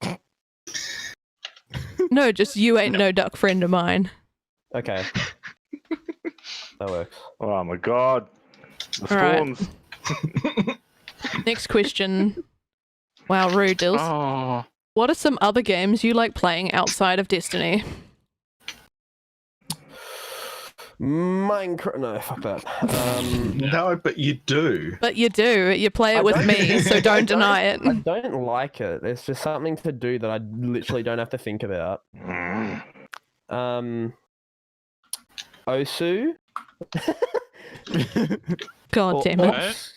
Speaker 1: No, just you ain't no duck friend of mine.
Speaker 6: Okay. That works.
Speaker 8: Oh my god. The
Speaker 1: All right.
Speaker 8: storms.
Speaker 1: Next question. Wow, rude, Dills.
Speaker 5: Oh.
Speaker 1: What are some other games you like playing outside of Destiny?
Speaker 6: Minecraft. No, fuck that.
Speaker 4: No, but you do.
Speaker 1: But you do. You play
Speaker 6: I
Speaker 1: it with
Speaker 6: don't-
Speaker 1: me, so
Speaker 6: I
Speaker 1: don't deny it.
Speaker 6: I don't like it. It's just something to do that I literally don't have to think about. Osu.
Speaker 1: God
Speaker 6: Or
Speaker 1: damn it.
Speaker 6: Os,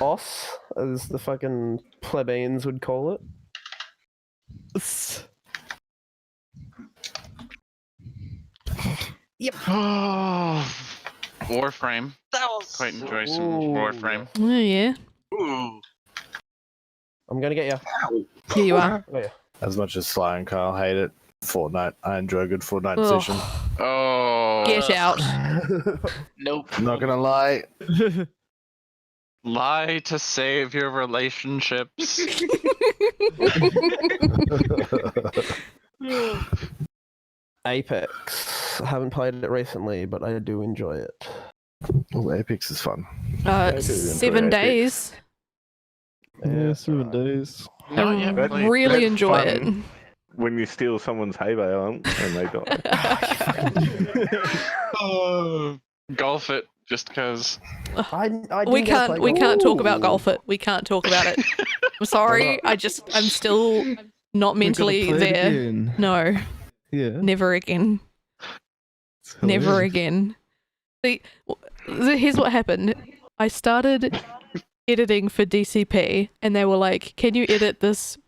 Speaker 6: Os, as the fucking plebeians would call it.
Speaker 5: Oh. Warframe.
Speaker 2: That was
Speaker 5: Quite enjoy some
Speaker 6: Ooh,
Speaker 5: Warframe.
Speaker 1: Oh yeah.
Speaker 2: Ooh.
Speaker 6: I'm gonna get you.
Speaker 1: Here you are.
Speaker 6: Oh, yeah.
Speaker 3: As much as Sly and Kyle hate it, Fortnite. I enjoy a good Fortnite
Speaker 1: Ugh.
Speaker 3: session.
Speaker 5: Oh.
Speaker 1: Get out.
Speaker 2: Nope.
Speaker 3: I'm not gonna lie.
Speaker 5: Lie to save your relationships.
Speaker 6: Apex. I haven't played it recently, but I do enjoy it.
Speaker 3: Oh, Apex is fun. I do enjoy
Speaker 1: 7
Speaker 3: Apex.
Speaker 1: days.
Speaker 7: Yeah, 7 days.
Speaker 5: Not yet
Speaker 8: That-
Speaker 5: played.
Speaker 1: Really
Speaker 8: that's
Speaker 1: enjoy it.
Speaker 8: fun. When you steal someone's hay bale and they die.
Speaker 5: Golf it just because.
Speaker 6: I
Speaker 1: We
Speaker 6: didn't get to play
Speaker 1: can't talk about
Speaker 6: Ooh.
Speaker 1: golf it. We can't talk about it. I'm sorry. I'm still not mentally there. No,
Speaker 7: Yeah.
Speaker 1: never again.
Speaker 7: it's
Speaker 1: Never
Speaker 7: hilarious.
Speaker 1: again. See, here's what happened. I started editing for DCP, and they were like, "Can you edit this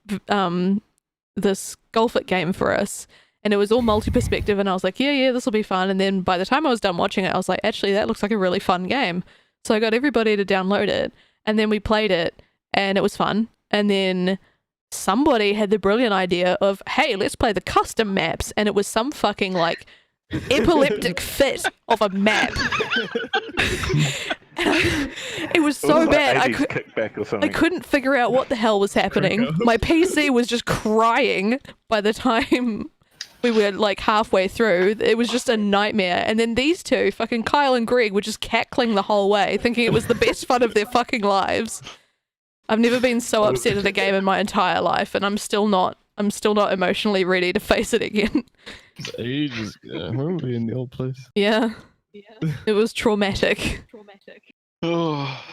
Speaker 1: this Golf It game for us?" And it was all multi-perspective, and I was like, yeah, this will be fun. And then by the time I was done watching it, I was like, actually, that looks like a really fun game. So I got everybody to download it, and then we played it, and it was fun. And then somebody had the brilliant idea of, hey, let's play the custom maps, and it was some fucking like epileptic fit of a map. It was so
Speaker 8: It was
Speaker 1: bad.
Speaker 8: Like 80s kickback or
Speaker 1: I
Speaker 8: something.
Speaker 1: couldn't figure out what the hell was happening. My PC was just crying by the time we were like halfway through. It was just a nightmare. And then these two, fucking Kyle and Greg, were just cackling the whole way, thinking it was the best fun of their fucking lives. I've never been so upset at a game in my entire life, and I'm still not emotionally ready to face it again.
Speaker 7: Ages ago. Where were we in the old place?
Speaker 1: Yeah. It was traumatic.
Speaker 5: Oh,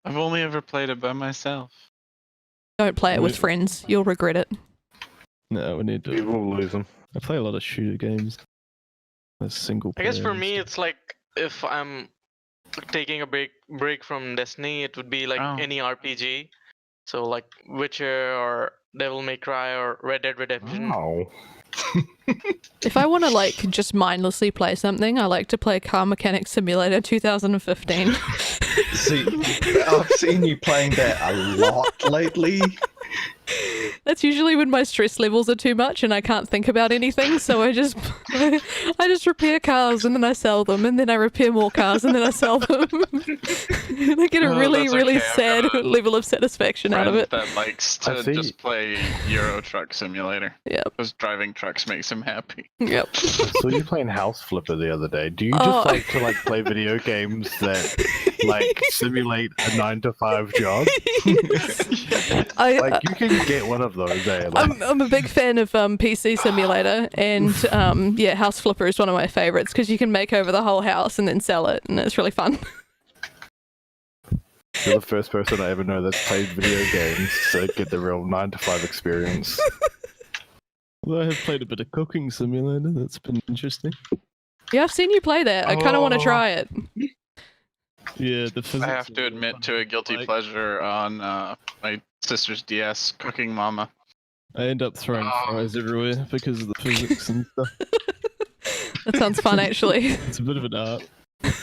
Speaker 5: I've only ever played it by myself.
Speaker 1: Don't play it with friends. You'll regret it.
Speaker 7: No, we need
Speaker 8: We
Speaker 7: to.
Speaker 8: will lose them.
Speaker 7: I play a lot of shooter games. A single
Speaker 2: I
Speaker 7: player.
Speaker 2: guess for
Speaker 7: and
Speaker 2: me,
Speaker 7: stuff.
Speaker 2: it's like if I'm taking a break from Destiny, it would be like
Speaker 5: Oh.
Speaker 2: any RPG. So like Witcher or Devil May Cry or Red Dead Redemption.
Speaker 3: Oh.
Speaker 1: If I want to like just mindlessly play something, I like to play Car Mechanic Simulator 2015.
Speaker 4: See, I've seen you playing that a lot lately.
Speaker 1: That's usually when my stress levels are too much and I can't think about anything, so I just repair cars and then I sell them, and then I repair more cars and then I sell them. And I get a
Speaker 5: Oh,
Speaker 1: really,
Speaker 5: that's
Speaker 1: really
Speaker 5: okay. I've
Speaker 1: sad
Speaker 5: got a
Speaker 1: level of satisfaction out of
Speaker 5: Friend
Speaker 1: it.
Speaker 5: that likes
Speaker 3: I
Speaker 5: to
Speaker 3: see.
Speaker 5: just play Euro Truck Simulator.
Speaker 1: Yep.
Speaker 5: Because driving trucks makes him happy.
Speaker 1: Yep.
Speaker 3: I saw you playing House Flipper the other day. Do you
Speaker 1: Oh.
Speaker 3: just like to like play video games that like simulate a 9-to-5 job? Like you can get one of those, eh? Like,
Speaker 1: I'm a big fan of PC Simulator, and yeah, House Flipper is one of my favorites because you can make over the whole house and then sell it, and it's really fun.
Speaker 3: you're the first person I ever know that's played video games to get the real 9-to-5 experience.
Speaker 7: Although I have played a bit of Cooking Simulator. That's been interesting.
Speaker 1: Yeah, I've seen you play that. I kind of want to
Speaker 5: Oh.
Speaker 1: try it.
Speaker 7: Yeah, the physics.
Speaker 5: I have to admit to a guilty pleasure on my sister's DS, Cooking Mama.
Speaker 7: I end up throwing
Speaker 5: Oh.
Speaker 7: fries everywhere because of the physics and stuff.
Speaker 1: That sounds fun, actually.
Speaker 7: It's a bit of an art.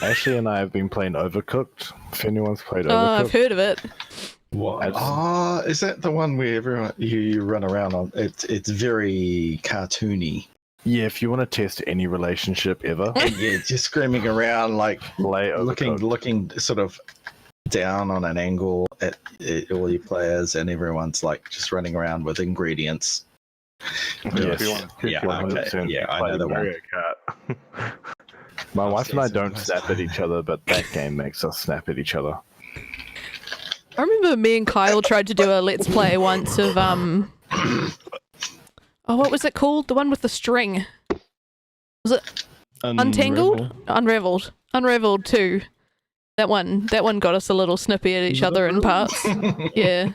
Speaker 3: Ashley and I have been playing Overcooked. If anyone's played
Speaker 1: Oh, I've
Speaker 3: Overcooked,
Speaker 1: heard of it.
Speaker 4: What? Oh, is that the one where everyone you run around on? It's very cartoony.
Speaker 3: yeah, if you want to test any relationship ever,
Speaker 4: Yeah, just screaming around like
Speaker 3: play Overcooked.
Speaker 4: looking sort of down on an angle at all your players, and everyone's like just running around with ingredients.
Speaker 3: Yes.
Speaker 4: Yeah, okay. Yeah, I know the one.
Speaker 8: Mario Kart.
Speaker 3: My wife and I
Speaker 4: Yes,
Speaker 3: don't
Speaker 4: yes.
Speaker 3: snap at each other, but that game makes us snap at each other.
Speaker 1: I remember me and Kyle tried to do a let's play once of oh, what was it called? The one with the string. Was it Untangled? Unraveled 2. That one got us a little snippy at each other in parts. Yeah.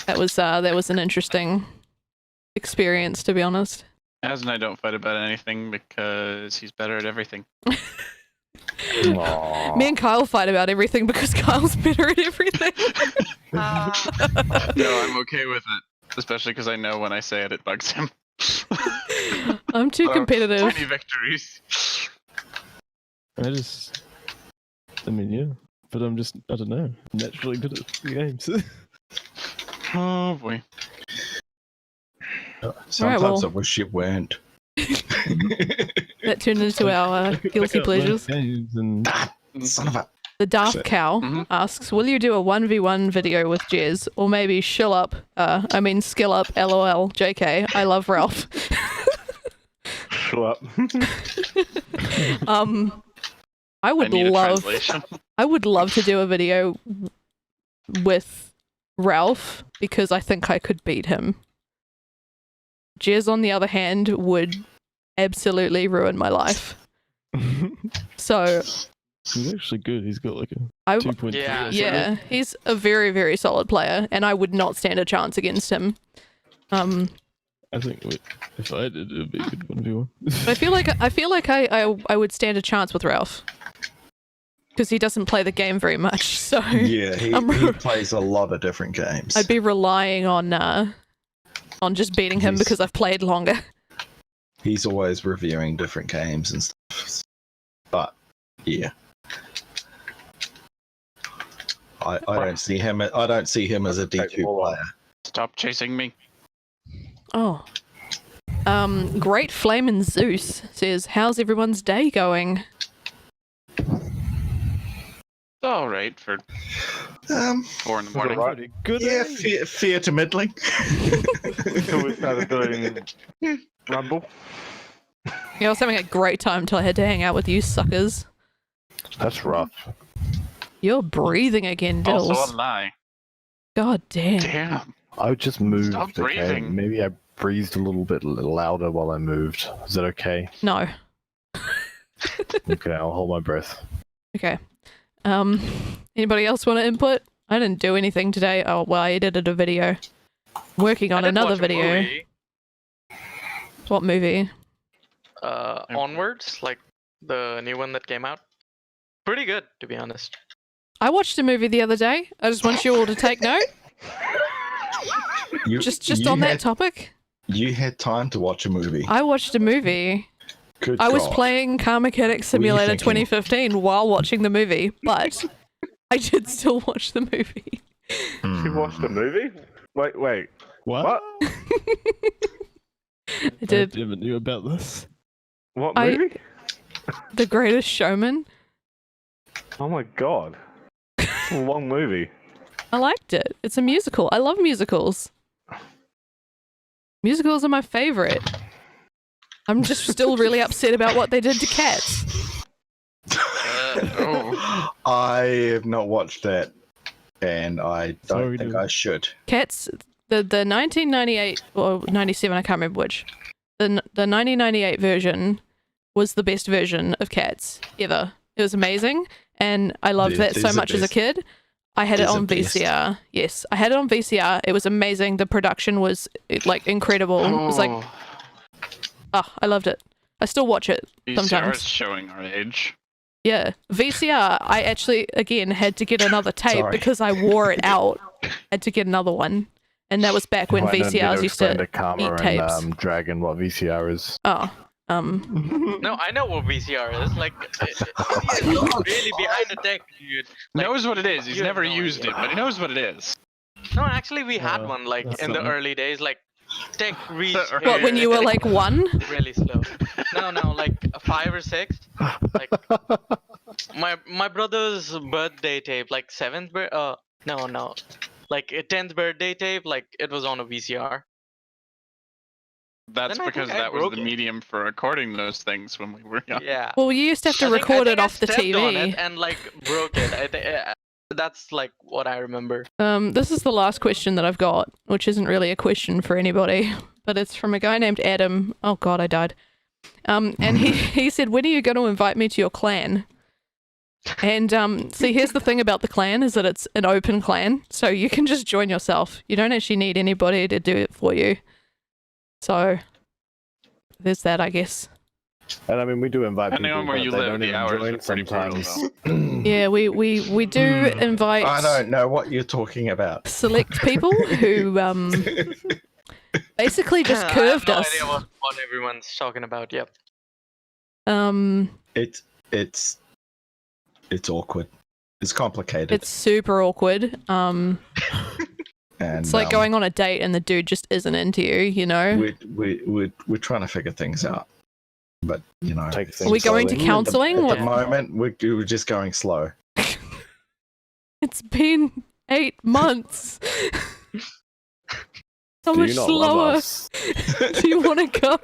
Speaker 1: That was an interesting experience, to be honest.
Speaker 5: Az and I don't fight about anything because he's better at everything.
Speaker 3: Aww.
Speaker 1: Me and Kyle fight about everything because Kyle's better at everything.
Speaker 5: No, I'm okay with it. Especially because I know when I say it, it bugs him.
Speaker 1: I'm too competitive.
Speaker 5: Tiny victories.
Speaker 7: I mean, yeah. But I'm just, I don't know, naturally good at games.
Speaker 5: Oh boy.
Speaker 4: Sometimes
Speaker 1: well.
Speaker 4: I wish you weren't.
Speaker 1: That turned into our guilty pleasures.
Speaker 7: Games and
Speaker 4: Son of a.
Speaker 1: The Daft Cow
Speaker 5: Mhm.
Speaker 1: asks, will you do a 1v1 video with Jez? Or maybe skill up, LOL, JK, I love Ralph.
Speaker 8: Shut up.
Speaker 1: I
Speaker 5: I
Speaker 1: would
Speaker 5: need a
Speaker 1: love
Speaker 5: translation.
Speaker 1: I would love to do a video with Ralph because I think I could beat him. Jez, on the other hand, would absolutely ruin my life. So
Speaker 7: he's actually good. He's got like a
Speaker 1: I
Speaker 7: 2.3.
Speaker 2: Yeah.
Speaker 7: or something.
Speaker 1: yeah, he's a very, very solid player, and I would not stand a chance against him.
Speaker 7: I think if I did, it would be a good 1v1.
Speaker 1: I feel like I would stand a chance with Ralph because he doesn't play the game very much. So
Speaker 4: Yeah, he
Speaker 1: I'm-
Speaker 4: plays a lot of different games.
Speaker 1: I'd be relying on just beating him
Speaker 4: He's-
Speaker 1: because I've played longer.
Speaker 4: He's always reviewing different games and stuff. But yeah, I don't see him. I don't see him as a D2 player.
Speaker 5: Stop chasing me.
Speaker 1: Oh. Great Flamin' Zeus says, how's everyone's day going?
Speaker 5: All right for 4 in the morning.
Speaker 8: Right.
Speaker 7: Good.
Speaker 4: Yeah, fear to middling.
Speaker 8: Until we started doing Rumble.
Speaker 1: Yeah, I was having a great time until I had to hang out with you suckers.
Speaker 3: That's rough.
Speaker 1: You're breathing again, Dills.
Speaker 5: Also a lie.
Speaker 1: God damn.
Speaker 5: Damn.
Speaker 3: I just moved.
Speaker 5: Stop
Speaker 3: Okay,
Speaker 5: breathing.
Speaker 3: maybe I breathed a little bit louder while I moved. Is that okay?
Speaker 1: No.
Speaker 3: Okay, I'll hold my breath.
Speaker 1: Okay. Anybody else want to input? I didn't do anything today. Oh, well, I edited a video. Working on
Speaker 2: I did
Speaker 1: another
Speaker 2: watch a
Speaker 1: video.
Speaker 2: movie,
Speaker 1: What movie?
Speaker 2: Onwards, like the new one that came out. Pretty good, to be honest.
Speaker 1: I watched a movie the other day. I just want you all to take note. Just
Speaker 4: You
Speaker 1: on that
Speaker 4: had-
Speaker 1: topic.
Speaker 4: You had time to watch a movie.
Speaker 1: I watched a movie.
Speaker 4: Good
Speaker 1: I was
Speaker 4: God.
Speaker 1: playing Car Mechanic Simulator
Speaker 4: thinking?
Speaker 1: 2015 while watching the movie, but I did still watch the movie.
Speaker 8: You watched the movie? Wait.
Speaker 7: What?
Speaker 1: I did.
Speaker 7: I never knew about this.
Speaker 8: What
Speaker 1: I-
Speaker 8: movie?
Speaker 1: The Greatest Showman.
Speaker 8: Oh my god. It's a long movie.
Speaker 1: I liked it. It's a musical. I love musicals. Musicals are my favorite. I'm just still really upset about what they did to Cats.
Speaker 4: I have not watched that, and I don't
Speaker 7: Sorry,
Speaker 4: think
Speaker 7: dude.
Speaker 4: I should.
Speaker 1: Cats, the 1998 or 97, I can't remember which. The 1998 version was the best version of Cats ever. It was amazing, and I loved that
Speaker 4: There's
Speaker 1: so
Speaker 4: a
Speaker 1: much as a
Speaker 4: best.
Speaker 1: kid. I had it
Speaker 4: There's a
Speaker 1: on
Speaker 4: best.
Speaker 1: VCR. Yes, I had it on VCR. It was amazing. The production was like incredible. It was like, I loved it. I still watch it
Speaker 5: VCR
Speaker 1: sometimes.
Speaker 5: is showing our age.
Speaker 1: Yeah, VCR. I actually again had to get another tape
Speaker 4: Sorry.
Speaker 1: because I wore it out. Had to get another one, and that was back when
Speaker 3: Might not be able
Speaker 1: VCRs used
Speaker 3: explain
Speaker 1: to
Speaker 3: to Karma
Speaker 1: eat tapes.
Speaker 3: and Dragon what VCR is.
Speaker 1: Oh,
Speaker 2: No, I know what VCR is. Like, he's really behind the tech, dude. Like,
Speaker 5: Knows what it is. He's
Speaker 2: you have
Speaker 5: never
Speaker 2: no
Speaker 5: used
Speaker 2: idea.
Speaker 5: it, but he knows what it is.
Speaker 2: No, actually, we had one like
Speaker 7: that's
Speaker 2: in the
Speaker 7: something.
Speaker 2: early days. Like, tech reached.
Speaker 1: what when you were like one?
Speaker 2: really slow. No, like 5 or 6. Like my brother's birthday tape, like 7th no, like a 10th birthday tape, like it was on a VCR.
Speaker 5: That's
Speaker 2: Then I
Speaker 5: because
Speaker 2: think I
Speaker 5: that was
Speaker 2: broke
Speaker 5: the
Speaker 2: it.
Speaker 5: medium for recording those things when we were young.
Speaker 2: Yeah.
Speaker 1: Well, you used to have to
Speaker 2: I think- I
Speaker 1: record
Speaker 2: think
Speaker 1: it
Speaker 2: I
Speaker 1: off the
Speaker 2: stepped on
Speaker 1: TV.
Speaker 2: it and like broke it. That's like what I remember.
Speaker 1: This is the last question that I've got, which isn't really a question for anybody, but it's from a guy named Adam. Oh God, I died. And he said, when are you going to invite me to your clan? And see, here's the thing about the clan is that it's an open clan, so you can just join yourself. You don't actually need anybody to do it for you. So there's that, I guess.
Speaker 3: And I mean, we do invite
Speaker 5: Depending
Speaker 3: people,
Speaker 5: on where
Speaker 3: but
Speaker 5: you
Speaker 3: they
Speaker 5: live,
Speaker 3: don't
Speaker 5: the
Speaker 3: even
Speaker 5: hours
Speaker 3: join
Speaker 5: are pretty brutal,
Speaker 3: sometimes.
Speaker 1: Yeah, we do invite
Speaker 4: I don't know what you're talking about.
Speaker 1: select people who basically just curved
Speaker 2: I have
Speaker 1: us.
Speaker 2: no idea what everyone's talking about. Yep.
Speaker 1: Um,
Speaker 4: It's it's awkward. It's complicated.
Speaker 1: It's super awkward.
Speaker 4: and
Speaker 1: It's like going on a date and the dude just isn't into you, you know?
Speaker 4: We're trying to figure things out, but you know,
Speaker 3: Take
Speaker 1: Are
Speaker 3: things
Speaker 1: we going to
Speaker 3: slowly.
Speaker 1: counselling?
Speaker 4: at
Speaker 1: What?
Speaker 4: the moment we're just going slow.
Speaker 1: It's been 8 months. How
Speaker 3: Do
Speaker 1: much
Speaker 3: you not love
Speaker 1: slower
Speaker 3: us?
Speaker 1: do you want to go?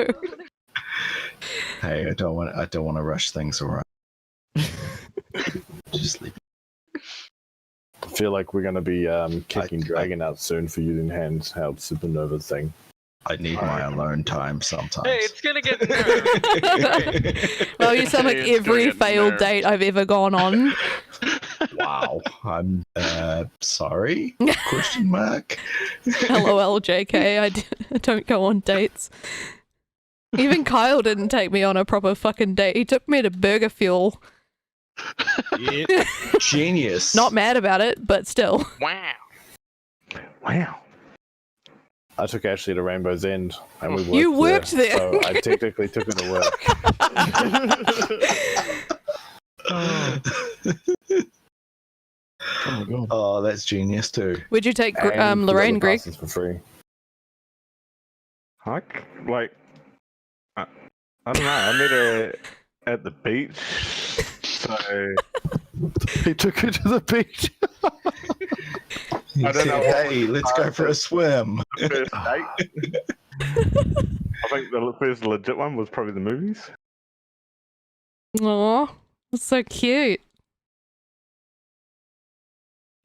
Speaker 4: Hey, I don't want to rush things. All right, just leave.
Speaker 3: I feel like we're gonna be kicking Dragon out soon for using handheld supernova thing.
Speaker 4: I need my alone time sometimes.
Speaker 2: Hey, it's gonna get nerfed.
Speaker 1: Well, you sound like
Speaker 5: Hey, it's
Speaker 1: every
Speaker 5: gonna get
Speaker 1: failed
Speaker 5: nerfed.
Speaker 1: date I've ever gone on.
Speaker 4: Wow, I'm sorry? Question mark.
Speaker 1: LOL, JK. I don't go on dates. Even Kyle didn't take me on a proper fucking date. He took me to Burger Fuel.
Speaker 4: Genius.
Speaker 1: Not mad about it, but still.
Speaker 2: Wow.
Speaker 8: Wow.
Speaker 3: I took Ashley to Rainbow's End, and we worked
Speaker 1: You worked there.
Speaker 3: So I technically took her to work.
Speaker 7: Oh my god.
Speaker 4: Oh, that's genius too.
Speaker 1: Would you take
Speaker 3: And we got
Speaker 1: Lorraine,
Speaker 3: the
Speaker 1: Greg?
Speaker 3: passes for free.
Speaker 8: I don't know. I met her at the beach, so
Speaker 3: He took her to the beach.
Speaker 4: I
Speaker 8: don't know.
Speaker 4: Hey, let's go for a swim.
Speaker 8: the first date. I think the first legit one was probably the movies.
Speaker 1: Aw, that's so cute.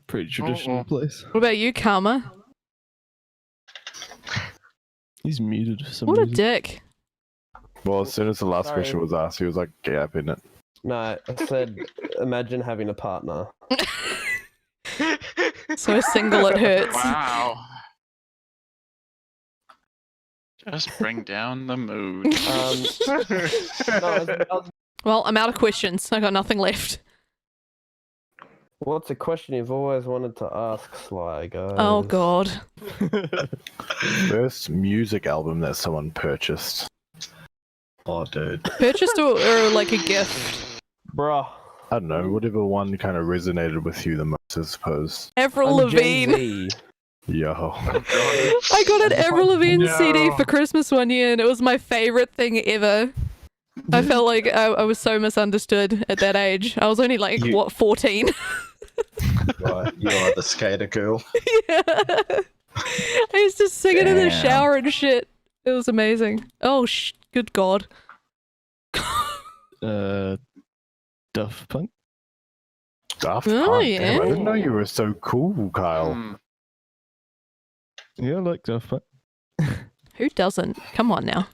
Speaker 7: Pretty traditional place.
Speaker 1: What about you, Karma?
Speaker 7: He's muted for some
Speaker 1: What a
Speaker 7: reason.
Speaker 1: dick.
Speaker 3: Well, as soon as the last
Speaker 6: Sorry.
Speaker 3: question was asked, he was like, "Gap in it."
Speaker 6: No, I said, imagine having a partner.
Speaker 1: So single it hurts.
Speaker 5: Wow. Just bring down the mood.
Speaker 1: Well, I'm out of questions. I got nothing left.
Speaker 6: What's a question you've always wanted to ask, Sly, guys?
Speaker 1: Oh god.
Speaker 3: First music album that someone purchased.
Speaker 4: Oh, dude.
Speaker 1: Purchased or like a gift?
Speaker 6: Bruh.
Speaker 3: I don't know, whatever one kind of resonated with you the most, I suppose.
Speaker 1: Avril
Speaker 6: I'm Gen
Speaker 1: Lavigne.
Speaker 6: Z.
Speaker 3: Yo.
Speaker 1: I got an Avril Lavigne CD for Christmas one year and it was my favorite thing ever. I felt like I was so misunderstood at that age. I was only like, 14?
Speaker 4: You are the skater girl.
Speaker 1: Yeah. I used to sing it in the
Speaker 4: Damn.
Speaker 1: shower and shit. It was amazing. Oh, good god.
Speaker 7: Daft Punk.
Speaker 3: Daft
Speaker 1: Oh,
Speaker 3: Punk.
Speaker 1: yeah.
Speaker 3: Damn, I didn't know you were so cool, Kyle.
Speaker 5: Hmm.
Speaker 7: Yeah, I like Daft Punk.
Speaker 1: Who doesn't? Come on now.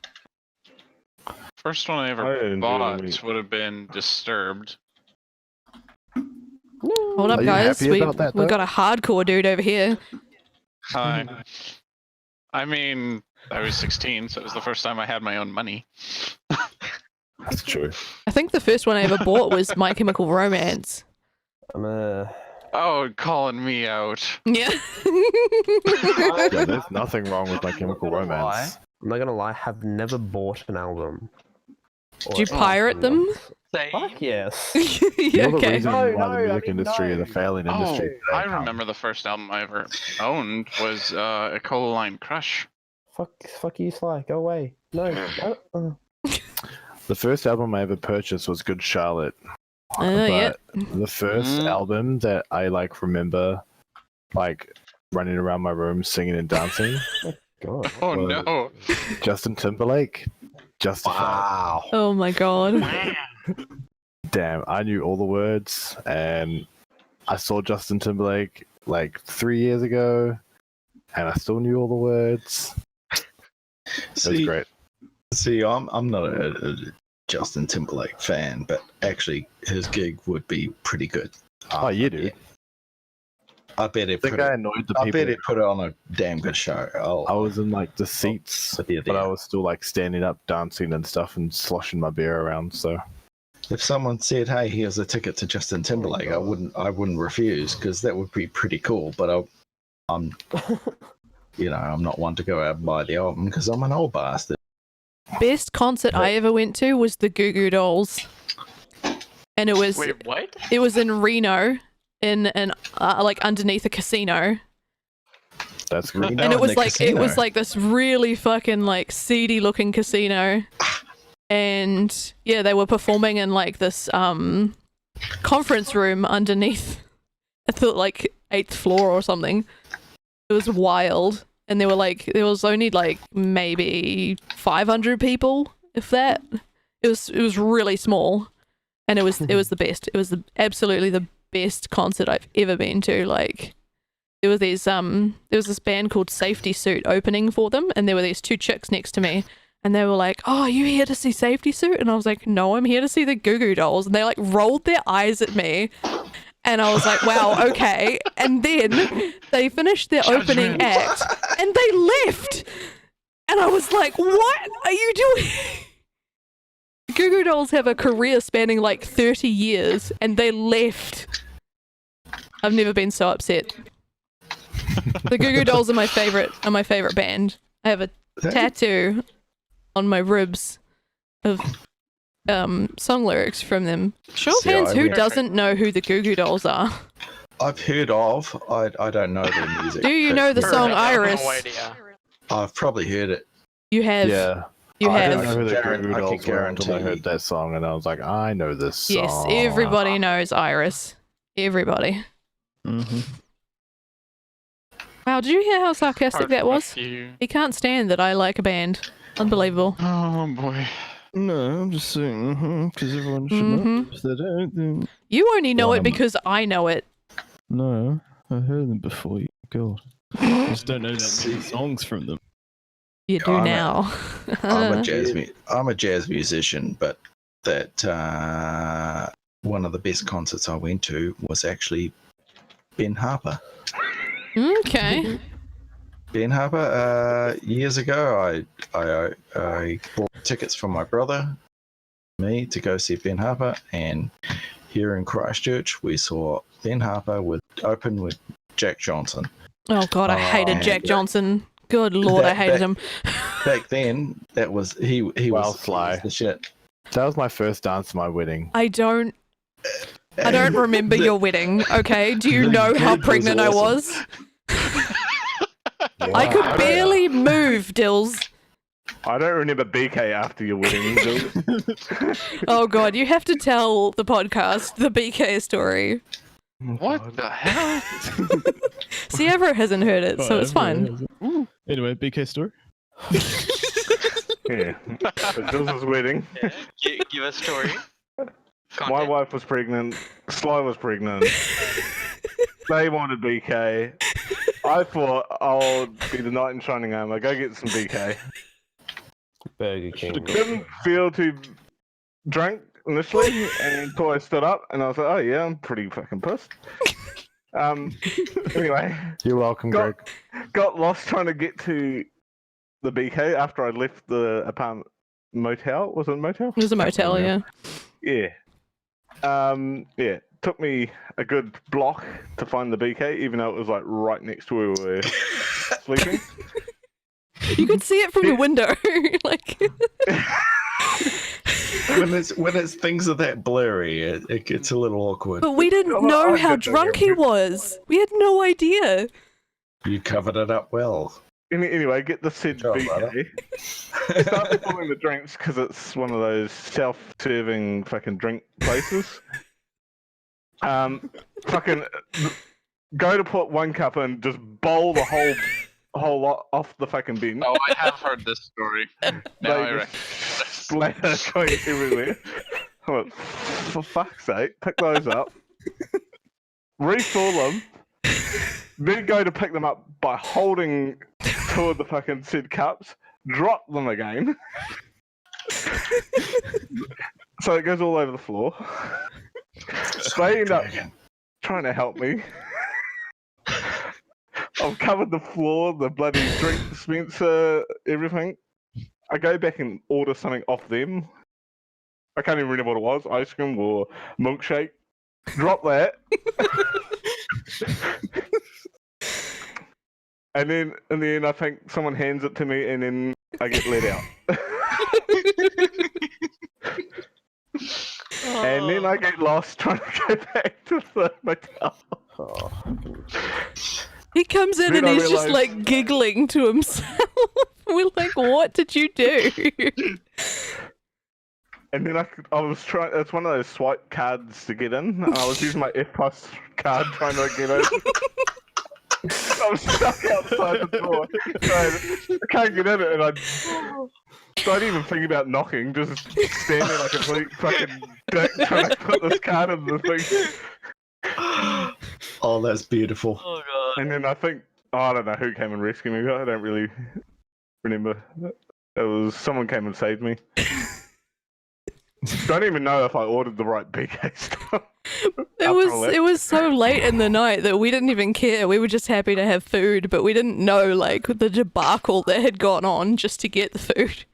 Speaker 5: First one I
Speaker 8: I
Speaker 5: ever
Speaker 8: enjoy
Speaker 5: bought
Speaker 8: them.
Speaker 5: would have been Disturbed.
Speaker 1: Hold up,
Speaker 3: Are you
Speaker 1: guys.
Speaker 3: happy about that,
Speaker 1: We
Speaker 3: though?
Speaker 1: got a hardcore dude over here.
Speaker 5: Hi. I mean, I was 16, so it was the first time I had my own money.
Speaker 3: That's true.
Speaker 1: I think the first one I ever bought was My Chemical Romance.
Speaker 6: I'm a...
Speaker 5: Oh, calling me out.
Speaker 1: Yeah.
Speaker 3: Yeah, there's nothing wrong with My Chemical Romance.
Speaker 6: I'm not gonna lie, have never bought an album.
Speaker 1: Did you pirate them?
Speaker 2: Say,
Speaker 6: Fuck yes.
Speaker 1: Yeah,
Speaker 3: You're the
Speaker 1: okay.
Speaker 3: reason
Speaker 6: No,
Speaker 3: why
Speaker 6: no,
Speaker 3: the music
Speaker 6: I mean,
Speaker 3: industry is a
Speaker 6: no.
Speaker 3: failing industry.
Speaker 5: Oh, I remember the first album I ever owned was a Cola Line Crush.
Speaker 6: Fuck you, Sly. Go away. No.
Speaker 3: The first album I ever purchased was Good Charlotte.
Speaker 1: Yeah.
Speaker 3: The first album that I like remember like running around my room singing and dancing,
Speaker 6: God.
Speaker 5: Oh
Speaker 3: Well,
Speaker 5: no.
Speaker 3: Justin Timberlake. Justified.
Speaker 4: Wow.
Speaker 1: Oh my god.
Speaker 3: Damn, I knew all the words, and I saw Justin Timberlake like 3 years ago, and I still knew all the words. It was great.
Speaker 4: See, I'm not a Justin Timberlake fan, but actually his gig would be pretty good.
Speaker 3: Oh, you do.
Speaker 4: I bet
Speaker 3: I
Speaker 4: it
Speaker 3: think
Speaker 4: put
Speaker 3: I
Speaker 4: it,
Speaker 3: annoyed the
Speaker 4: I
Speaker 3: people.
Speaker 4: bet it put on a damn good show.
Speaker 3: I was in like the seats,
Speaker 4: But yeah,
Speaker 3: but I was still like standing up, dancing and stuff, and sloshing my beer around. So
Speaker 4: if someone said, "Hey, here's a ticket to Justin Timberlake," I wouldn't refuse because that would be pretty cool. But I'm I'm not one to go out and buy the album because I'm an old bastard.
Speaker 1: Best concert I ever went to was the Goo Goo Dolls. and it was
Speaker 2: Wait, what?
Speaker 1: in Reno, in an like underneath a casino.
Speaker 3: That's good.
Speaker 4: Reno
Speaker 1: And it
Speaker 4: in
Speaker 1: was
Speaker 4: the
Speaker 1: like
Speaker 4: casino.
Speaker 1: this really fucking like seedy looking casino, and yeah, they were performing in like this conference room underneath at the like 8th floor or something. It was wild, and there was only like maybe 500 people, if that. It was really small, and it was the best. It was absolutely the best concert I've ever been to. Like. There was this band called Safety Suit opening for them, and there were these 2 chicks next to me, and they were like, "Oh, are you here to see Safety Suit?" And I was like, "No, I'm here to see the Goo Goo Dolls." And they like rolled their eyes at me, and I was like, "Wow, okay." And then they finished their opening act, and they left, and I was like, "What are you doing?" The Goo Goo Dolls have a career spanning like 30 years, and they left. I've never been so upset. The Goo Goo Dolls are my favorite band. I have a tattoo on my ribs of song lyrics from them. Show of
Speaker 4: See,
Speaker 1: hands,
Speaker 4: I
Speaker 1: who
Speaker 4: went-
Speaker 1: doesn't know who the Goo Goo Dolls are?
Speaker 4: I've heard of. I don't know their music.
Speaker 1: Do you
Speaker 4: but
Speaker 1: know the
Speaker 4: yeah,
Speaker 1: song
Speaker 2: I have
Speaker 1: Iris?
Speaker 2: no idea.
Speaker 4: I've probably heard it.
Speaker 1: You have.
Speaker 3: Yeah.
Speaker 1: You
Speaker 3: I
Speaker 1: have.
Speaker 3: didn't know who the
Speaker 4: Guaran-
Speaker 3: Goo Goo
Speaker 4: I can
Speaker 3: Dolls were until I
Speaker 4: guarantee.
Speaker 3: heard that song, and I was like, I know this song.
Speaker 1: Yes, everybody knows Iris. Everybody.
Speaker 7: Mm-hmm.
Speaker 1: Wow, did you hear how sarcastic
Speaker 5: Apart
Speaker 1: that
Speaker 5: from a
Speaker 1: was?
Speaker 5: few-
Speaker 1: He can't stand that I like a band. Unbelievable.
Speaker 5: Oh boy.
Speaker 7: No, I'm just saying, because everyone should know. If they don't, then
Speaker 1: You only know it
Speaker 3: Um,
Speaker 1: because I know it.
Speaker 7: no, I heard them before you. God, I just don't know that many songs from them.
Speaker 1: You do
Speaker 4: I'm a-
Speaker 1: now.
Speaker 4: I'm a jazz musician, but that one of the best concerts I went to was actually Ben Harper.
Speaker 1: Okay.
Speaker 4: Ben Harper. Years ago, I bought tickets for my brother, me, to go see Ben Harper, and here in Christchurch, we saw Ben Harper open with Jack Johnson.
Speaker 1: Oh god, I hated
Speaker 4: Oh,
Speaker 1: Jack
Speaker 4: man.
Speaker 1: Johnson. Good lord, I hated him.
Speaker 4: Back then, that was he
Speaker 3: Well,
Speaker 4: was
Speaker 3: Sly.
Speaker 4: he was the shit.
Speaker 3: That was my first dance at my wedding.
Speaker 1: I don't remember
Speaker 4: The-
Speaker 1: your wedding, okay? Do you
Speaker 4: the
Speaker 1: know how
Speaker 4: gig was
Speaker 1: pregnant I
Speaker 4: awesome.
Speaker 1: was? I could barely move, Dills.
Speaker 8: I don't remember BK after your wedding. Bill.
Speaker 1: Oh god, you have to tell the podcast the BK story.
Speaker 5: What the hell?
Speaker 1: Sierra hasn't heard it, so it's fine.
Speaker 7: Anyway, BK story.
Speaker 8: Yeah. So Jill's wedding.
Speaker 2: Give a story.
Speaker 8: My
Speaker 2: Content.
Speaker 8: wife was pregnant. Sly was pregnant. They wanted BK. I thought I'll be the knight in shining armor. Go get some BK.
Speaker 6: Burger King.
Speaker 8: Didn't feel too drunk initially, and until I stood up, and I was like, "Oh yeah, I'm pretty fucking pissed." Anyway,
Speaker 3: You're welcome,
Speaker 8: Got-
Speaker 3: Greg.
Speaker 8: got lost trying to get to the BK after I left the apartment motel. Was it a motel?
Speaker 1: It was a motel, yeah.
Speaker 8: Yeah. Yeah. Took me a good block to find the BK, even though it was like right next to where we were sleeping.
Speaker 1: You could see it from the window. Like
Speaker 4: when it's things are that blurry, it gets a little awkward.
Speaker 1: but we didn't
Speaker 8: Well,
Speaker 1: know
Speaker 8: I
Speaker 1: how
Speaker 8: didn't know
Speaker 1: drunk he was. We had no idea.
Speaker 4: You covered it up well.
Speaker 8: Anyway, get the said
Speaker 4: Good job, brother.
Speaker 8: BK. Start pulling the drinks because it's one of those self-serving fucking drink places. Fucking go to put one cup in, just bowl the whole lot off the fucking bin.
Speaker 5: Oh, I have heard this story. Now I
Speaker 8: They
Speaker 5: recognize
Speaker 8: just
Speaker 5: this.
Speaker 8: splatter going everywhere. I went, for fuck's sake, pick those up, refill them, then go to pick them up by holding two of the fucking said cups, drop them again. So it goes all over the floor. They end up trying to help me. I've covered the floor, the bloody drink dispenser, everything. I go back and order something off them. I can't even remember what it was, ice cream or milkshake. Drop that. And then in the end, I think someone hands it to me and then I get let out. and then I get lost trying to go back to the motel.
Speaker 6: Oh,
Speaker 1: He comes in
Speaker 8: Then
Speaker 1: and
Speaker 8: I
Speaker 1: he's just
Speaker 8: realised-
Speaker 1: like giggling to himself. We're like, what did you do?
Speaker 8: And then I was trying. It's one of those swipe cards to get in. And I was using my F Plus card trying to get in. I was stuck outside the door. So I can't get in it, and I don't even think about knocking. Just stand there like a complete fucking dick trying to put this card in the thing.
Speaker 4: Oh, that's beautiful.
Speaker 2: Oh god.
Speaker 8: And then I think I don't know who came and rescued me. I don't really remember. It was someone came and saved me. Don't even know if I ordered the right BK stuff.
Speaker 1: It was so late in the night that we didn't even care. We were just happy to have food, but we didn't know like the debacle that had gone on just to get the food.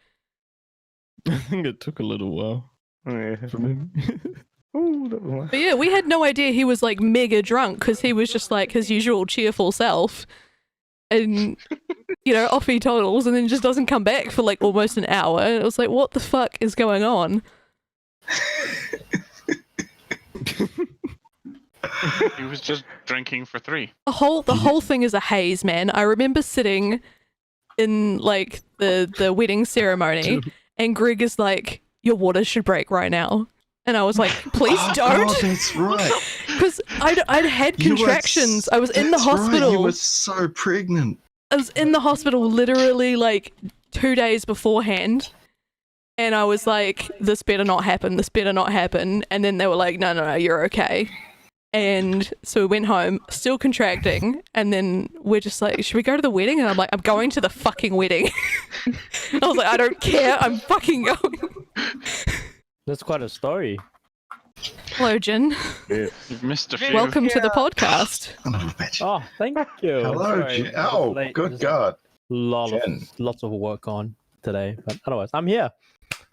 Speaker 7: I think it took a little while
Speaker 8: Yeah.
Speaker 7: from him.
Speaker 8: Ooh, that was nice.
Speaker 1: But yeah, we had no idea he was like mega drunk because he was just like his usual cheerful self. And, you know, off he toddles and then just doesn't come back for like almost an hour. And it was like, what the fuck is going on?
Speaker 5: He was just drinking for 3.
Speaker 1: The whole thing is a haze, man. I remember sitting in like the wedding ceremony and Greg is like, your water should break right now. And I was like, please don't.
Speaker 4: Oh, that's right.
Speaker 1: Because I'd had
Speaker 4: You were
Speaker 1: contractions. I was in the
Speaker 4: that's right,
Speaker 1: hospital.
Speaker 4: You were so pregnant.
Speaker 1: I was in the hospital literally like 2 days beforehand. And I was like, this better not happen. This better not happen. And then they were like, no, you're okay. And so we went home, still contracting. And then we're just like, should we go to the wedding? And I'm like, I'm going to the fucking wedding. I was like, I don't care. I'm fucking going.
Speaker 10: That's quite a story.
Speaker 1: Hello, Jin.
Speaker 8: Yes.
Speaker 5: You've missed a few.
Speaker 1: Welcome to the podcast.
Speaker 4: Son of a bitch.
Speaker 10: Oh, thank you.
Speaker 4: Hello,
Speaker 10: Sorry,
Speaker 4: Jen.
Speaker 10: I was
Speaker 4: Oh,
Speaker 10: late.
Speaker 4: good
Speaker 10: Just
Speaker 4: God.
Speaker 10: Lots of work on today, but otherwise, I'm here.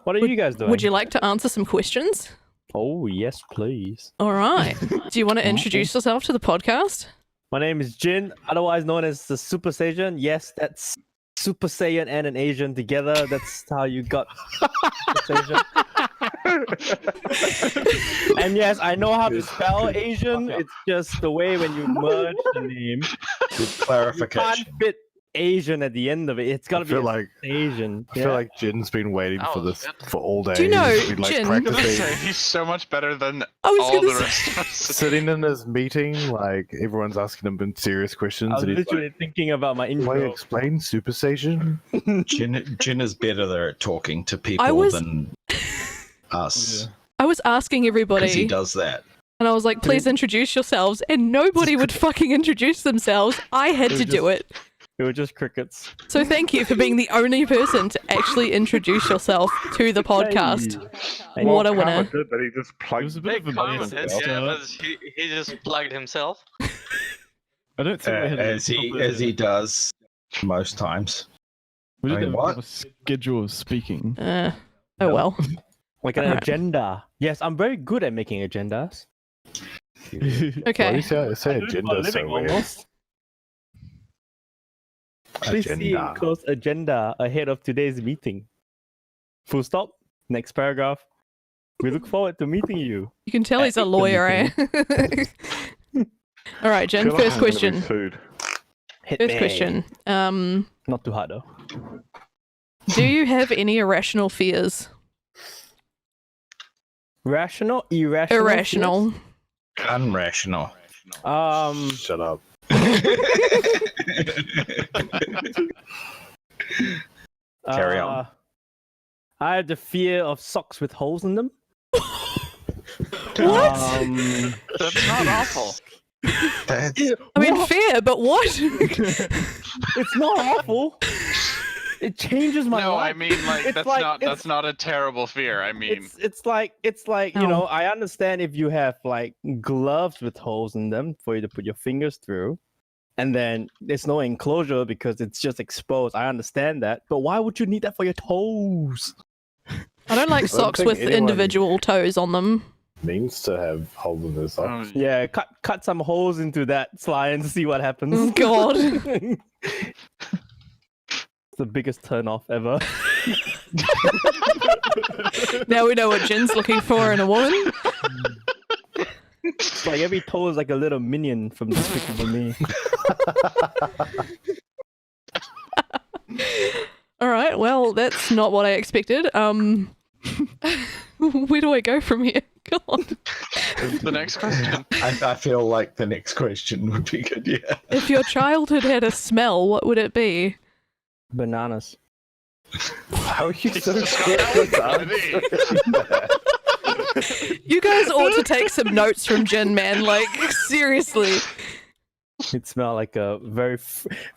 Speaker 10: What are you guys doing?
Speaker 1: Would you like to answer some questions?
Speaker 10: Oh, yes, please.
Speaker 1: All right. Do you want to introduce yourself to the podcast?
Speaker 10: My name is Jin, otherwise known as the Super Saiyan. Yes, that's Super Saiyan and an Asian together. That's how you got Super Saiyan. And yes, I know how to spell Asian. It's just the way when you merge the name.
Speaker 4: Good
Speaker 10: You
Speaker 4: clarification.
Speaker 10: can't fit Asian at the end of it. It's got
Speaker 3: I
Speaker 10: to be
Speaker 3: feel like
Speaker 10: Asian.
Speaker 3: I feel like Jin's been waiting
Speaker 2: Oh,
Speaker 3: for this
Speaker 2: shit.
Speaker 3: for all day.
Speaker 1: Do you know,
Speaker 3: He's been, like,
Speaker 1: Jin-
Speaker 5: I was gonna say,
Speaker 3: practicing,
Speaker 5: he's so much better than
Speaker 1: I was
Speaker 5: all
Speaker 1: gonna
Speaker 5: the
Speaker 1: say-
Speaker 5: rest of us.
Speaker 3: sitting in his meeting, like everyone's asking him serious questions,
Speaker 10: I was
Speaker 3: and he's
Speaker 10: literally
Speaker 3: like,
Speaker 10: thinking about my
Speaker 3: "Can I
Speaker 10: intro.
Speaker 3: explain Super Saiyan?"
Speaker 4: Jin is better there at talking to people
Speaker 1: was-
Speaker 4: than us.
Speaker 1: I was asking
Speaker 4: Because he
Speaker 1: everybody,
Speaker 4: does that.
Speaker 1: and I was like, please introduce yourselves, and nobody would fucking introduce themselves. I had to do it.
Speaker 10: It was just crickets.
Speaker 1: So thank you for being the only person to actually introduce yourself to the podcast.
Speaker 10: Hey.
Speaker 1: What a
Speaker 8: Karma
Speaker 1: winner.
Speaker 8: did, but he just
Speaker 7: It
Speaker 8: plugged.
Speaker 7: was a bit
Speaker 2: Hey,
Speaker 7: of a
Speaker 2: Carmen
Speaker 7: mess
Speaker 2: did,
Speaker 7: at the
Speaker 2: yeah,
Speaker 7: start.
Speaker 2: but he just plugged himself.
Speaker 7: I don't think we had
Speaker 4: As he does most times.
Speaker 7: we
Speaker 4: I
Speaker 7: didn't
Speaker 4: mean,
Speaker 7: have
Speaker 4: what?
Speaker 7: a schedule of speaking.
Speaker 1: Oh well.
Speaker 10: Like an
Speaker 1: Alright.
Speaker 10: agenda. Yes, I'm very good at making agendas.
Speaker 3: Why do you
Speaker 1: Okay.
Speaker 3: say
Speaker 10: I do it for a
Speaker 3: agenda so
Speaker 10: living
Speaker 3: weird?
Speaker 10: almost. Please see
Speaker 3: Agenda.
Speaker 10: enclosed agenda ahead of today's meeting. Full stop. Next paragraph. We look forward to meeting you.
Speaker 1: You can tell he's a lawyer, eh? All right, Jen.
Speaker 8: Feel like
Speaker 1: First
Speaker 8: I'm gonna be
Speaker 1: question.
Speaker 8: sued.
Speaker 10: Hit
Speaker 1: First
Speaker 10: me.
Speaker 1: question.
Speaker 10: Not too hard though.
Speaker 1: Do you have any irrational fears?
Speaker 10: Rational, irrational.
Speaker 1: Irrational.
Speaker 4: Unrational.
Speaker 10: fears?
Speaker 3: Shut up.
Speaker 4: Carry on.
Speaker 10: I have the fear of socks with holes in them.
Speaker 1: What?
Speaker 5: That's not awful.
Speaker 4: That's,
Speaker 1: I mean, fear, but what?
Speaker 10: It's not awful. It changes my
Speaker 5: No,
Speaker 10: life.
Speaker 5: I mean like
Speaker 10: It's
Speaker 5: that's
Speaker 10: like-
Speaker 5: not
Speaker 10: it's-
Speaker 5: that's not a terrible fear. I mean,
Speaker 10: It's like you
Speaker 1: Oh.
Speaker 10: know, I understand if you have like gloves with holes in them for you to put your fingers through, and then there's no enclosure because it's just exposed. I understand that, but why would you need that for your toes?
Speaker 1: I don't like socks
Speaker 3: think
Speaker 1: with
Speaker 3: anyone-
Speaker 1: individual toes on them.
Speaker 3: Means to have holes in their socks.
Speaker 5: oh,
Speaker 10: Yeah, cut some holes into that Sly and see what happens.
Speaker 1: Oh, God.
Speaker 10: It's the biggest turn off ever.
Speaker 1: Now we know what Jin's looking for in a woman.
Speaker 10: It's like every toe is like a little minion from Despicable Me.
Speaker 1: All right, well, that's not what I expected. Where do I go from here? God.
Speaker 5: The next question.
Speaker 4: I feel like the next question would be good, yeah.
Speaker 1: If your childhood had a smell, what would it be?
Speaker 10: Bananas.
Speaker 3: How are you so quick with that?
Speaker 1: You guys ought to take some notes from Jin, man. Like, seriously.
Speaker 10: It smelled like a very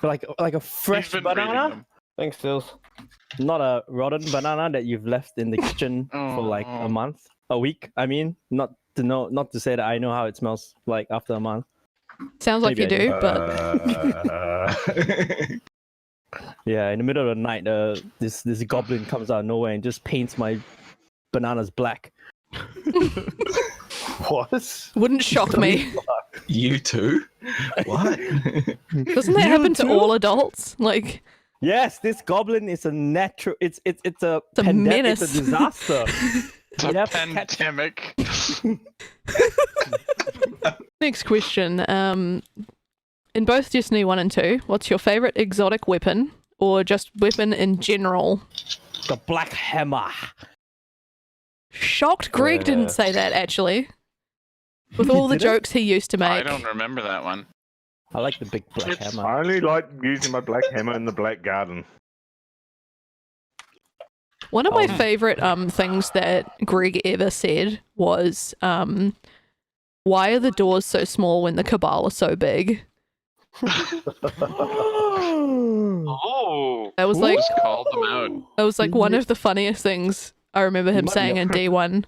Speaker 10: like a fresh
Speaker 5: He's been reading
Speaker 10: banana.
Speaker 5: them.
Speaker 6: Thanks, Stills.
Speaker 10: Not a rotten banana that you've left in the kitchen for like a month, a week. I mean, not to say that I know how it smells like after a month.
Speaker 1: Sounds like
Speaker 10: Maybe
Speaker 1: you
Speaker 10: I
Speaker 1: do,
Speaker 10: do. Yeah, in the middle of the night, this goblin comes out of nowhere and just paints my bananas black.
Speaker 3: What?
Speaker 1: Wouldn't shock me.
Speaker 4: You too? What?
Speaker 1: Doesn't that happen to all adults? Like,
Speaker 10: Yes, this goblin is a natural. It's a
Speaker 1: menace.
Speaker 10: It's a disaster.
Speaker 5: It's a pandemic.
Speaker 1: next question. In both Destiny 1 and 2, what's your favorite exotic weapon or just weapon in general?
Speaker 10: The black hammer.
Speaker 1: Shocked Greg didn't say that, actually. With all the
Speaker 10: Did it?
Speaker 1: jokes he used to
Speaker 5: I
Speaker 1: make.
Speaker 5: don't remember that one.
Speaker 10: I like the big black hammer.
Speaker 8: I only like using my black hammer in the black garden.
Speaker 1: One of my favorite things that Greg ever said was, why are the doors so small when the Cabal are so big?
Speaker 5: Oh,
Speaker 1: That was like,
Speaker 5: just called them out.
Speaker 1: that was like one of the funniest things I remember him
Speaker 10: might be
Speaker 1: saying in D1.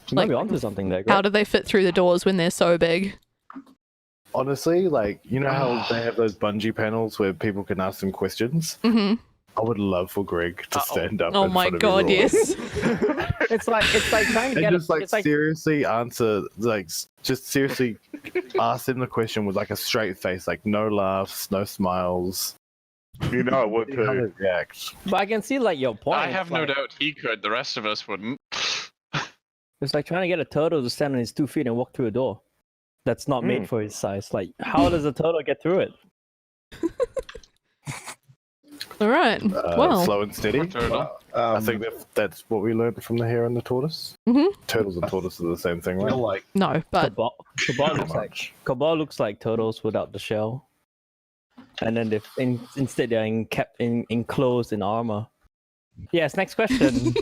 Speaker 10: You might be onto something there.
Speaker 1: How
Speaker 10: Greg.
Speaker 1: do they fit through the doors when they're so big?
Speaker 3: Honestly, like, you know how they have those bungee panels where people can ask them questions?
Speaker 1: Hmm.
Speaker 3: I would love for Greg to stand up.
Speaker 1: Oh
Speaker 3: in
Speaker 1: my
Speaker 3: front of
Speaker 1: god,
Speaker 3: everyone.
Speaker 1: yes.
Speaker 10: It's like trying to
Speaker 3: And
Speaker 10: get
Speaker 3: just like
Speaker 10: it's like
Speaker 3: seriously answer, like just seriously ask them the question with like a straight face, like no laughs, no smiles.
Speaker 8: You know, I would
Speaker 3: See how
Speaker 8: too.
Speaker 3: they react.
Speaker 10: But I can see like your point.
Speaker 5: I have
Speaker 10: It's
Speaker 5: no
Speaker 10: like-
Speaker 5: doubt he could. The rest of us wouldn't.
Speaker 10: It's like trying to get a turtle to stand on his 2 feet and walk through a door. That's not made for his size. Like, how does a turtle get through it?
Speaker 1: All right. Well,
Speaker 3: Slow and steady.
Speaker 5: Poor turtle.
Speaker 3: I think that's what we learned from the hare and the tortoise.
Speaker 1: Mhm.
Speaker 3: Turtles and tortoises are the same thing,
Speaker 4: I
Speaker 3: right?
Speaker 4: feel like
Speaker 1: no, but
Speaker 10: Cabal looks like turtles without the shell. And then instead they're kept enclosed in armor. Yes, next question.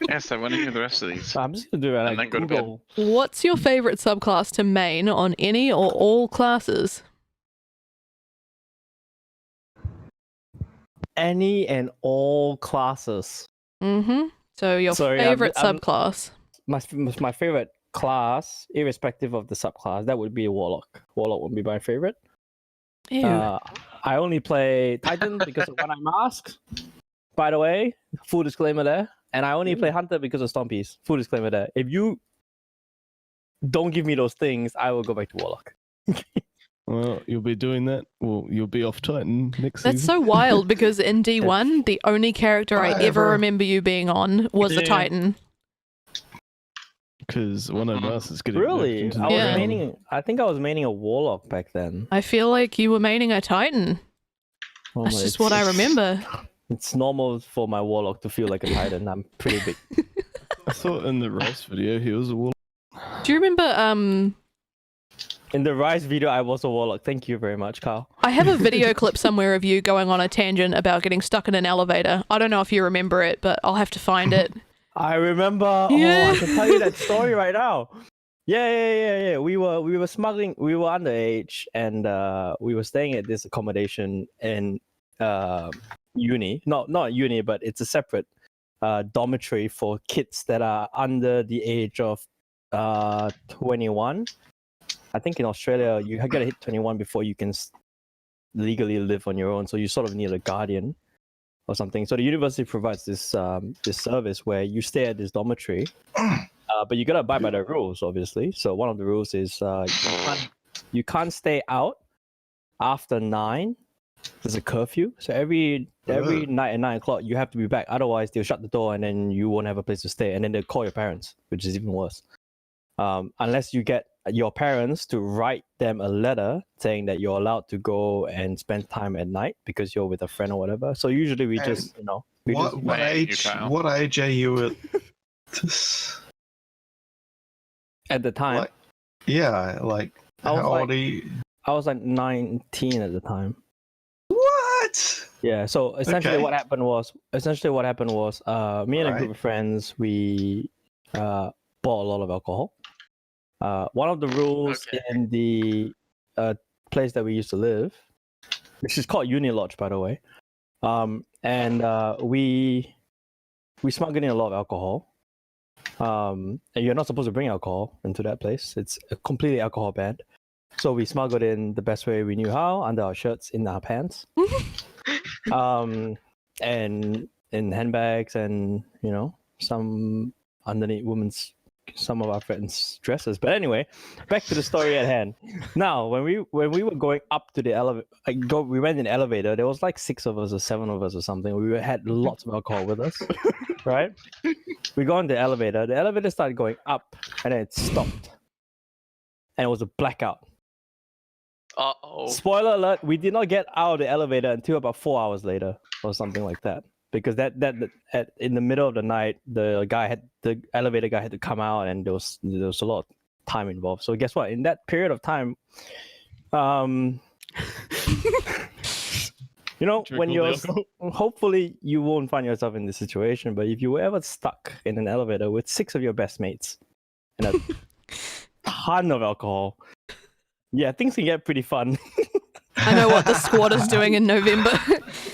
Speaker 5: Yes, I want to hear the rest of these.
Speaker 10: I'm just gonna do it.
Speaker 5: And
Speaker 10: Like,
Speaker 5: then go to bed.
Speaker 10: Google.
Speaker 1: what's your favorite subclass to main on any or all classes?
Speaker 10: Any and all classes.
Speaker 1: Mm-hmm. So your
Speaker 10: Sorry,
Speaker 1: favorite
Speaker 10: I'm-
Speaker 1: subclass.
Speaker 10: My favorite class, irrespective of the subclass, that would be a warlock. Warlock would be my favorite.
Speaker 1: Ew.
Speaker 10: I only play Titan because of One Eye Mask. By the way, full disclaimer there. And I only play Hunter because of Stompies. Full disclaimer there. If you don't give me those things, I will go back to Warlock.
Speaker 7: Well, you'll be doing that. Well, you'll be off Titan next
Speaker 1: That's
Speaker 7: season.
Speaker 1: so wild because in D1, the only character I ever
Speaker 4: Whatever.
Speaker 1: remember you being on was a
Speaker 10: Yeah.
Speaker 1: Titan.
Speaker 7: Because one of us is getting
Speaker 10: Really?
Speaker 7: nerfed into
Speaker 10: I
Speaker 7: the
Speaker 10: was
Speaker 1: Yeah.
Speaker 7: ground.
Speaker 10: I think I was maining a Warlock back then.
Speaker 1: I feel like you were maining a Titan.
Speaker 10: Oh
Speaker 1: That's
Speaker 10: my-
Speaker 1: just what I remember.
Speaker 10: It's normal for my Warlock to feel like a Titan. I'm pretty big.
Speaker 7: I thought in the race video he was a warlock.
Speaker 1: Do you remember
Speaker 10: In the Rise video, I was a Warlock. Thank you very much, Carl.
Speaker 1: I have a video clip somewhere of you going on a tangent about getting stuck in an elevator. I don't know if you remember it, but I'll have to find it.
Speaker 10: I remember.
Speaker 1: Yeah.
Speaker 10: Oh, I can tell you that story right now. Yeah. We were smuggling. We were underage, and we were staying at this accommodation in uni. Not uni, but it's a separate dormitory for kids that are under the age of 21. I think in Australia you gotta hit 21 before you can legally live on your own. So you sort of need a guardian or something. So the university provides this this service where you stay at this dormitory, but you gotta abide by the rules, obviously. So one of the rules is you can't stay out after 9 there's a curfew. So every night at 9 o'clock, you have to be back. Otherwise, they'll shut the door and then you won't have a place to stay. And then they'll call your parents, which is even worse. Unless you get your parents to write them a letter saying that you're allowed to go and spend time at night because you're with a friend or whatever. So usually we just,
Speaker 4: What age are you at this?
Speaker 10: At the time,
Speaker 4: how old are you?
Speaker 10: I was like 19 at the time.
Speaker 4: What?
Speaker 10: Yeah. So essentially,
Speaker 4: Okay.
Speaker 10: what happened was, me and a group of friends, we bought a lot of alcohol. One of the rules in the place that we used to live, which is called Uni Lodge, by the way, and we smuggled in a lot of alcohol. And you're not supposed to bring alcohol into that place. It's a completely alcohol banned. So we smuggled in the best way we knew how, under our shirts, in our pants, and in handbags, and some underneath some of our friends' dresses. But anyway, back to the story at hand. Now, when we were going up to the elevator, we went in the elevator. There was like 6 of us or 7 of us or something. We had lots of alcohol with us, right? We go in the elevator. The elevator started going up, and then it stopped, and it was a blackout. Spoiler alert: we did not get out of the elevator until about 4 hours later, or something like that. Because in the middle of the night, the elevator guy had to come out, and there was a lot of time involved. So guess what? In that period of time, when you're hopefully you won't find yourself in this situation, but if you were ever stuck in an elevator with 6 of your best mates and a ton of alcohol, yeah, things can get pretty fun.
Speaker 1: I know what the squad is doing in November.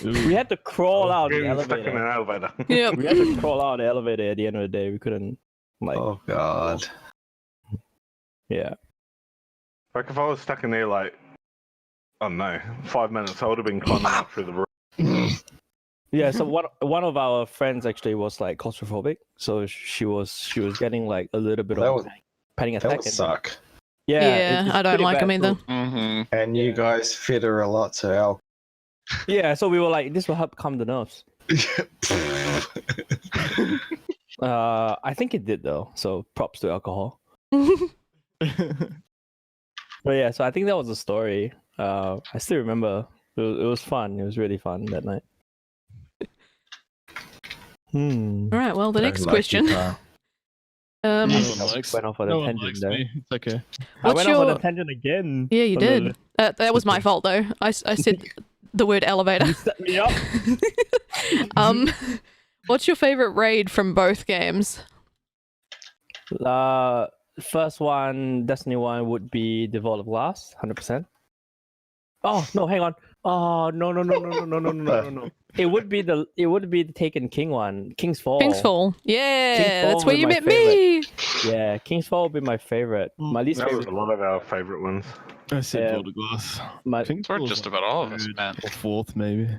Speaker 10: We had to crawl out the
Speaker 8: Getting stuck in an
Speaker 10: elevator.
Speaker 8: elevator.
Speaker 1: Yeah.
Speaker 10: We had to crawl out the elevator at the end of the day. We couldn't,
Speaker 4: Oh God.
Speaker 10: yeah.
Speaker 8: Like if I was stuck in there, like, I don't know, 5 minutes, I would have been climbing up through the roof.
Speaker 10: Yeah, so one of our friends actually was like claustrophobic, so she was getting like a little bit of panic attack.
Speaker 4: That would suck.
Speaker 1: Yeah,
Speaker 10: it's
Speaker 1: I don't
Speaker 10: pretty
Speaker 1: like
Speaker 10: bad.
Speaker 1: him either.
Speaker 5: Mm-hmm.
Speaker 4: And you guys fed her a lot to alcohol.
Speaker 10: Yeah, so we were like, this will help calm the nerves. I think it did though. So props to alcohol. But yeah, so I think that was the story. I still remember. It was fun. It was really fun that night.
Speaker 1: All right, well, the
Speaker 4: Don't
Speaker 1: next
Speaker 4: like
Speaker 1: question.
Speaker 4: you, Carl.
Speaker 7: No
Speaker 1: Yeah,
Speaker 7: one likes,
Speaker 10: Went off on
Speaker 7: no
Speaker 10: a
Speaker 7: one
Speaker 10: tangent
Speaker 7: likes
Speaker 10: there.
Speaker 7: me. It's okay.
Speaker 10: I
Speaker 1: What's
Speaker 10: went off on
Speaker 1: your-
Speaker 10: a tangent again.
Speaker 1: you
Speaker 10: Oh,
Speaker 1: did. That was my fault, though. I said the word elevator.
Speaker 10: You set me up.
Speaker 1: What's your favorite raid from both games?
Speaker 10: First one, Destiny 1 would be the Vault of Glass, 100%. Oh no, hang on. Oh no. It would be the Taken King one, King's Fall.
Speaker 1: King's Fall. Yeah,
Speaker 10: King's Fall
Speaker 1: that's where
Speaker 10: was
Speaker 1: you
Speaker 10: my
Speaker 1: met me.
Speaker 10: Yeah, King's Fall would be my favorite. My least
Speaker 8: That was
Speaker 10: favorite.
Speaker 8: a lot of our favourite ones.
Speaker 7: I said
Speaker 10: Yeah.
Speaker 7: Vault of Glass.
Speaker 10: My,
Speaker 7: King's
Speaker 5: For
Speaker 7: Fall's
Speaker 5: just
Speaker 7: like
Speaker 5: about all of us,
Speaker 7: third
Speaker 5: man.
Speaker 7: or 4th, maybe.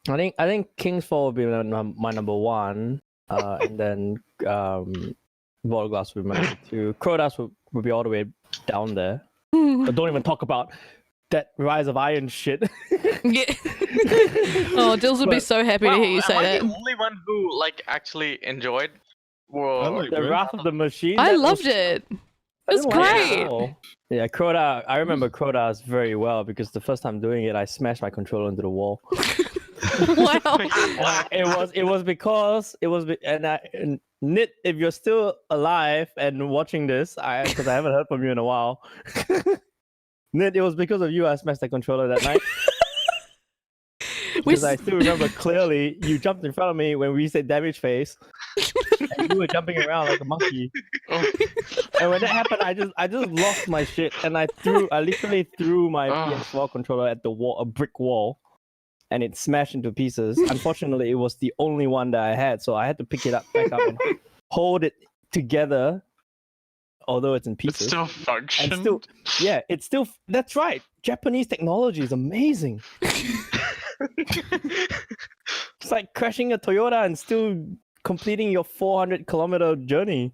Speaker 10: I think King's Fall would be my number 1, and then Vault of Glass would be my number 2. Crodas would be all the way down there. But don't even talk about that Rise of Iron shit.
Speaker 1: Yeah. Oh, Dills would be
Speaker 10: But-
Speaker 1: so happy to hear you say
Speaker 2: am I
Speaker 1: that.
Speaker 2: the only one who actually enjoyed?
Speaker 7: I like
Speaker 10: The
Speaker 7: Red.
Speaker 10: Wrath of the Machine.
Speaker 1: I
Speaker 10: that
Speaker 1: loved
Speaker 10: was-
Speaker 1: it.
Speaker 10: I
Speaker 1: It was
Speaker 10: didn't like it
Speaker 1: great.
Speaker 10: at all. Yeah, Crota. I remember Crotas very well because the first time doing it, I smashed my controller into the wall.
Speaker 1: Wow.
Speaker 10: It was because and Nit, if you're still alive and watching this, because I haven't heard from you in a while. Nit, it was because of you I smashed the controller that night. Because I still remember clearly you jumped in front of me when we said damage face, and you were jumping around like a monkey. And when that happened, I just lost my shit, and I literally threw my PS4 controller at the wall, a brick wall, and it smashed into pieces. Unfortunately, it was the only one that I had, so I had to pick it back up, and hold it together. Although it's in
Speaker 5: It
Speaker 10: pieces,
Speaker 5: still functioned.
Speaker 10: and still, yeah, it's still. That's right. Japanese technology is amazing. It's like crashing a Toyota and still completing your 400-kilometer journey.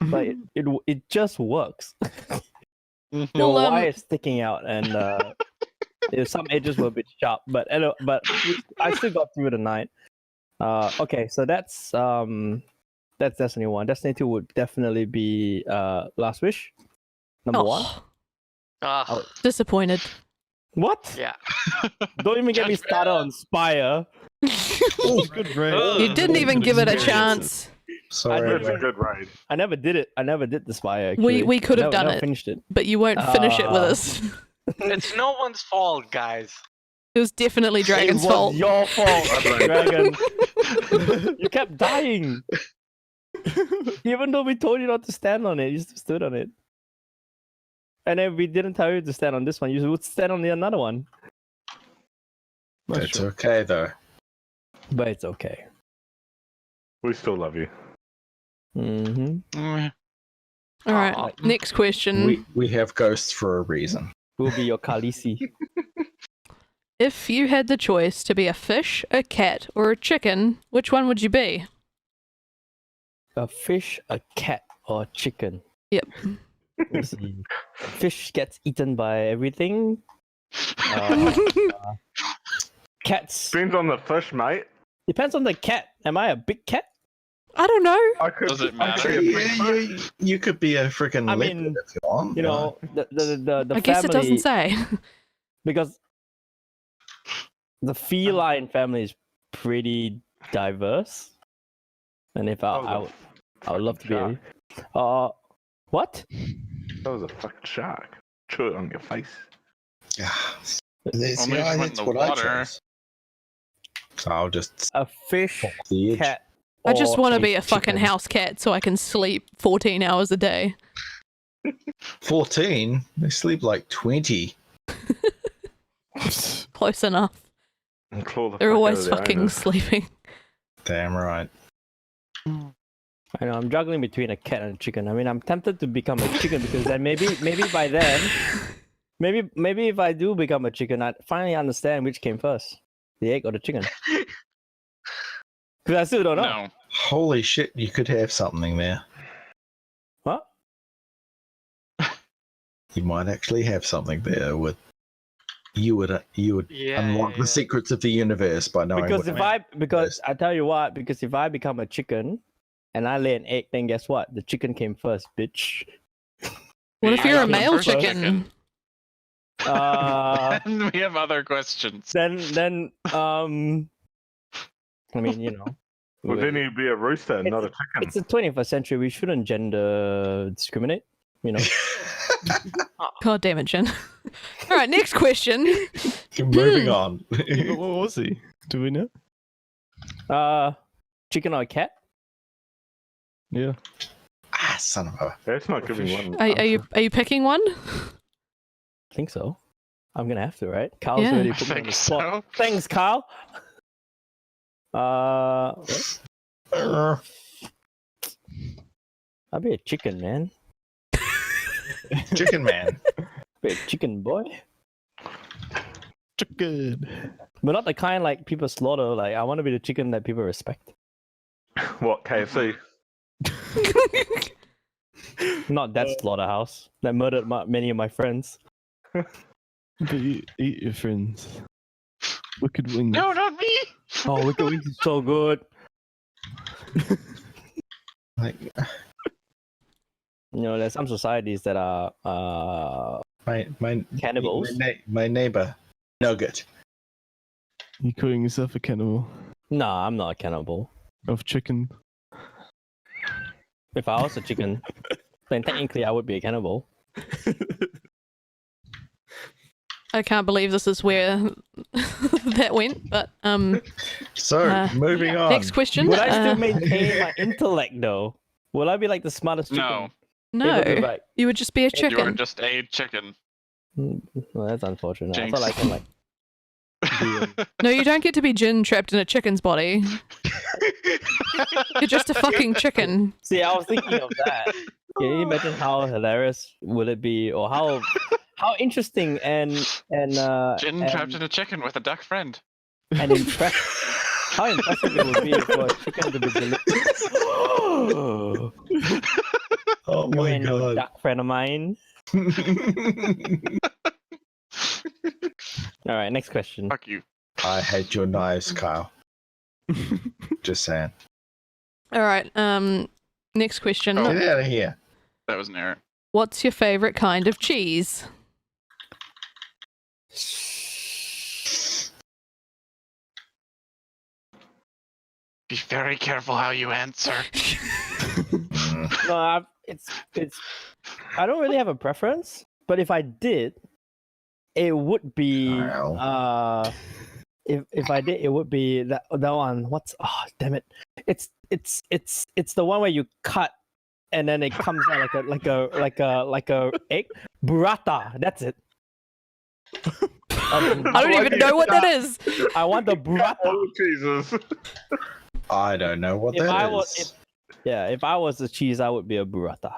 Speaker 10: But it just works. The
Speaker 1: Well,
Speaker 10: wire is sticking out, and Some edges were a bit sharp, but I still got through the night. Okay, so that's Destiny 1. Destiny 2 would definitely be Last Wish. Number 1.
Speaker 2: Ah,
Speaker 1: Disappointed.
Speaker 10: What?
Speaker 2: yeah.
Speaker 10: Don't even get me started on Spire.
Speaker 7: Oh, good raid.
Speaker 1: You didn't even give it a chance.
Speaker 4: Sorry.
Speaker 8: It's a good raid.
Speaker 10: I never did it. I never did the Spire. Actually.
Speaker 1: We could have done
Speaker 10: never
Speaker 1: it,
Speaker 10: Finished it.
Speaker 1: but you won't finish it with us.
Speaker 2: It's no one's fault, guys.
Speaker 1: It was definitely Dragon's
Speaker 10: it was
Speaker 1: fault.
Speaker 10: your fault, Dragon. You kept dying. Even though we told you not to stand on it, you still stood on it. And then we didn't tell you to stand on this one. You would stand on the another one.
Speaker 4: It's okay though.
Speaker 10: But it's okay.
Speaker 8: We still love you.
Speaker 10: Mm-hmm.
Speaker 1: All right, next question.
Speaker 4: We have ghosts for a reason.
Speaker 10: Who'll be your Khaleesi?
Speaker 1: If you had the choice to be a fish, a cat, or a chicken, which one would you be?
Speaker 10: A fish, a cat, or a chicken?
Speaker 1: Yep.
Speaker 10: Let's see. Fish gets eaten by everything. Cats.
Speaker 8: Depends on the fish, mate.
Speaker 10: Depends on the cat. Am I a big cat?
Speaker 1: I don't know.
Speaker 8: I could,
Speaker 5: Does it
Speaker 8: I could
Speaker 5: matter?
Speaker 8: be a big fish.
Speaker 4: You could be a freaking
Speaker 10: I
Speaker 4: leopard
Speaker 10: mean,
Speaker 4: if you want.
Speaker 10: You know, the
Speaker 1: I guess it
Speaker 10: family-
Speaker 1: doesn't say.
Speaker 10: because the feline family is pretty diverse, and if I would love to be. What?
Speaker 8: That was a fucking shark. Chew it on your face.
Speaker 4: That's,
Speaker 5: Only if you went
Speaker 4: that's
Speaker 5: in the
Speaker 4: what I
Speaker 5: water.
Speaker 4: chose. So I'll just
Speaker 10: A fish,
Speaker 4: the edge.
Speaker 10: cat.
Speaker 1: I just
Speaker 10: or
Speaker 1: want to
Speaker 10: a
Speaker 1: be a fucking
Speaker 10: chicken.
Speaker 1: house cat so I can sleep 14 hours a day.
Speaker 4: 14. They sleep like 20.
Speaker 1: Close enough.
Speaker 8: And claw the
Speaker 1: They're
Speaker 8: fuck out
Speaker 1: always
Speaker 8: of the
Speaker 1: fucking
Speaker 8: owners.
Speaker 1: sleeping.
Speaker 4: Damn right.
Speaker 10: I know I'm juggling between a cat and a chicken. I mean, I'm tempted to become a chicken because then maybe by then, maybe if I do become a chicken, I'd finally understand which came first, the egg or the chicken. Because I still don't know.
Speaker 5: No.
Speaker 4: Holy shit, you could have something there.
Speaker 10: What?
Speaker 4: You might actually have something there with you would
Speaker 2: Yeah.
Speaker 4: unlock the secrets of the universe by knowing
Speaker 10: Because
Speaker 4: what
Speaker 10: because I tell you what, because if I become a chicken and I lay an egg, then guess what? The chicken came first, bitch.
Speaker 1: What if
Speaker 5: I
Speaker 1: you're a
Speaker 5: am the
Speaker 1: male
Speaker 5: first
Speaker 1: chicken?
Speaker 5: And we have other questions.
Speaker 10: Then I mean, you know.
Speaker 8: Well, then you'd be a rooster, not a chicken.
Speaker 10: It's the 21st century. We shouldn't gender discriminate, you know.
Speaker 1: God damn it, Jen. All right, next question.
Speaker 4: Moving on.
Speaker 7: Yeah, but what was he? Do we know?
Speaker 10: Chicken or a cat?
Speaker 7: Yeah.
Speaker 4: Son of a.
Speaker 8: That's not giving one.
Speaker 1: Are you picking one?
Speaker 10: I think so. I'm gonna have to, right? Carl's
Speaker 1: Yeah.
Speaker 10: already
Speaker 5: I
Speaker 10: put me on the
Speaker 5: think
Speaker 10: spot.
Speaker 5: so.
Speaker 10: Thanks, Carl. I'll be a chicken, man.
Speaker 4: Chicken man.
Speaker 10: Be a chicken boy.
Speaker 7: Chicken.
Speaker 10: But not the kind like people slaughter. Like I want to be the chicken that people respect.
Speaker 8: What, KFC?
Speaker 10: Not that slaughterhouse that murdered many of my friends.
Speaker 7: But you eat your friends. Wicked wings.
Speaker 5: No, not me.
Speaker 10: Oh, Wicked Wings is so good.
Speaker 4: Like
Speaker 10: You know, there's some societies that are
Speaker 4: my
Speaker 10: cannibals.
Speaker 4: my neighbor Nugget.
Speaker 7: You calling yourself a cannibal
Speaker 10: Nah, I'm not a cannibal.
Speaker 7: of chicken?
Speaker 10: If I was a chicken, then technically I would be a cannibal.
Speaker 1: I can't believe this is where that went, but
Speaker 4: So moving on.
Speaker 1: next question.
Speaker 10: Would I still maintain my intellect though? Will I be like the smartest chicken?
Speaker 5: No.
Speaker 1: No,
Speaker 10: Able to, like-
Speaker 1: you would just be a
Speaker 5: You're
Speaker 1: chicken.
Speaker 5: just a chicken.
Speaker 10: Well, that's unfortunate. I
Speaker 5: Jinx.
Speaker 10: thought I can like. Be
Speaker 1: No, you don't get to be Jin trapped in a chicken's body. You're just a fucking chicken.
Speaker 10: See, I was thinking of that. Can you imagine how hilarious would it be, or how interesting and
Speaker 5: Jin trapped in a chicken with a duck friend.
Speaker 10: and how impressive it would be for a chicken to be delivered.
Speaker 4: Oh
Speaker 10: You
Speaker 4: my
Speaker 10: and your
Speaker 4: god.
Speaker 10: duck friend of mine. All right, next question.
Speaker 5: Fuck you.
Speaker 4: I hate your knives, Kyle. Just saying.
Speaker 1: All right. Next question.
Speaker 5: Oh.
Speaker 4: Get out of here.
Speaker 5: That was an error.
Speaker 1: What's your favorite kind of cheese?
Speaker 5: Be very careful how you answer.
Speaker 10: No, it's. I don't really have a preference, but if I did, it would be. If I did, it would be that one. What's damn it? It's the one where you cut and then it comes out like a egg. Burrata. That's it.
Speaker 1: I don't even know what that is.
Speaker 10: I want the burrata.
Speaker 8: Oh, Jesus.
Speaker 4: I don't know what
Speaker 10: If
Speaker 4: that
Speaker 10: I
Speaker 4: is.
Speaker 10: was, if I was a cheese, I would be a burrata.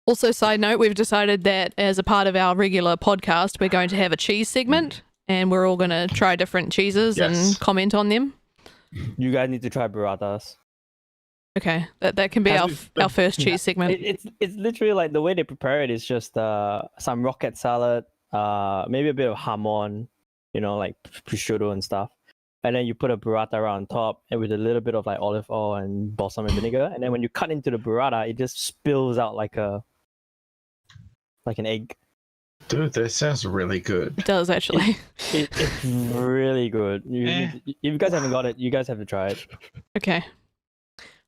Speaker 1: Also, side note, we've decided that as a part of our regular podcast, we're going to have a cheese segment, and we're all going to try different cheeses and comment on them.
Speaker 10: You guys need to try burratas.
Speaker 1: Okay, that can be our first cheese segment.
Speaker 10: It's literally like the way they prepare it is just some rocket salad, maybe a bit of hamon, like prosciutto and stuff. And then you put a burrata on top and with a little bit of like olive oil and balsamic vinegar. And then when you cut into the burrata, it just spills out like an egg.
Speaker 4: Dude, that sounds really good.
Speaker 1: It does actually.
Speaker 10: It's really good. If you guys haven't got it, you guys have to try it.
Speaker 1: Okay.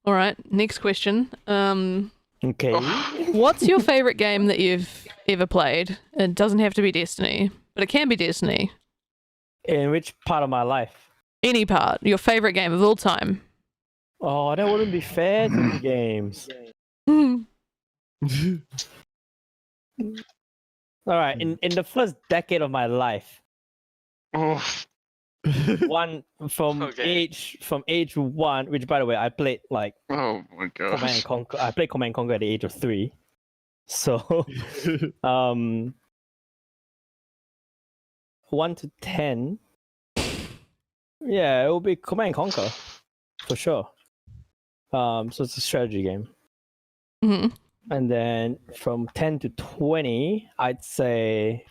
Speaker 1: All right. Next question.
Speaker 10: Okay.
Speaker 1: What's your favorite game that you've ever played? It doesn't have to be Destiny, but it can be Destiny.
Speaker 10: In which part of my life?
Speaker 1: Any part. Your favorite game of all time.
Speaker 10: Oh, that wouldn't be fair to the games. All right. In the first decade of my life, one from age 1, which by the way I played like
Speaker 5: Oh my god.
Speaker 10: Command and Conquer. I played Command and Conquer at the age of 3. So 1 to 10. Yeah, it will be Command and Conquer for sure. So it's a strategy game.
Speaker 1: Mm-hmm.
Speaker 10: And then from 10 to 20, I'd say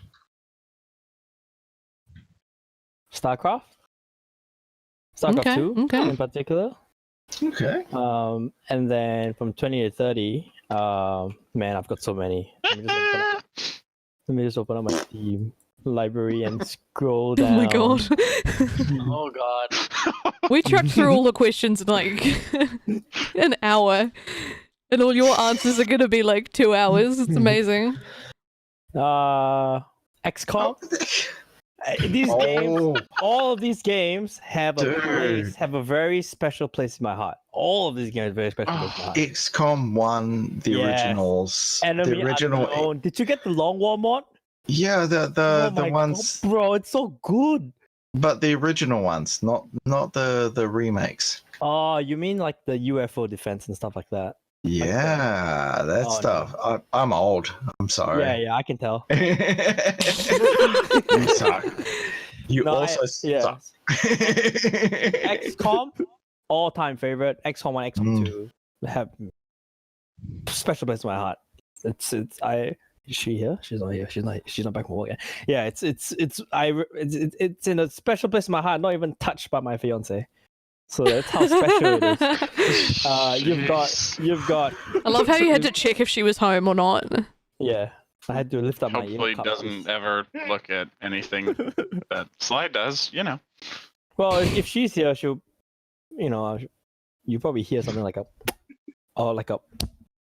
Speaker 10: StarCraft. StarCraft 2 in particular.
Speaker 4: Okay.
Speaker 10: And then from 20 to 30, man, I've got so many. Let me just open up my Steam library and scroll down.
Speaker 1: Oh my god.
Speaker 2: Oh god.
Speaker 1: We trucked through all the questions in like an hour. And all your answers are gonna be like 2 hours. It's amazing.
Speaker 10: XCOM. These games, all of these games have a very special place in my heart. All of these games have a very special place in my heart.
Speaker 4: XCOM 1, the originals.
Speaker 10: Enemy
Speaker 4: the original.
Speaker 10: Unknown. Did you get the Long War mod?
Speaker 4: Yeah, the ones.
Speaker 10: God, bro, it's so good.
Speaker 4: But the original ones, not the remakes.
Speaker 10: Oh, you mean like the UFO defense and stuff like that?
Speaker 4: Yeah, that stuff. No. I'm old. I'm sorry.
Speaker 10: Yeah, I can tell.
Speaker 4: You suck. You also suck.
Speaker 10: XCOM, all-time favorite. XCOM 1, XCOM 2 have special place in my heart. Is she here? She's not here. She's not back from work yet. Yeah, it's in a special place in my heart. Not even touched by my fiance. So that's how special it is. You've got.
Speaker 1: I love how you had to check if she was home or not.
Speaker 10: Yeah, I had to lift up my.
Speaker 5: Hopefully, doesn't ever look at anything that Sly does.
Speaker 10: Well, if she's here, she'll, you probably hear something like a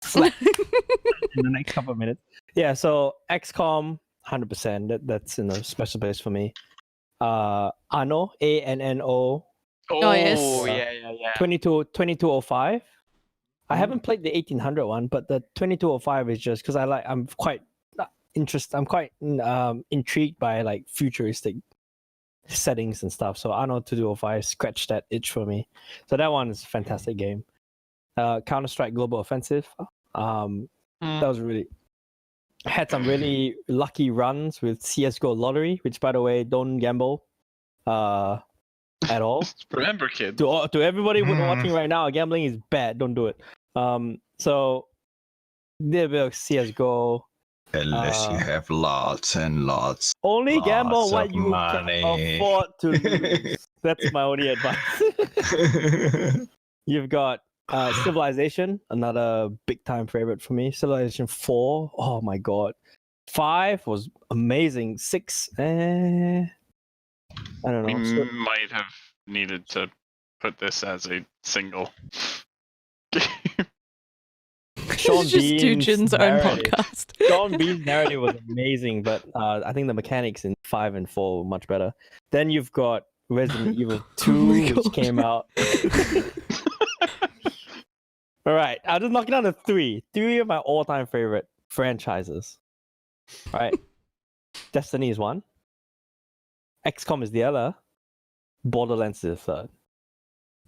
Speaker 10: slap in the next couple of minutes. Yeah. So XCOM, 100%. That's in a special place for me. Anno, ANNO.
Speaker 1: Oh yes.
Speaker 2: Yeah.
Speaker 10: 2205. I haven't played the 1800 one, but the 2205 is just because I'm quite interested. I'm quite intrigued by like futuristic settings and stuff. So Anno 2205 scratched that itch for me. So that one is a fantastic game. Counter-Strike Global Offensive. That was really had some really lucky runs with CS:GO Lottery, which by the way, don't gamble. At all.
Speaker 5: Remember, kids.
Speaker 10: To everybody watching right now, gambling is bad. Don't do it. So did a bit of CS:GO,
Speaker 4: Unless you have lots and lots.
Speaker 10: Only gamble
Speaker 4: Lots
Speaker 10: what
Speaker 4: of
Speaker 10: you
Speaker 4: money.
Speaker 10: can afford to lose. That's my only advice. You've got Civilization, another big time favorite for me. Civilization 4, oh my god. 5 was amazing. 6, I don't
Speaker 5: We
Speaker 10: know. So-
Speaker 5: might have needed to put this as a single.
Speaker 10: Sean
Speaker 1: Just do
Speaker 10: Bean's
Speaker 1: Jin's own
Speaker 10: narrative.
Speaker 1: podcast.
Speaker 10: Sean Bean's narrative was amazing, but I think the mechanics in 5 and 4 were much better. Then you've got Resident Evil 2,
Speaker 1: my
Speaker 10: which
Speaker 1: God.
Speaker 10: came out. All right, I'll just knock it down to 3. 3 of my all-time favorite franchises. All right, Destiny is 1. XCOM is the other. Borderlands is the third.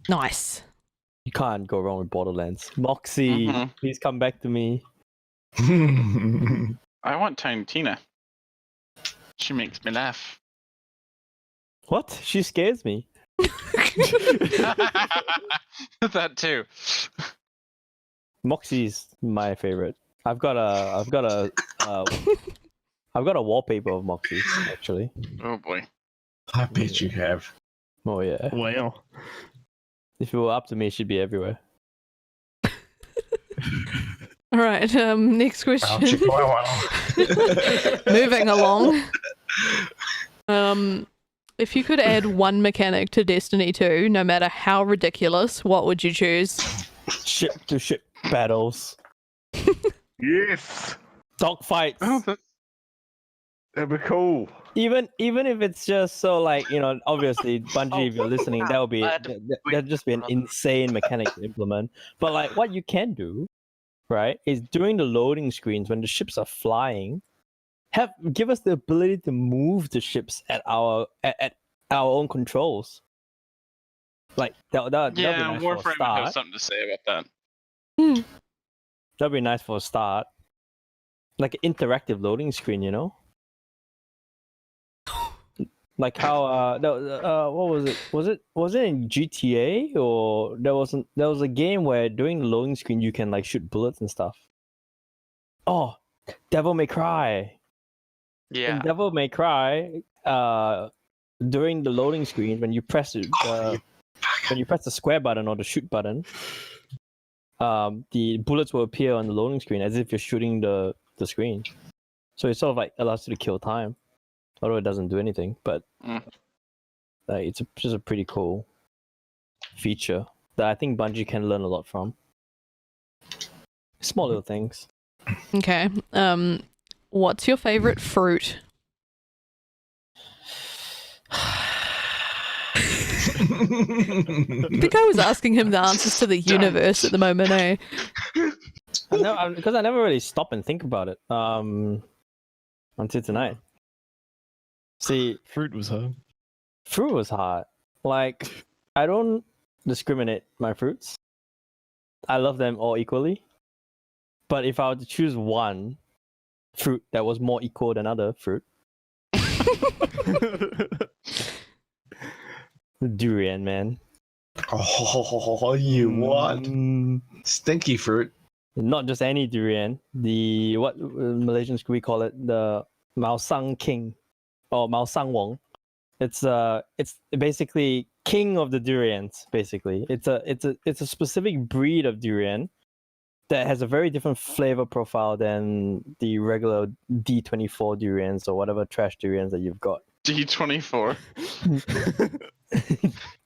Speaker 1: Nice.
Speaker 10: You can't go wrong with Borderlands. Moxie,
Speaker 5: Mhm.
Speaker 10: please come back to me.
Speaker 5: I want Tiny Tina. She makes me laugh.
Speaker 10: What? She scares me.
Speaker 5: That too.
Speaker 10: Moxie's my favorite. I've got a wallpaper of Moxie actually.
Speaker 5: Oh boy.
Speaker 4: I bet you have.
Speaker 10: Oh yeah.
Speaker 7: Wow.
Speaker 10: If it were up to me, it should be everywhere.
Speaker 1: All right. Next question.
Speaker 4: Wow.
Speaker 1: Moving along. If you could add one mechanic to Destiny 2, no matter how ridiculous, what would you choose?
Speaker 10: Ship to ship battles,
Speaker 8: Yes.
Speaker 10: dogfights.
Speaker 5: Oh,
Speaker 8: That'd be cool.
Speaker 10: Even if it's just so like obviously Bungie, if you're listening, that would be that'd just be an insane mechanic to implement. But like what you can do, right, is during the loading screens when the ships are flying, give us the ability to move the ships at our own controls. Like that'd be
Speaker 5: yeah,
Speaker 10: nice for a
Speaker 5: Warframe would
Speaker 10: start.
Speaker 5: have something to say about that.
Speaker 10: That'd be nice for a start. Like an interactive loading screen, Like how what was it? Was it in GTA or there was a game where during the loading screen you can like shoot bullets and stuff. Oh, Devil May Cry.
Speaker 2: Yeah.
Speaker 10: In Devil May Cry, during the loading screen when you press the square button or the shoot button, the bullets will appear on the loading screen as if you're shooting the screen. So it sort of like allows you to kill time, although it doesn't do anything. But it's just a pretty cool feature that I think Bungie can learn a lot from. Small little things.
Speaker 1: Okay. What's your favorite fruit? I think I was asking him the answers to the universe at the moment, eh?
Speaker 10: Because I never really stop and think about it until tonight. See,
Speaker 7: Fruit was hard.
Speaker 10: fruit was hard. Like, I don't discriminate my fruits. I love them all equally. But if I were to choose one fruit that was more equal than other fruit, durian, man.
Speaker 4: Oh, you what? Stinky fruit.
Speaker 10: Not just any durian. The what Malaysians we call it, the Mao Sang King or Mao Sang Wong. It's basically king of the durians. Basically, it's a specific breed of durian that has a very different flavor profile than the regular D24 durians or whatever trash durians that you've got.
Speaker 5: D24.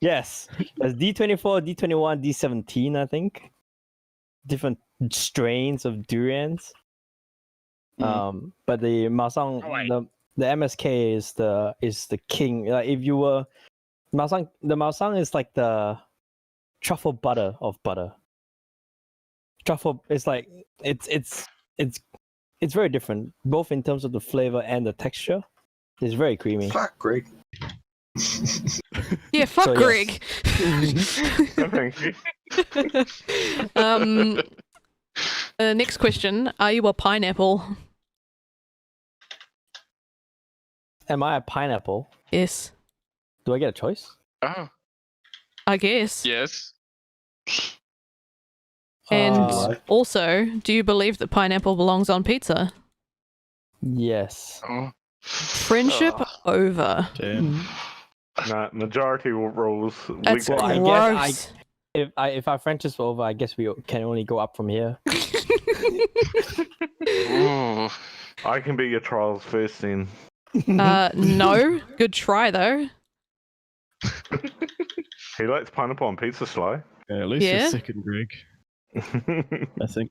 Speaker 10: Yes, there's D24, D21, D17, I think. Different strains of durians. But the Masang, the MSK is the king. Like if you were Masang, the Masang is like the truffle butter of butter. Truffle is like it's very different, both in terms of the flavor and the texture. It's very creamy.
Speaker 4: Fuck, Greg.
Speaker 1: Yeah, fuck
Speaker 10: So,
Speaker 1: Greg.
Speaker 8: Thank you.
Speaker 1: Next question. Are you a pineapple?
Speaker 10: Am I a pineapple?
Speaker 1: Yes.
Speaker 10: Do I get a choice?
Speaker 5: Oh,
Speaker 1: I guess.
Speaker 5: yes.
Speaker 1: And
Speaker 10: Uh,
Speaker 1: also, do you believe that pineapple belongs on pizza?
Speaker 10: Yes.
Speaker 5: Oh.
Speaker 1: Friendship over.
Speaker 7: Damn.
Speaker 8: Nah, majority rules.
Speaker 1: That's
Speaker 10: Well, I
Speaker 1: gross.
Speaker 10: guess if our friendship's over, I guess we can only go up from here.
Speaker 5: Ooh.
Speaker 8: I can be your trials first then.
Speaker 1: No. Good try though.
Speaker 8: He likes pineapple on pizza, Sly.
Speaker 7: Yeah, at least
Speaker 1: Yeah.
Speaker 7: a second, Greg. I think.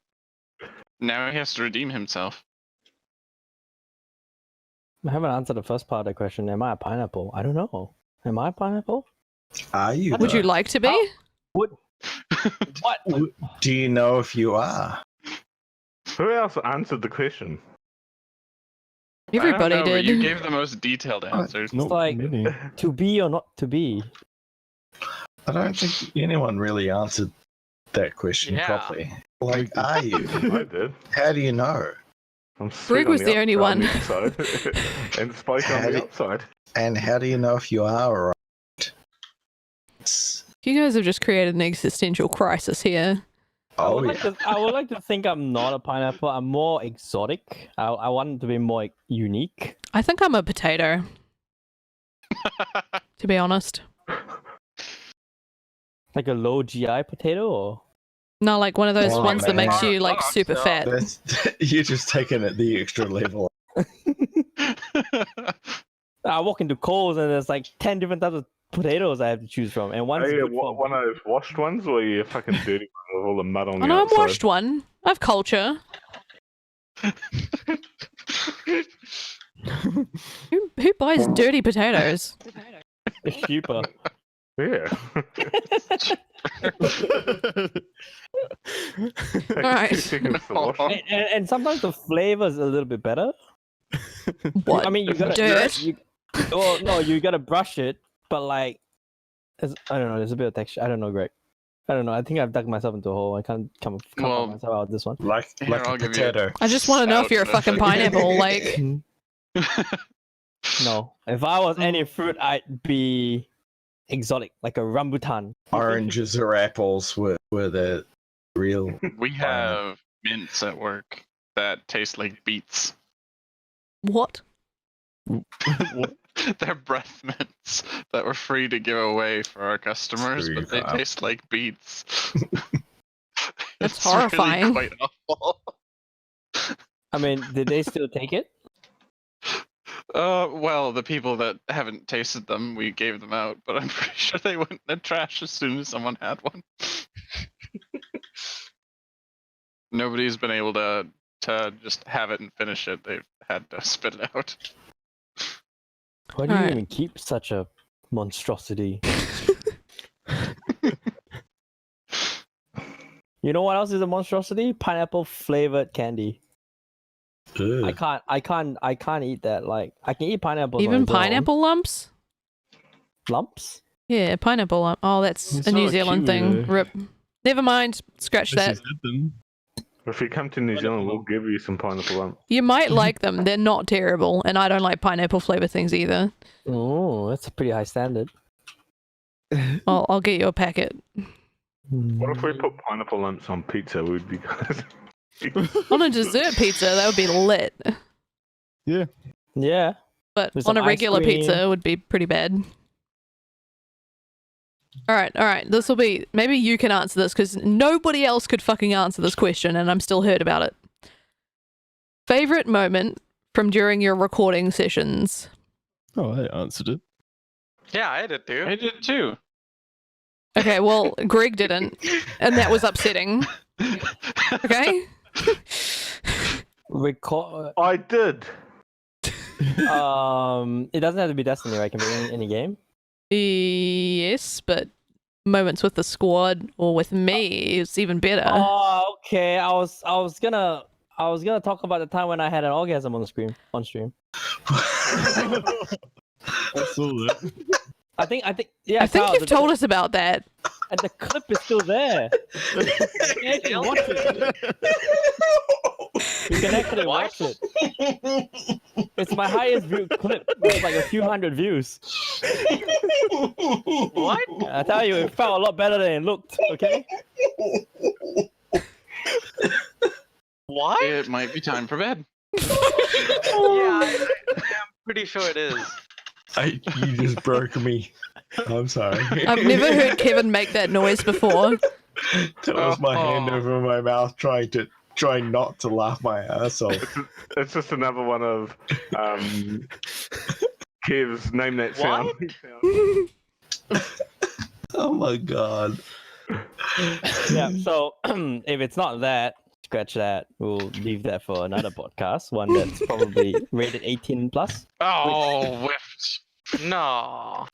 Speaker 5: Now he has to redeem himself.
Speaker 10: I haven't answered the first part of the question. Am I a pineapple? I don't know. Am I a pineapple?
Speaker 4: Are you?
Speaker 1: Would you
Speaker 4: though?
Speaker 1: like to be?
Speaker 10: What?
Speaker 4: Do you know if you are?
Speaker 8: Who else answered the question?
Speaker 1: Everybody
Speaker 5: I don't know, but
Speaker 1: did.
Speaker 5: You gave the most detailed answers.
Speaker 7: Not
Speaker 10: like-
Speaker 7: many.
Speaker 10: To be or not to be?
Speaker 4: I don't think anyone really answered that question
Speaker 2: Yeah.
Speaker 4: properly. Like, are you?
Speaker 8: I did.
Speaker 4: How do you know?
Speaker 8: I'm sweet
Speaker 1: was
Speaker 8: on
Speaker 1: the only one.
Speaker 8: outside, and Spike on
Speaker 4: Had
Speaker 8: the
Speaker 4: it-
Speaker 8: outside.
Speaker 4: And how do you know if you are or aren't? It's-
Speaker 1: You guys have just created an existential crisis here.
Speaker 4: Oh, yeah.
Speaker 10: I would like to think I'm not a pineapple. I'm more exotic. I want to be more unique.
Speaker 1: I think I'm a potato. To be honest.
Speaker 10: Like a low GI potato or?
Speaker 1: No, like one of those
Speaker 4: Oh,
Speaker 1: ones that makes
Speaker 4: man.
Speaker 1: you like super fat.
Speaker 4: That's, you're just taking it the extra level.
Speaker 10: I walk into Coles and there's like 10 different types of potatoes I have to choose from. And one's
Speaker 8: Are you
Speaker 10: good for-
Speaker 8: one of those washed ones, or are you a fucking dirty one with all the mud on
Speaker 1: Oh
Speaker 8: the
Speaker 1: no, I'm
Speaker 8: outside?
Speaker 1: washed one. I have culture. Who buys dirty potatoes?
Speaker 10: It's cheaper.
Speaker 8: Yeah.
Speaker 1: Alright.
Speaker 8: 2 seconds to wash.
Speaker 10: And sometimes the flavor is a little bit better.
Speaker 1: What?
Speaker 10: I mean, you gotta
Speaker 1: Dirt?
Speaker 10: well, no, you gotta brush it, but like, I don't know. There's a bit of texture. I don't know, Greg. I don't know. I think I've dug myself into a hole. I can't come
Speaker 5: Well,
Speaker 10: myself out of this one.
Speaker 4: Like
Speaker 5: Here,
Speaker 4: a
Speaker 5: I'll give you-
Speaker 4: potato.
Speaker 1: I just want to know if you're a
Speaker 5: Ouch.
Speaker 1: fucking pineapple. Like,
Speaker 10: No, if I was any fruit, I'd be exotic, like a rambutan.
Speaker 4: Oranges or apples were the real.
Speaker 5: We have mints at work that taste like beets.
Speaker 1: what?
Speaker 5: They're breath mints that we're free to give away for our customers,
Speaker 4: Screw
Speaker 5: but they
Speaker 4: you, Kyle.
Speaker 5: taste like beets.
Speaker 1: That's
Speaker 5: It's
Speaker 1: horrifying.
Speaker 5: Really quite awful.
Speaker 10: I mean, did they still take it?
Speaker 5: Well, the people that haven't tasted them, we gave them out, but I'm pretty sure they went in the trash as soon as someone had one. Nobody's been able to just have it and finish it. They've had to spit it out.
Speaker 10: Why do you
Speaker 1: Alright.
Speaker 10: even keep such a monstrosity? You know what else is a monstrosity? Pineapple flavored candy. I can't eat that. Like, I can eat pineapple.
Speaker 1: Even pineapple lumps?
Speaker 10: lumps.
Speaker 1: Yeah, pineapple lump. Oh, that's
Speaker 7: It's
Speaker 1: a New
Speaker 7: not a
Speaker 1: Zealand
Speaker 7: kiwi,
Speaker 1: thing.
Speaker 7: though.
Speaker 1: Rip. Never mind. Scratch
Speaker 7: Unless
Speaker 1: that.
Speaker 7: he's had them.
Speaker 8: If you come to New Zealand, we'll give you some pineapple lump.
Speaker 1: You might like them. They're not terrible, and I don't like pineapple flavor things either.
Speaker 10: Oh, that's a pretty high standard.
Speaker 1: I'll get you a packet.
Speaker 8: What if we put pineapple lumps on pizza? We'd be good.
Speaker 1: On a dessert pizza, that would be lit.
Speaker 10: Yeah.
Speaker 1: But
Speaker 10: With
Speaker 1: on
Speaker 10: some
Speaker 1: a
Speaker 10: ice
Speaker 1: regular pizza,
Speaker 10: cream.
Speaker 1: it would be pretty bad. All right. This will be. Maybe you can answer this because nobody else could fucking answer this question, and I'm still hurt about it. Favorite moment from during your recording sessions?
Speaker 7: Oh, I answered it.
Speaker 2: Yeah, I did too.
Speaker 5: I did too.
Speaker 1: Okay, well, Greg didn't, and that was upsetting. Okay.
Speaker 10: Record.
Speaker 8: I did.
Speaker 10: It doesn't have to be Destiny, right? It can be any game.
Speaker 1: Yes, but moments with the squad or with me is even better.
Speaker 10: Oh, okay. I was gonna talk about the time when I had an orgasm on stream.
Speaker 7: I saw that.
Speaker 10: I think yeah.
Speaker 1: I think
Speaker 10: Kyle,
Speaker 1: you've told us about that.
Speaker 10: and the clip is still there. You can actually watch it. You can actually watch it. It's my highest viewed clip with like a few hundred views.
Speaker 2: What?
Speaker 10: I tell you, it felt a lot better than it looked. Okay.
Speaker 2: What?
Speaker 5: It might be time for bed.
Speaker 2: I am pretty sure it is.
Speaker 4: You just broke me. I'm sorry.
Speaker 1: I've never heard Kevin make that noise before.
Speaker 4: That was my hand over my mouth trying not to laugh my ass off.
Speaker 8: It's just another one of Kev's name that sound.
Speaker 4: Oh my god.
Speaker 10: Yeah, so if it's not that, scratch that. We'll leave that for another podcast, one that's probably rated 18 plus.
Speaker 5: Oh, whiffed.
Speaker 2: No.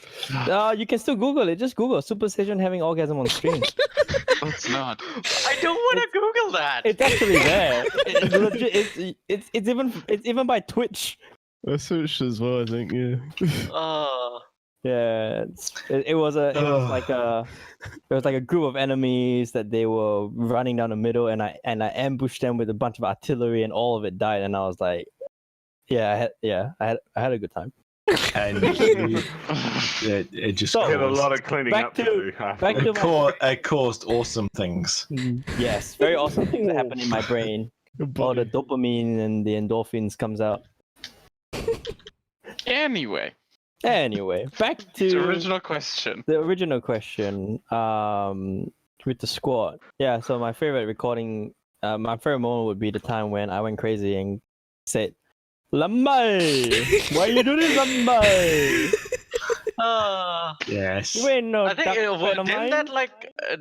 Speaker 10: You can still Google it. Just Google Super Saiyan having orgasm on stream.
Speaker 5: It's not.
Speaker 2: I don't want to Google that.
Speaker 10: It's actually there. It's legit. It's even by Twitch.
Speaker 7: I searched as well, I think, yeah.
Speaker 10: Yeah, it was like a group of enemies that they were running down the middle, and I ambushed them with a bunch of artillery, and all of it died, and I was like, I had a good time.
Speaker 4: And it just
Speaker 10: So,
Speaker 8: Had a lot of cleaning
Speaker 10: back
Speaker 8: up
Speaker 10: to-
Speaker 8: do.
Speaker 10: back to
Speaker 4: it caused awesome things.
Speaker 10: Yes, very awesome things that happen in my brain. All the dopamine and the endorphins comes out.
Speaker 5: Anyway,
Speaker 10: Back to
Speaker 5: the original question.
Speaker 10: the original question. With the squad. Yeah, so my favorite recording, my favorite moment would be the time when I went crazy and said, "Lambai, why you do this, Lambai?
Speaker 4: Yes.
Speaker 10: You ain't no
Speaker 2: I think
Speaker 10: duck friend of
Speaker 2: didn't
Speaker 10: mine."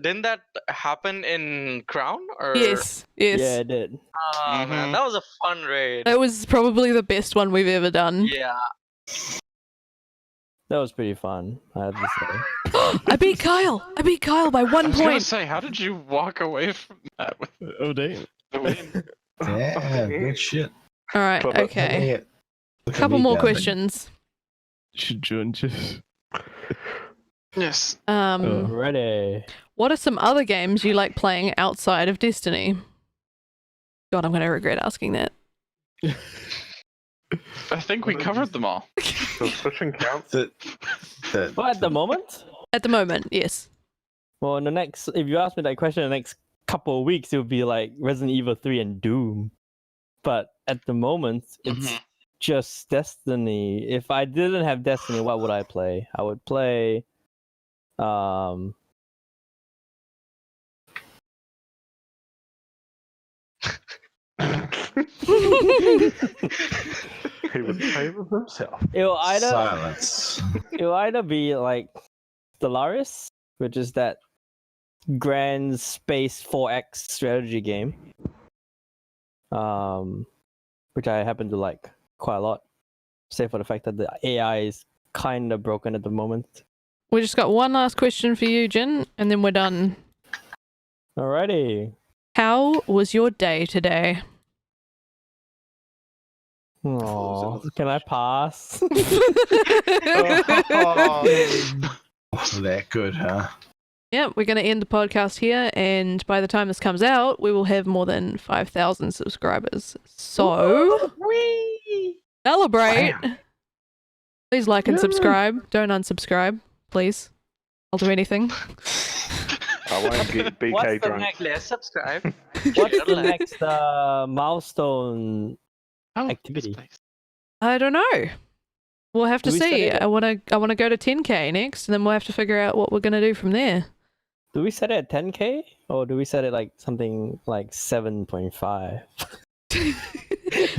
Speaker 2: didn't that happen in Crown or?
Speaker 1: Yes.
Speaker 10: Yeah, it did.
Speaker 2: Oh, man,
Speaker 5: Mhm.
Speaker 2: that was a fun raid.
Speaker 1: That was probably the best one we've ever done.
Speaker 2: Yeah.
Speaker 10: That was pretty fun, I have to say.
Speaker 1: I beat Kyle by
Speaker 5: I
Speaker 1: 1
Speaker 5: was gonna
Speaker 1: point.
Speaker 5: say, how did you walk away from that with
Speaker 7: Oh, damn.
Speaker 5: the win?
Speaker 4: Yeah, good shit.
Speaker 1: All right.
Speaker 8: But-
Speaker 1: Okay.
Speaker 4: Look at
Speaker 1: Couple
Speaker 4: me
Speaker 1: more
Speaker 4: down there.
Speaker 1: questions.
Speaker 7: Should join just.
Speaker 5: Yes.
Speaker 10: Ready.
Speaker 1: What are some other games you like playing outside of Destiny? God, I'm going to regret asking that.
Speaker 5: I think we covered them all.
Speaker 8: Does fishing count?
Speaker 10: Well, at the moment?
Speaker 1: At the moment, yes.
Speaker 10: Well, in the next, if you ask me that question in the next couple of weeks, it would be like Resident Evil 3 and Doom. But at the moment, it's just Destiny. If I didn't have Destiny, what would I play? I would play,
Speaker 8: He would favor himself.
Speaker 10: it'll
Speaker 4: Silence.
Speaker 10: be like Stellaris, which is that grand space 4X strategy game. Which I happen to like quite a lot, save for the fact that the AI is kind of broken at the moment.
Speaker 1: We just got one last question for you, Jin, and then we're done.
Speaker 10: Alrighty.
Speaker 1: How was your day today?
Speaker 10: Aww, can I pass?
Speaker 4: Oh, that good, huh?
Speaker 1: Yeah, we're going to end the podcast here, and by the time this comes out, we will have more than 5,000 subscribers. So, celebrate! Please like and subscribe. Don't unsubscribe, please. I'll do anything.
Speaker 8: I won't get BK
Speaker 10: What's the
Speaker 8: drunk.
Speaker 10: next-
Speaker 2: Let's subscribe.
Speaker 10: What's the next milestone activity?
Speaker 1: I don't know. We'll have to
Speaker 10: Do we set
Speaker 1: see.
Speaker 10: it-
Speaker 1: I want to go to 10k next, and then we'll have to figure out what we're going to do from there.
Speaker 10: Do we set it at 10k or do we set it like something like 7.5?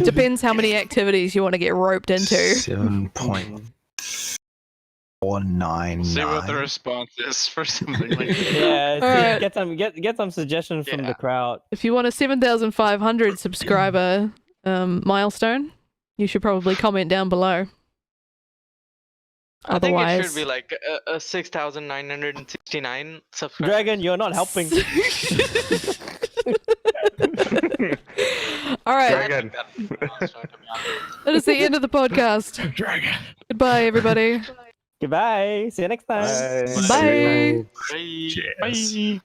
Speaker 1: Depends how many activities you want to get roped into.
Speaker 4: 7.499.
Speaker 5: See what the response is for something like that.
Speaker 10: Yeah,
Speaker 1: Alright.
Speaker 10: get some suggestions from the crowd.
Speaker 1: If you want a 7,500 subscriber milestone, you should probably comment down below.
Speaker 2: I think it
Speaker 1: Otherwise,
Speaker 2: should be like a 6,969 subscribers.
Speaker 10: Dragon, you're not helping.
Speaker 1: all right.
Speaker 8: Dragon.
Speaker 1: That is the end of the podcast.
Speaker 7: Dragon.
Speaker 1: Goodbye, everybody.
Speaker 10: Goodbye. See you next time.
Speaker 8: Bye.
Speaker 1: Bye.
Speaker 5: Bye.